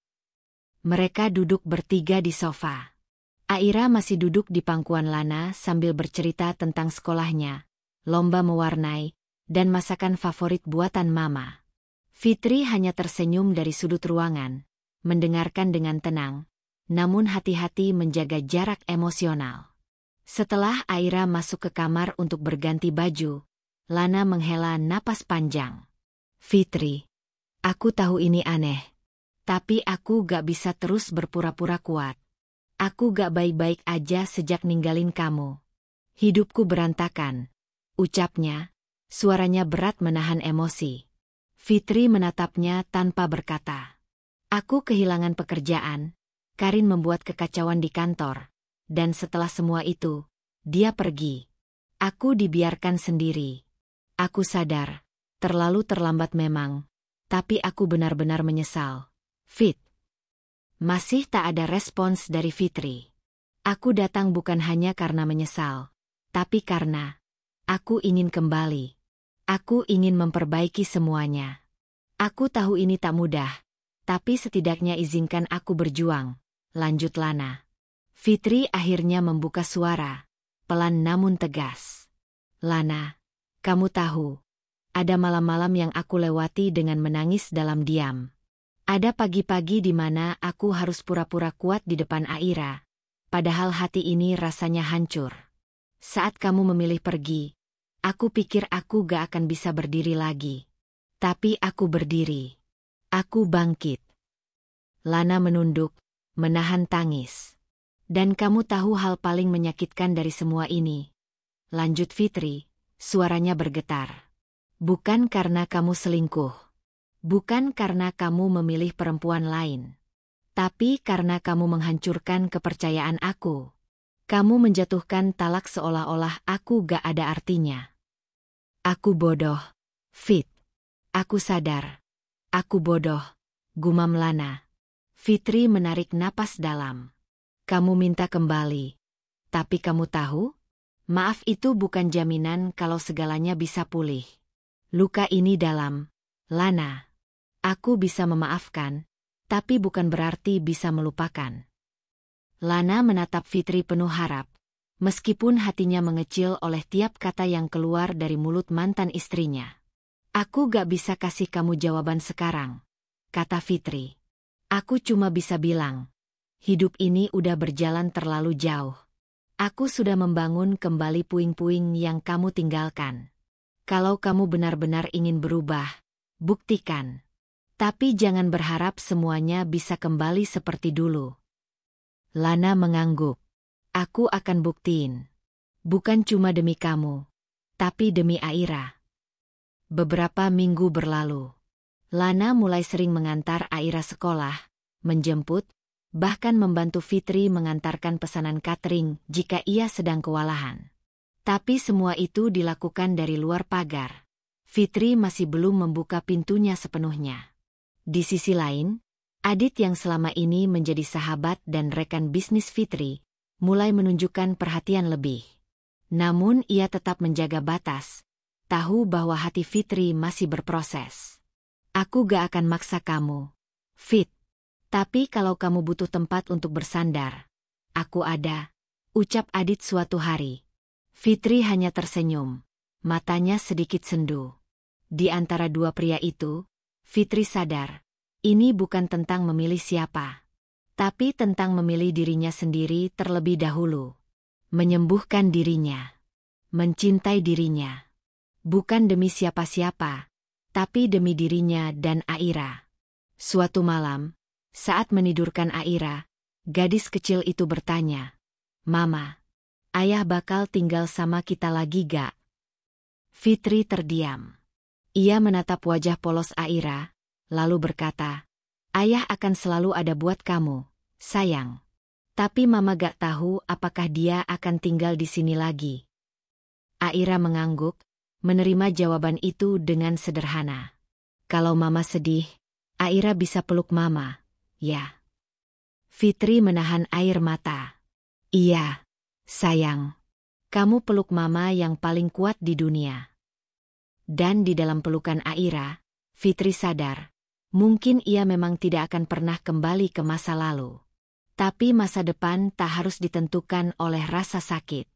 Mereka duduk bertiga di sofa. Aira masih duduk di pangkuan Lana sambil bercerita tentang sekolahnya, lomba mewarnai, dan masakan favorit buatan mama. Fitri hanya tersenyum dari sudut ruangan, mendengarkan dengan tenang, namun hati-hati menjaga jarak emosional. Setelah Aira masuk ke kamar untuk berganti baju, Lana menghela napas panjang. "Fitri, aku tahu ini aneh. Tapi aku gak bisa terus berpura-pura kuat. Aku gak baik-baik aja sejak ninggalin kamu. Hidupku berantakan," ucapnya, suaranya berat menahan emosi. Fitri menatapnya tanpa berkata. "Aku kehilangan pekerjaan, Karin membuat kekacauan di kantor, dan setelah semua itu, dia pergi. Aku dibiarkan sendiri. Aku sadar, terlalu terlambat memang, tapi aku benar-benar menyesal. Fit." Masih tak ada respons dari Fitri. "Aku datang bukan hanya karena menyesal, tapi karena aku ingin kembali. Aku ingin memperbaiki semuanya. Aku tahu ini tak mudah, tapi setidaknya izinkan aku berjuang," lanjut Lana. Fitri akhirnya membuka suara, pelan namun tegas. "Lana, kamu tahu, ada malam-malam yang aku lewati dengan menangis dalam diam. Ada pagi-pagi di mana aku harus pura-pura kuat di depan Aira, padahal hati ini rasanya hancur. Saat kamu memilih pergi, aku pikir aku gak akan bisa berdiri lagi. Tapi aku berdiri. Aku bangkit." Lana menunduk, menahan tangis. "Dan kamu tahu hal paling menyakitkan dari semua ini?" lanjut Fitri, suaranya bergetar. "Bukan karena kamu selingkuh. Bukan karena kamu memilih perempuan lain. Tapi karena kamu menghancurkan kepercayaan aku. Kamu menjatuhkan talak seolah-olah aku gak ada artinya." "Aku bodoh, Fit. Aku sadar. Aku bodoh," gumam Lana. Fitri menarik napas dalam. "Kamu minta kembali. Tapi kamu tahu? Maaf itu bukan jaminan kalau segalanya bisa pulih. Luka ini dalam, Lana. Aku bisa memaafkan, tapi bukan berarti bisa melupakan." Lana menatap Fitri penuh harap, meskipun hatinya mengecil oleh tiap kata yang keluar dari mulut mantan istrinya. "Aku gak bisa kasih kamu jawaban sekarang," kata Fitri. "Aku cuma bisa bilang, hidup ini udah berjalan terlalu jauh. Aku sudah membangun kembali puing-puing yang kamu tinggalkan. Kalau kamu benar-benar ingin berubah, buktikan. Tapi jangan berharap semuanya bisa kembali seperti dulu." Lana mengangguk. "Aku akan buktiin. Bukan cuma demi kamu, tapi demi Aira." Beberapa minggu berlalu. Lana mulai sering mengantar Aira sekolah, menjemput, bahkan membantu Fitri mengantarkan pesanan catering jika ia sedang kewalahan. Tapi semua itu dilakukan dari luar pagar. Fitri masih belum membuka pintunya sepenuhnya. Di sisi lain, Adit yang selama ini menjadi sahabat dan rekan bisnis Fitri, mulai menunjukkan perhatian lebih. Namun ia tetap menjaga batas, tahu bahwa hati Fitri masih berproses. Aku gak akan maksa kamu, Fit. Tapi kalau kamu butuh tempat untuk bersandar, aku ada, ucap Adit suatu hari. Fitri hanya tersenyum, matanya sedikit sendu. Di antara dua pria itu, Fitri sadar, ini bukan tentang memilih siapa, tapi tentang memilih dirinya sendiri terlebih dahulu. Menyembuhkan dirinya, mencintai dirinya. Bukan demi siapa-siapa, tapi demi dirinya dan Aira. Suatu malam, saat menidurkan Aira, gadis kecil itu bertanya, "Mama, ayah bakal tinggal sama kita lagi gak?" Fitri terdiam. Ia menatap wajah polos Aira, lalu berkata, "Ayah akan selalu ada buat kamu, sayang. Tapi Mama gak tahu apakah dia akan tinggal di sini lagi." Aira mengangguk, menerima jawaban itu dengan sederhana. Kalau Mama sedih, Aira bisa peluk Mama, ya. Fitri menahan air mata. Iya, sayang. Kamu peluk Mama yang paling kuat di dunia. Dan di dalam pelukan Aira, Fitri sadar, mungkin ia memang tidak akan pernah kembali ke masa lalu. Tapi masa depan tak harus ditentukan oleh rasa sakit.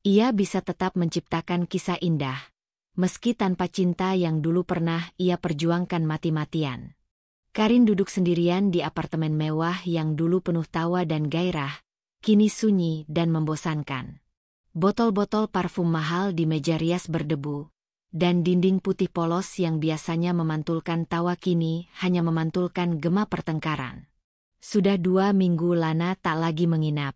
Ia bisa tetap menciptakan kisah indah, meski tanpa cinta yang dulu pernah ia perjuangkan mati-matian. Karin duduk sendirian di apartemen mewah yang dulu penuh tawa dan gairah, kini sunyi dan membosankan. Botol-botol parfum mahal di meja rias berdebu, dan dinding putih polos yang biasanya memantulkan tawa kini hanya memantulkan gema pertengkaran. Sudah 2 minggu Lana tak lagi menginap.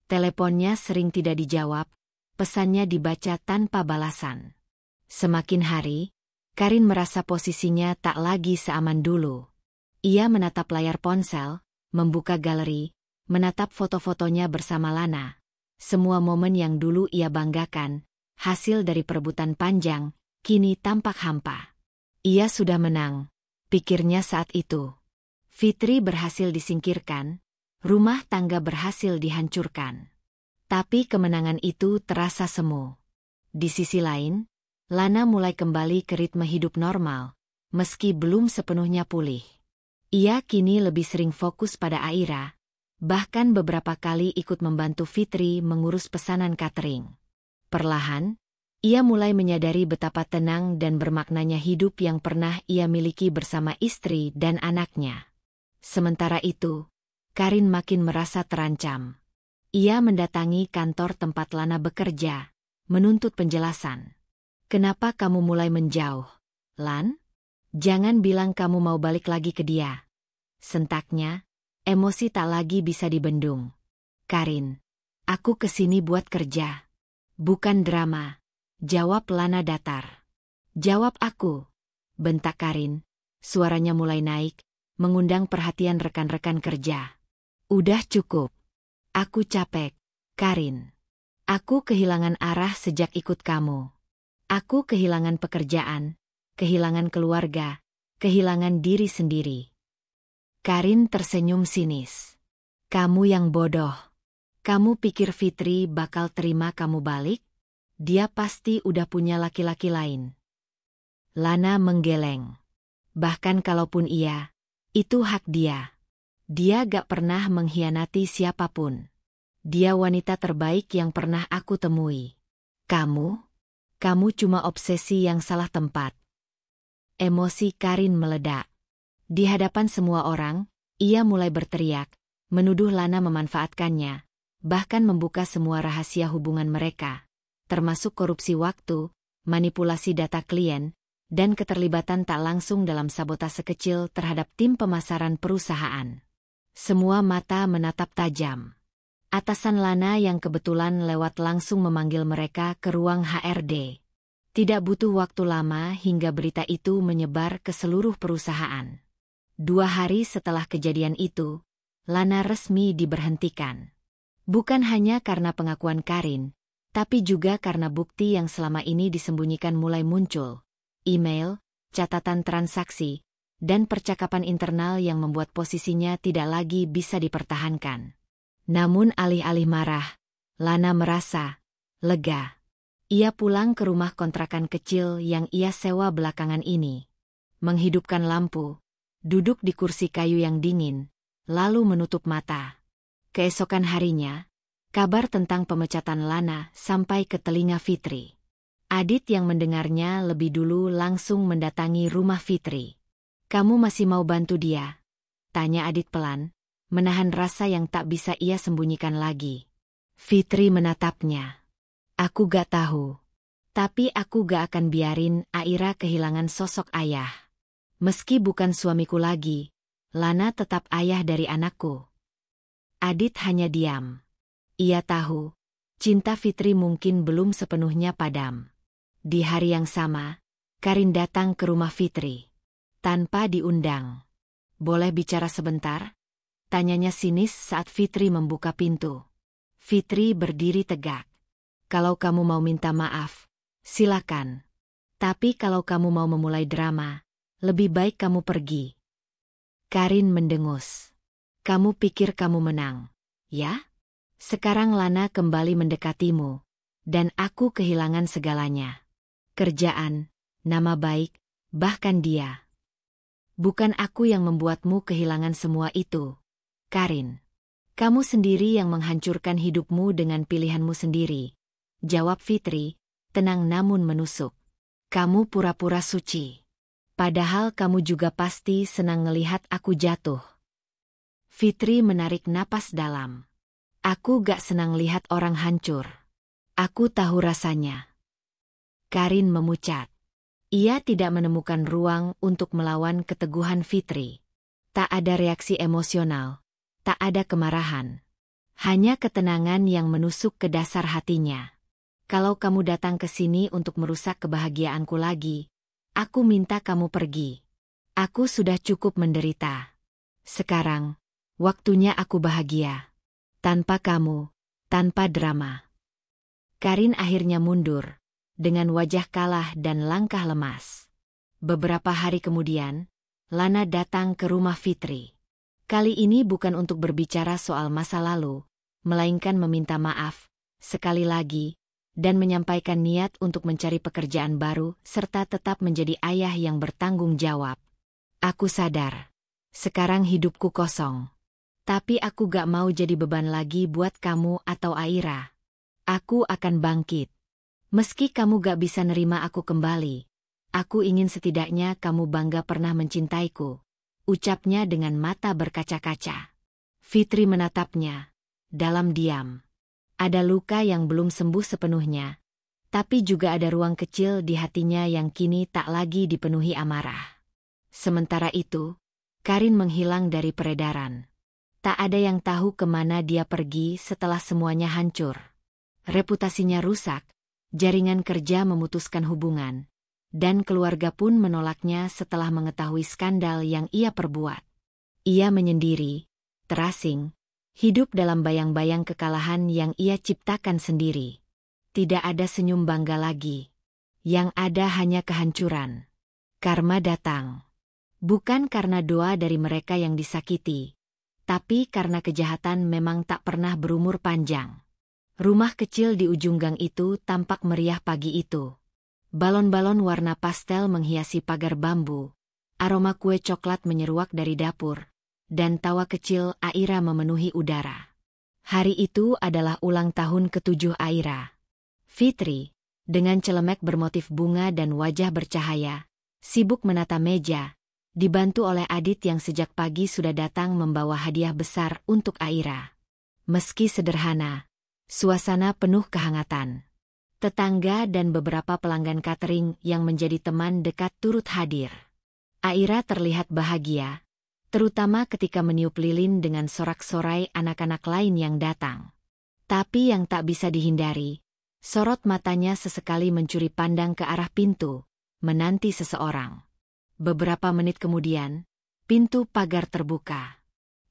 Teleponnya sering tidak dijawab, pesannya dibaca tanpa balasan. Semakin hari, Karin merasa posisinya tak lagi seaman dulu. Ia menatap layar ponsel, membuka galeri, menatap foto-fotonya bersama Lana. Semua momen yang dulu ia banggakan, hasil dari perebutan panjang, kini tampak hampa. Ia sudah menang, pikirnya saat itu. Fitri berhasil disingkirkan, rumah tangga berhasil dihancurkan. Tapi kemenangan itu terasa semu. Di sisi lain, Lana mulai kembali ke ritme hidup normal, meski belum sepenuhnya pulih. Ia kini lebih sering fokus pada Aira, bahkan beberapa kali ikut membantu Fitri mengurus pesanan catering. Perlahan, ia mulai menyadari betapa tenang dan bermaknanya hidup yang pernah ia miliki bersama istri dan anaknya. Sementara itu, Karin makin merasa terancam. Ia mendatangi kantor tempat Lana bekerja, menuntut penjelasan. "Kenapa kamu mulai menjauh, Lan? Jangan bilang kamu mau balik lagi ke dia." Sentaknya, emosi tak lagi bisa dibendung. "Karin, aku kesini buat kerja. Bukan drama," jawab Lana datar. "Jawab aku," bentak Karin. Suaranya mulai naik, mengundang perhatian rekan-rekan kerja. "Udah cukup. Aku capek, Karin. Aku kehilangan arah sejak ikut kamu. Aku kehilangan pekerjaan, kehilangan keluarga, kehilangan diri sendiri." Karin tersenyum sinis. "Kamu yang bodoh. Kamu pikir Fitri bakal terima kamu balik? Dia pasti udah punya laki-laki lain." Lana menggeleng. "Bahkan kalaupun iya, itu hak dia. Dia gak pernah mengkhianati siapapun. Dia wanita terbaik yang pernah aku temui. Kamu cuma obsesi yang salah tempat." Emosi Karin meledak. Di hadapan semua orang, ia mulai berteriak, menuduh Lana memanfaatkannya, bahkan membuka semua rahasia hubungan mereka, termasuk korupsi waktu, manipulasi data klien, dan keterlibatan tak langsung dalam sabotase kecil terhadap tim pemasaran perusahaan. Semua mata menatap tajam. Atasan Lana yang kebetulan lewat langsung memanggil mereka ke ruang HRD. Tidak butuh waktu lama hingga berita itu menyebar ke seluruh perusahaan. 2 hari setelah kejadian itu, Lana resmi diberhentikan. Bukan hanya karena pengakuan Karin, tapi juga karena bukti yang selama ini disembunyikan mulai muncul. Email, catatan transaksi, dan percakapan internal yang membuat posisinya tidak lagi bisa dipertahankan. Namun alih-alih marah, Lana merasa lega. Ia pulang ke rumah kontrakan kecil yang ia sewa belakangan ini. Menghidupkan lampu, duduk di kursi kayu yang dingin, lalu menutup mata. Keesokan harinya, kabar tentang pemecatan Lana sampai ke telinga Fitri. Adit yang mendengarnya lebih dulu langsung mendatangi rumah Fitri. "Kamu masih mau bantu dia?" tanya Adit pelan, menahan rasa yang tak bisa ia sembunyikan lagi. Fitri menatapnya. "Aku gak tahu. Tapi aku gak akan biarin Aira kehilangan sosok ayah. Meski bukan suamiku lagi, Lana tetap ayah dari anakku." Adit hanya diam. Ia tahu, cinta Fitri mungkin belum sepenuhnya padam. Di hari yang sama, Karin datang ke rumah Fitri. Tanpa diundang. "Boleh bicara sebentar?" tanyanya sinis saat Fitri membuka pintu. Fitri berdiri tegak. "Kalau kamu mau minta maaf, silakan. Tapi kalau kamu mau memulai drama, lebih baik kamu pergi." Karin mendengus. "Kamu pikir kamu menang, ya? Sekarang Lana kembali mendekatimu, dan aku kehilangan segalanya. Kerjaan, nama baik, bahkan dia. Bukan aku yang membuatmu kehilangan semua itu, Karin. Kamu sendiri yang menghancurkan hidupmu dengan pilihanmu sendiri," jawab Fitri, tenang namun menusuk. "Kamu pura-pura suci. Padahal kamu juga pasti senang ngelihat aku jatuh." Fitri menarik napas dalam. "Aku gak senang lihat orang hancur. Aku tahu rasanya." Karin memucat. Ia tidak menemukan ruang untuk melawan keteguhan Fitri. Tak ada reaksi emosional, tak ada kemarahan. Hanya ketenangan yang menusuk ke dasar hatinya. "Kalau kamu datang ke sini untuk merusak kebahagiaanku lagi, aku minta kamu pergi. Aku sudah cukup menderita. Sekarang, waktunya aku bahagia. Tanpa kamu, tanpa drama." Karin akhirnya mundur, dengan wajah kalah dan langkah lemas. Beberapa hari kemudian, Lana datang ke rumah Fitri. Kali ini bukan untuk berbicara soal masa lalu, melainkan meminta maaf, sekali lagi, dan menyampaikan niat untuk mencari pekerjaan baru serta tetap menjadi ayah yang bertanggung jawab. "Aku sadar, sekarang hidupku kosong. Tapi aku gak mau jadi beban lagi buat kamu atau Aira. Aku akan bangkit. Meski kamu gak bisa nerima aku kembali, aku ingin setidaknya kamu bangga pernah mencintaiku," ucapnya dengan mata berkaca-kaca. Fitri menatapnya, dalam diam. Ada luka yang belum sembuh sepenuhnya, tapi juga ada ruang kecil di hatinya yang kini tak lagi dipenuhi amarah. Sementara itu, Karin menghilang dari peredaran. Tak ada yang tahu kemana dia pergi setelah semuanya hancur. Reputasinya rusak, jaringan kerja memutuskan hubungan, dan keluarga pun menolaknya setelah mengetahui skandal yang ia perbuat. Ia menyendiri, terasing, hidup dalam bayang-bayang kekalahan yang ia ciptakan sendiri. Tidak ada senyum bangga lagi. Yang ada hanya kehancuran. Karma datang. Bukan karena doa dari mereka yang disakiti, tapi karena kejahatan memang tak pernah berumur panjang. Rumah kecil di ujung gang itu tampak meriah pagi itu. Balon-balon warna pastel menghiasi pagar bambu, aroma kue coklat menyeruak dari dapur, dan tawa kecil Aira memenuhi udara. Hari itu adalah ulang tahun ke-7 Aira. Fitri, dengan celemek bermotif bunga dan wajah bercahaya, sibuk menata meja, dibantu oleh Adit yang sejak pagi sudah datang membawa hadiah besar untuk Aira. Meski sederhana, suasana penuh kehangatan. Tetangga dan beberapa pelanggan catering yang menjadi teman dekat turut hadir. Aira terlihat bahagia, terutama ketika meniup lilin dengan sorak-sorai anak-anak lain yang datang. Tapi yang tak bisa dihindari, sorot matanya sesekali mencuri pandang ke arah pintu, menanti seseorang. Beberapa menit kemudian, pintu pagar terbuka.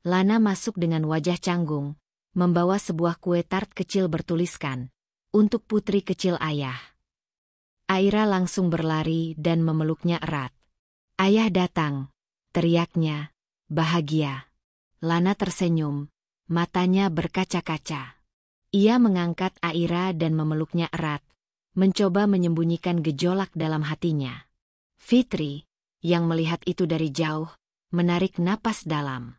Lana masuk dengan wajah canggung, membawa sebuah kue tart kecil bertuliskan, "Untuk putri kecil ayah." Aira langsung berlari dan memeluknya erat. "Ayah datang," teriaknya, bahagia. Lana tersenyum, matanya berkaca-kaca. Ia mengangkat Aira dan memeluknya erat, mencoba menyembunyikan gejolak dalam hatinya. Fitri, yang melihat itu dari jauh, menarik napas dalam.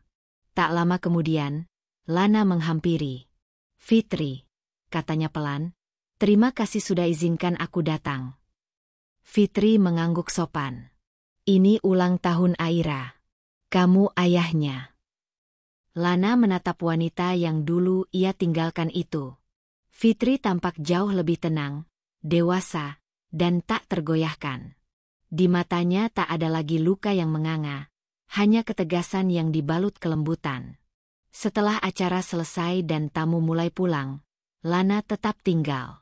Tak lama kemudian, Lana menghampiri. "Fitri," katanya pelan, "terima kasih sudah izinkan aku datang." Fitri mengangguk sopan. "Ini ulang tahun Aira. Kamu ayahnya." Lana menatap wanita yang dulu ia tinggalkan itu. Fitri tampak jauh lebih tenang, dewasa, dan tak tergoyahkan. Di matanya tak ada lagi luka yang menganga, hanya ketegasan yang dibalut kelembutan. Setelah acara selesai dan tamu mulai pulang, Lana tetap tinggal.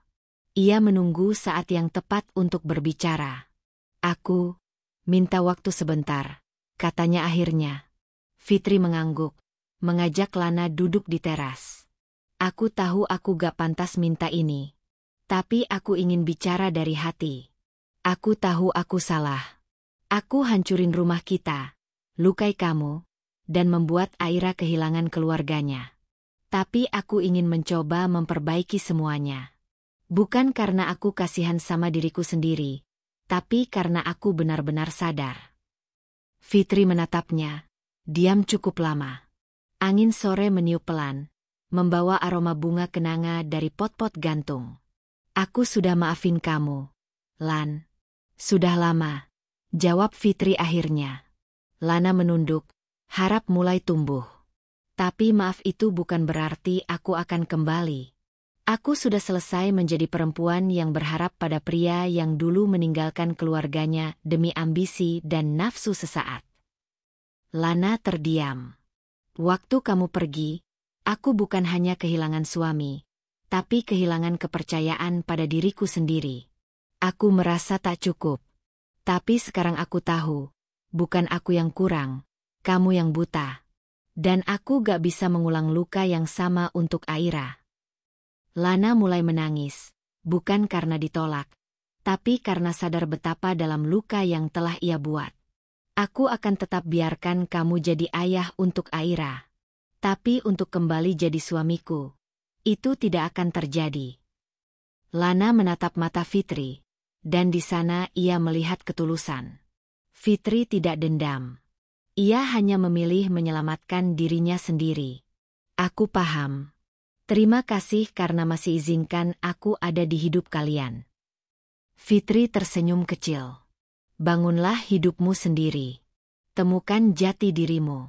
Ia menunggu saat yang tepat untuk berbicara. "Aku minta waktu sebentar," katanya akhirnya. Fitri mengangguk, mengajak Lana duduk di teras. "Aku tahu aku gak pantas minta ini. Tapi aku ingin bicara dari hati. Aku tahu aku salah. Aku hancurin rumah kita, lukai kamu, dan membuat Aira kehilangan keluarganya. Tapi aku ingin mencoba memperbaiki semuanya. Bukan karena aku kasihan sama diriku sendiri, tapi karena aku benar-benar sadar." Fitri menatapnya, diam cukup lama. Angin sore meniup pelan, membawa aroma bunga kenanga dari pot-pot gantung. "Aku sudah maafin kamu, Lan." "Sudah lama," jawab Fitri akhirnya. Lana menunduk, harap mulai tumbuh. "Tapi maaf itu bukan berarti aku akan kembali. Aku sudah selesai menjadi perempuan yang berharap pada pria yang dulu meninggalkan keluarganya demi ambisi dan nafsu sesaat." Lana terdiam. "Waktu kamu pergi, aku bukan hanya kehilangan suami, tapi kehilangan kepercayaan pada diriku sendiri. Aku merasa tak cukup. Tapi sekarang aku tahu, bukan aku yang kurang, kamu yang buta. Dan aku gak bisa mengulang luka yang sama untuk Aira." Lana mulai menangis, bukan karena ditolak, tapi karena sadar betapa dalam luka yang telah ia buat. "Aku akan tetap biarkan kamu jadi ayah untuk Aira. Tapi untuk kembali jadi suamiku, itu tidak akan terjadi." Lana menatap mata Fitri, dan di sana ia melihat ketulusan. Fitri tidak dendam. Ia hanya memilih menyelamatkan dirinya sendiri. "Aku paham. Terima kasih karena masih izinkan aku ada di hidup kalian." Fitri tersenyum kecil. "Bangunlah hidupmu sendiri. Temukan jati dirimu.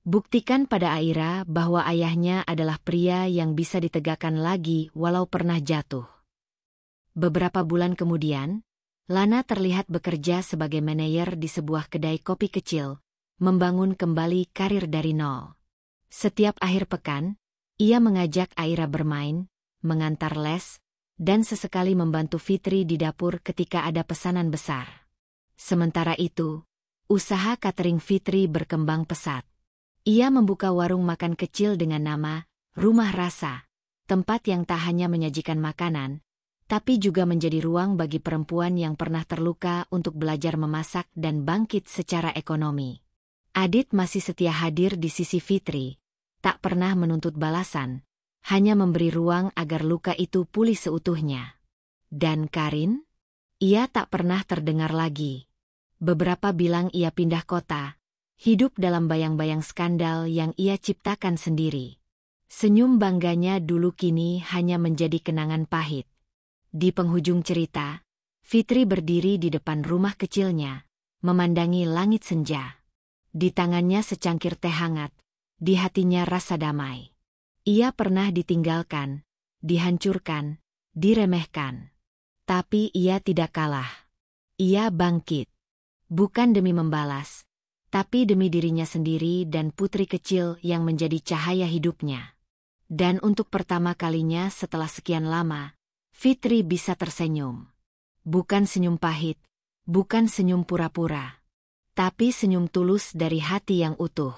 Buktikan pada Aira bahwa ayahnya adalah pria yang bisa ditegakkan lagi walau pernah jatuh." Beberapa bulan kemudian, Lana terlihat bekerja sebagai manajer di sebuah kedai kopi kecil, membangun kembali karir dari nol. Setiap akhir pekan, ia mengajak Aira bermain, mengantar les, dan sesekali membantu Fitri di dapur ketika ada pesanan besar. Sementara itu, usaha catering Fitri berkembang pesat. Ia membuka warung makan kecil dengan nama Rumah Rasa, tempat yang tak hanya menyajikan makanan, tapi juga menjadi ruang bagi perempuan yang pernah terluka untuk belajar memasak dan bangkit secara ekonomi. Adit masih setia hadir di sisi Fitri, tak pernah menuntut balasan, hanya memberi ruang agar luka itu pulih seutuhnya. Dan Karin? Ia tak pernah terdengar lagi. Beberapa bilang ia pindah kota, hidup dalam bayang-bayang skandal yang ia ciptakan sendiri. Senyum bangganya dulu kini hanya menjadi kenangan pahit. Di penghujung cerita, Fitri berdiri di depan rumah kecilnya, memandangi langit senja. Di tangannya secangkir teh hangat, di hatinya rasa damai. Ia pernah ditinggalkan, dihancurkan, diremehkan. Tapi ia tidak kalah. Ia bangkit. Bukan demi membalas, tapi demi dirinya sendiri dan putri kecil yang menjadi cahaya hidupnya. Dan untuk pertama kalinya setelah sekian lama, Fitri bisa tersenyum. Bukan senyum pahit, bukan senyum pura-pura, tapi senyum tulus dari hati yang utuh.